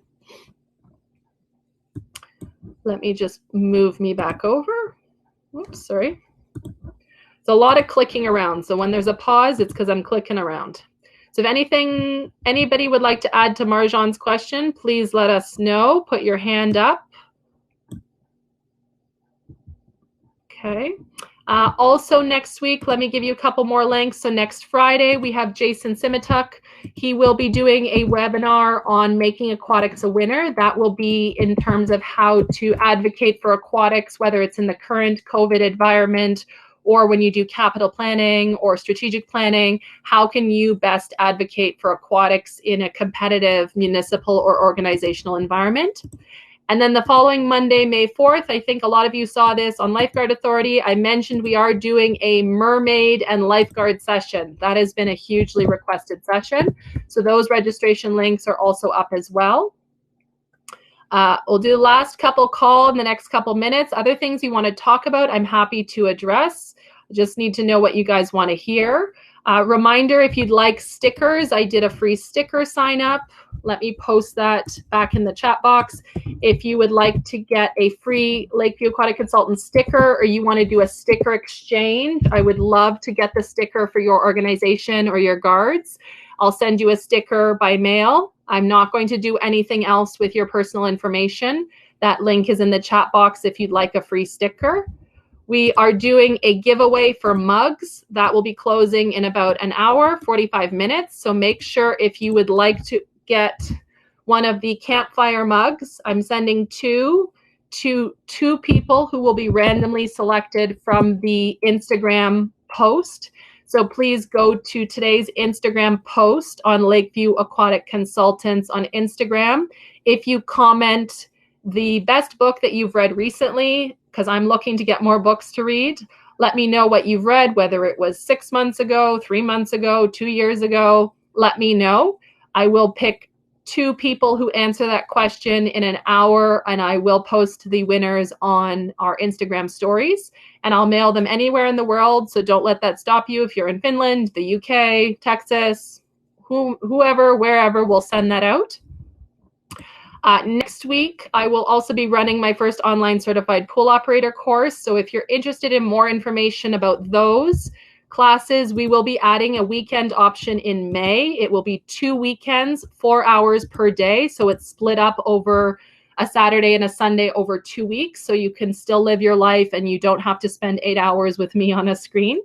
Let me just move me back over. Oops, sorry. It's a lot of clicking around. So when there's a pause, it's because I'm clicking around. So if anybody would like to add to Marjan's question, please let us know. Put your hand up. Okay. Also next week, let me give you a couple more links. So next Friday, we have Jason Simituk. He will be doing a webinar on making aquatics a winner. That will be in terms of how to advocate for aquatics, whether it's in the current COVID environment or when you do capital planning or strategic planning. How can you best advocate for aquatics in a competitive municipal or organizational environment? And then the following Monday, May 4th, I think a lot of you saw this on Lifeguard Authority. I mentioned we are doing a mermaid and lifeguard session. That has been a hugely requested session. So those registration links are also up as well. We'll do the last couple call in the next couple minutes. Other things you want to talk about, I'm happy to address. I just need to know what you guys want to hear. Reminder, if you'd like stickers, I did a free sticker sign up. Let me post that back in the chat box. If you would like to get a free Lakeview Aquatic Consultant sticker, or you want to do a sticker exchange, I would love to get the sticker for your organization or your guards. I'll send you a sticker by mail. I'm not going to do anything else with your personal information. That link is in the chat box if you'd like a free sticker. We are doing a giveaway for mugs. That will be closing in about an hour, 45 minutes. So make sure if you would like to get one of the campfire mugs, I'm sending two to two people who will be randomly selected from the Instagram post. So please go to today's Instagram post on Lakeview Aquatic Consultants on Instagram. If you comment the best book that you've read recently, because I'm looking to get more books to read, let me know what you've read, whether it was 6 months ago, 3 months ago, 2 years ago. Let me know. I will pick 2 people who answer that question in an hour, and I will post the winners on our Instagram stories, and I'll mail them anywhere in the world. So don't let that stop you. If you're in Finland, the UK, Texas, whoever, wherever, we'll send that out. Next week, I will also be running my first online certified pool operator course. So if you're interested in more information about those classes, we will be adding a weekend option in May. It will be 2 weekends, 4 hours per day. So it's split up over a Saturday and a Sunday over 2 weeks. So you can still live your life and you don't have to spend 8 hours with me on a screen.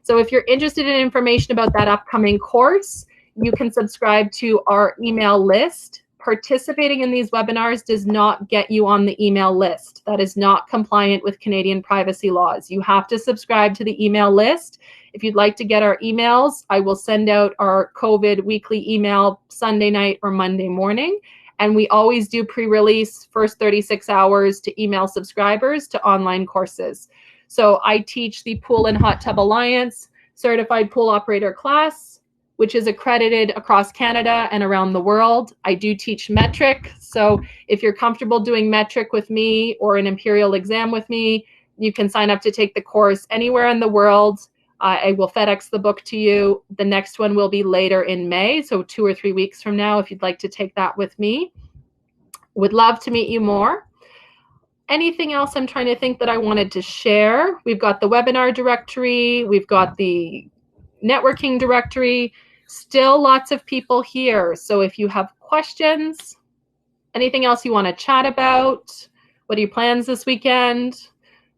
So if you're interested in information about that upcoming course, you can subscribe to our email list. Participating in these webinars does not get you on the email list. That is not compliant with Canadian privacy laws. You have to subscribe to the email list. If you'd like to get our emails, I will send out our COVID weekly email Sunday night or Monday morning. And we always do pre-release first 36 hours to email subscribers to online courses. So I teach the Pool and Hot Tub Alliance Certified Pool Operator class, which is accredited across Canada and around the world. I do teach metric. So if you're comfortable doing metric with me or an imperial exam with me, you can sign up to take the course anywhere in the world. I will FedEx the book to you. The next one will be later in May, so 2 or 3 weeks from now, if you'd like to take that with me. Would love to meet you more. Anything else I'm trying to think that I wanted to share? We've got the webinar directory. We've got the networking directory. Still lots of people here. So if you have questions, anything else you want to chat about, what are your plans this weekend?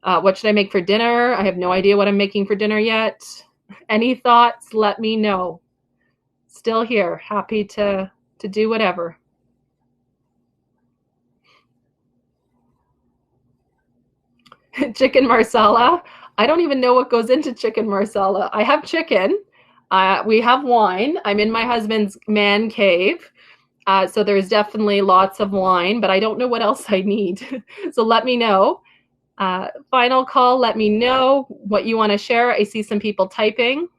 What should I make for dinner? I have no idea what I'm making for dinner yet. Any thoughts? Let me know. Still here, happy to do whatever. Chicken marsala. I don't even know what goes into chicken marsala. I have chicken. We have wine. I'm in my husband's man cave. So there's definitely lots of wine, but I don't know what else I need. So let me know. Final call, let me know what you want to share. I see some people typing.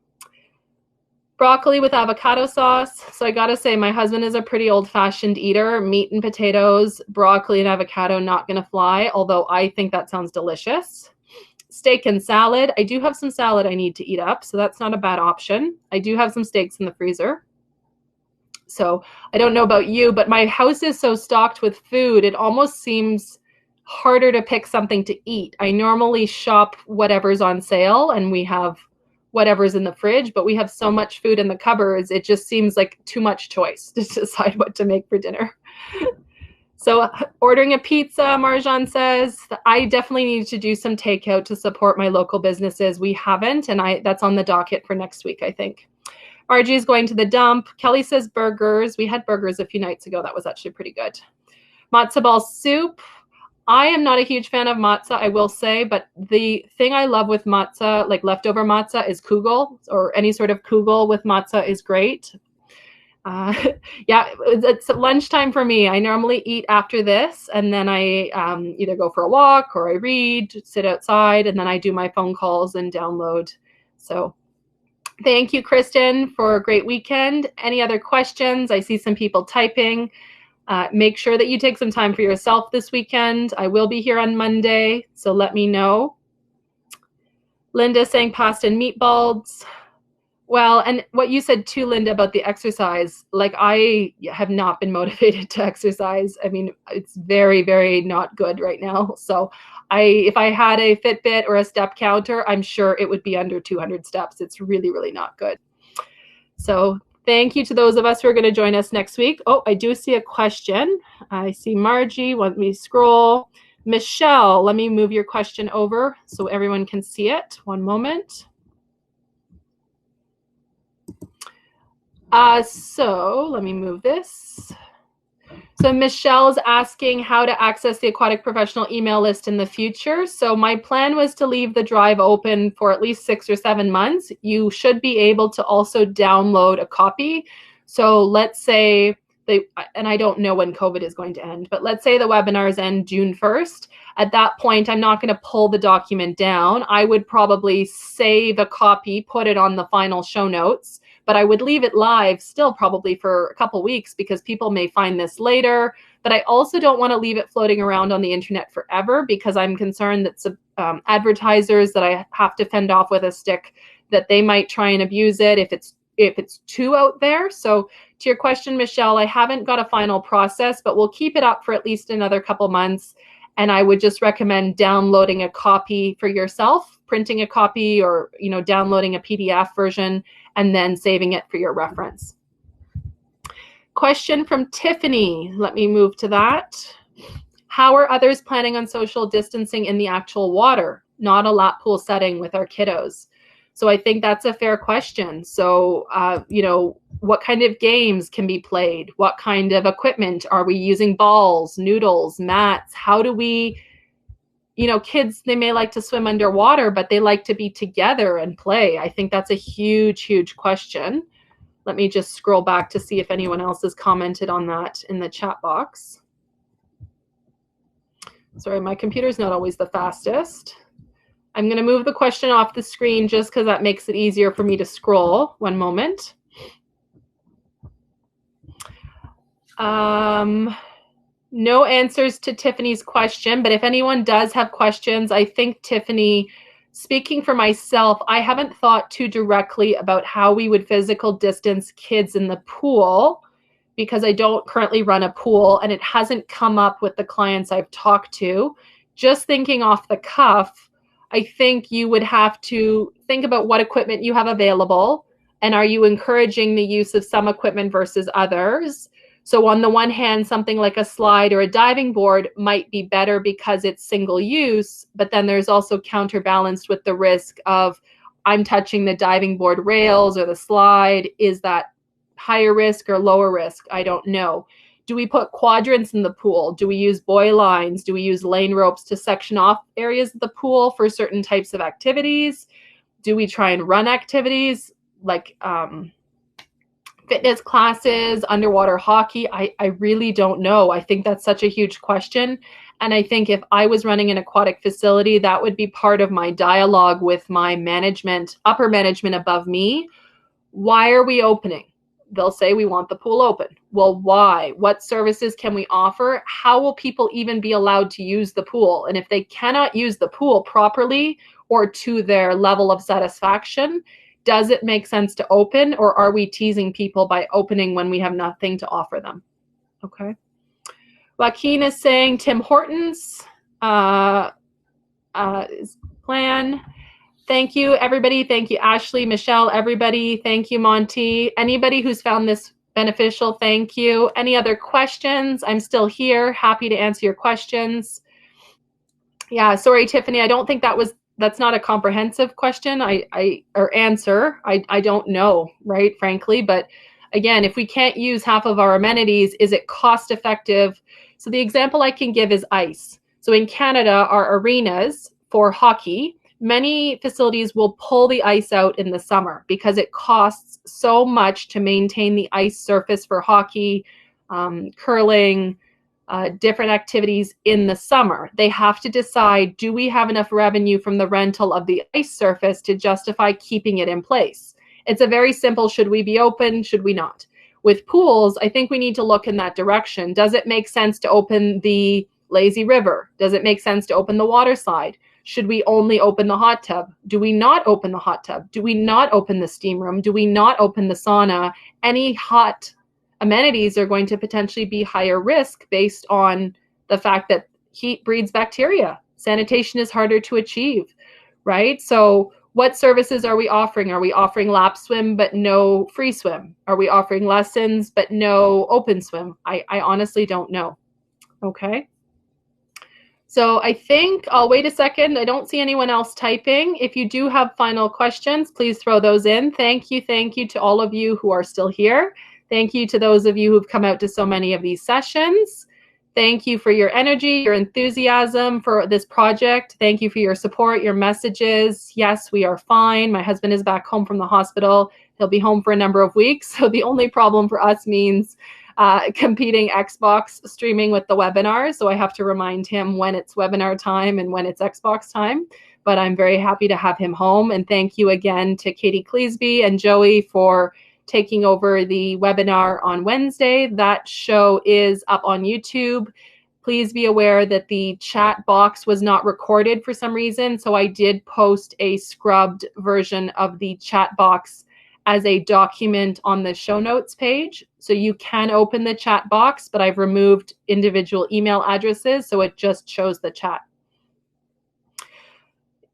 Broccoli with avocado sauce. So I gotta say, my husband is a pretty old-fashioned eater. Meat and potatoes, broccoli and avocado, not gonna fly, although I think that sounds delicious. Steak and salad. I do have some salad I need to eat up, so that's not a bad option. I do have some steaks in the freezer. So I don't know about you, but my house is so stocked with food, it almost seems harder to pick something to eat. I normally shop whatever's on sale and we have whatever's in the fridge, but we have so much food in the cupboards, it just seems like too much choice to decide what to make for dinner. So ordering a pizza, Marjan says, I definitely need to do some takeout to support my local businesses. We haven't, and that's on the docket for next week, I think. Margie is going to the dump. Kelly says burgers. We had burgers a few nights ago. That was actually pretty good. Matzo ball soup. I am not a huge fan of matzah, I will say, but the thing I love with matzah, like leftover matzah, is kugel, or any sort of kugel with matzah is great. Yeah, it's lunchtime for me. I normally eat after this, and then I either go for a walk or I read, sit outside, and then I do my phone calls and download. So thank you, Kristen, for a great weekend. Any other questions? I see some people typing. Make sure that you take some time for yourself this weekend. I will be here on Monday, so let me know. Linda saying pasta and meatballs. Well, and what you said too, Linda, about the exercise, like I have not been motivated to exercise. I mean, it's very, very not good right now. So if I had a Fitbit or a step counter, I'm sure it would be under 200 steps. It's really, really not good. So thank you to those of us who are going to join us next week. Oh, I do see a question. I see Margie. Let me scroll. Michelle, let me move your question over so everyone can see it. One moment. So let me move this. So Michelle's asking how to access the Aquatic Professional email list in the future. So my plan was to leave the drive open for at least 6 or 7 months. You should be able to also download a copy. So let's say and I don't know when COVID is going to end, but let's say the webinars end June 1st. At that point, I'm not going to pull the document down. I would probably save a copy, put it on the final show notes, but I would leave it live still probably for a couple weeks because people may find this later. But I also don't want to leave it floating around on the internet forever because I'm concerned that advertisers that I have to fend off with a stick, that they might try and abuse it if it's too out there. So to your question, Michelle, I haven't got a final process, but we'll keep it up for at least another couple months. And I would just recommend downloading a copy for yourself, printing a copy, or downloading a PDF version and then saving it for your reference. Question from Tiffany. Let me move to that. How are others planning on social distancing in the actual water, not a lap pool setting with our kiddos? So I think that's a fair question. So, what kind of games can be played? What kind of equipment? Are we using balls, noodles, mats? How do we, kids, they may like to swim underwater, but they like to be together and play. I think that's a huge, huge question. Let me just scroll back to see if anyone else has commented on that in the chat box. Sorry, my computer's not always the fastest. I'm going to move the question off the screen just because that makes it easier for me to scroll. One moment. No answers to Tiffany's question, but if anyone does have questions, I think, Tiffany, speaking for myself, I haven't thought too directly about how we would physical distance kids in the pool because I don't currently run a pool and it hasn't come up with the clients I've talked to. Just thinking off the cuff, I think you would have to think about what equipment you have available And are you encouraging the use of some equipment versus others? So on the one hand, something like a slide or a diving board might be better because it's single use, but then there's also counterbalanced with the risk of I'm touching the diving board rails or the slide. Is that higher risk or lower risk? I don't know. Do we put quadrants in the pool? Do we use buoy lines? Do we use lane ropes to section off areas of the pool for certain types of activities? Do we try and run activities like fitness classes, underwater hockey? I really don't know. I think that's such a huge question. And I think if I was running an aquatic facility, that would be part of my dialogue with my management, upper management above me. Why are we opening? They'll say we want the pool open. Well, why? What services can we offer? How will people even be allowed to use the pool? And if they cannot use the pool properly or to their level of satisfaction, does it make sense to open, or are we teasing people by opening when we have nothing to offer them? Okay. Joaquin is saying Tim Hortons plan. Thank you, everybody. Thank you, Ashley, Michelle, everybody. Thank you, Monty. Anybody who's found this beneficial, thank you. Any other questions? I'm still here. Happy to answer your questions. Yeah, sorry, Tiffany. I don't think that's not a comprehensive question or answer. I don't know, right, frankly. But again, if we can't use half of our amenities, is it cost effective? So the example I can give is ice. So in Canada, our arenas for hockey, many facilities will pull the ice out in the summer because it costs so much to maintain the ice surface for hockey, curling, different activities in the summer. They have to decide, do we have enough revenue from the rental of the ice surface to justify keeping it in place? It's a very simple, should we be open, should we not? With pools, I think we need to look in that direction. Does it make sense to open the lazy river? Does it make sense to open the water slide? Should we only open the hot tub? Do we not open the hot tub? Do we not open the steam room? Do we not open the sauna? Any hot amenities are going to potentially be higher risk based on the fact that heat breeds bacteria. Sanitation is harder to achieve, right? So what services are we offering? Are we offering lap swim but no free swim? Are we offering lessons but no open swim? I honestly don't know. Okay. So I think I'll wait a second. I don't see anyone else typing. If you do have final questions, please throw those in. Thank you to all of you who are still here. Thank you to those of you who've come out to so many of these sessions. Thank you for your energy, your enthusiasm for this project. Thank you for your support, your messages. Yes, we are fine. My husband is back home from the hospital. He'll be home for a number of weeks. So the only problem for us means competing Xbox streaming with the webinar. So I have to remind him when it's webinar time and when it's Xbox time. But I'm very happy to have him home. And thank you again to Katie Cleesby and Joey for taking over the webinar on Wednesday. That show is up on YouTube. Please be aware that the chat box was not recorded for some reason. So I did post a scrubbed version of the chat box as a document on the show notes page. So you can open the chat box, but I've removed individual email addresses, so it just shows the chat.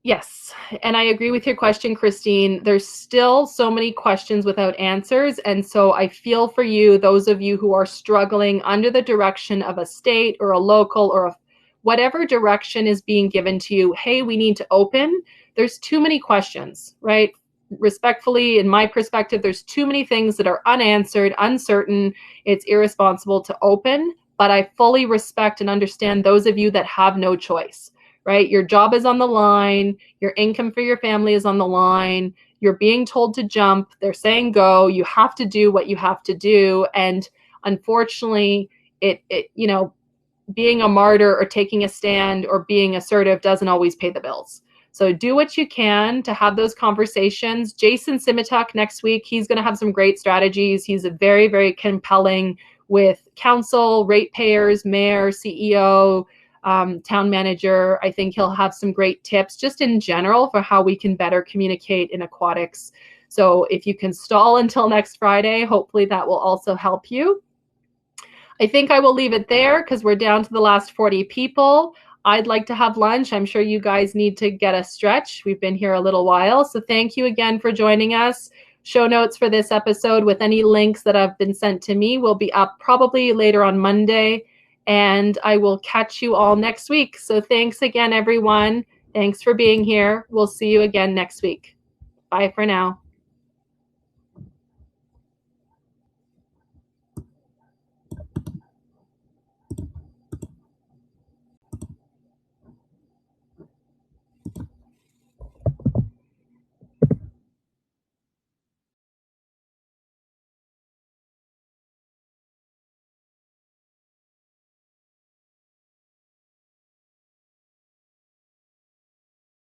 Yes, and I agree with your question, Christine. There's still so many questions without answers, and so I feel for you, those of you who are struggling under the direction of a state or a local or whatever direction is being given to you. Hey, we need to open. There's too many questions, right? Respectfully, in my perspective, there's too many things that are unanswered, uncertain. It's irresponsible to open, but I fully respect and understand those of you that have no choice, right? Your job is on the line. Your income for your family is on the line. You're being told to jump. They're saying go. You have to do what you have to do. And unfortunately, being a martyr or taking a stand or being assertive doesn't always pay the bills. So do what you can to have those conversations. Jason Simituk next week, he's going to have some great strategies. He's a very, very compelling with council, ratepayers, mayor, CEO, town manager. I think he'll have some great tips just in general for how we can better communicate in aquatics. So if you can stall until next Friday, hopefully that will also help you. I think I will leave it there because we're down to the last 40 people. I'd like to have lunch. I'm sure you guys need to get a stretch. We've been here a little while. So thank you again for joining us. Show notes for this episode with any links that have been sent to me will be up probably later on Monday, and I will catch you all next week. So thanks again, everyone. Thanks for being here. We'll see you again next week. Bye for now.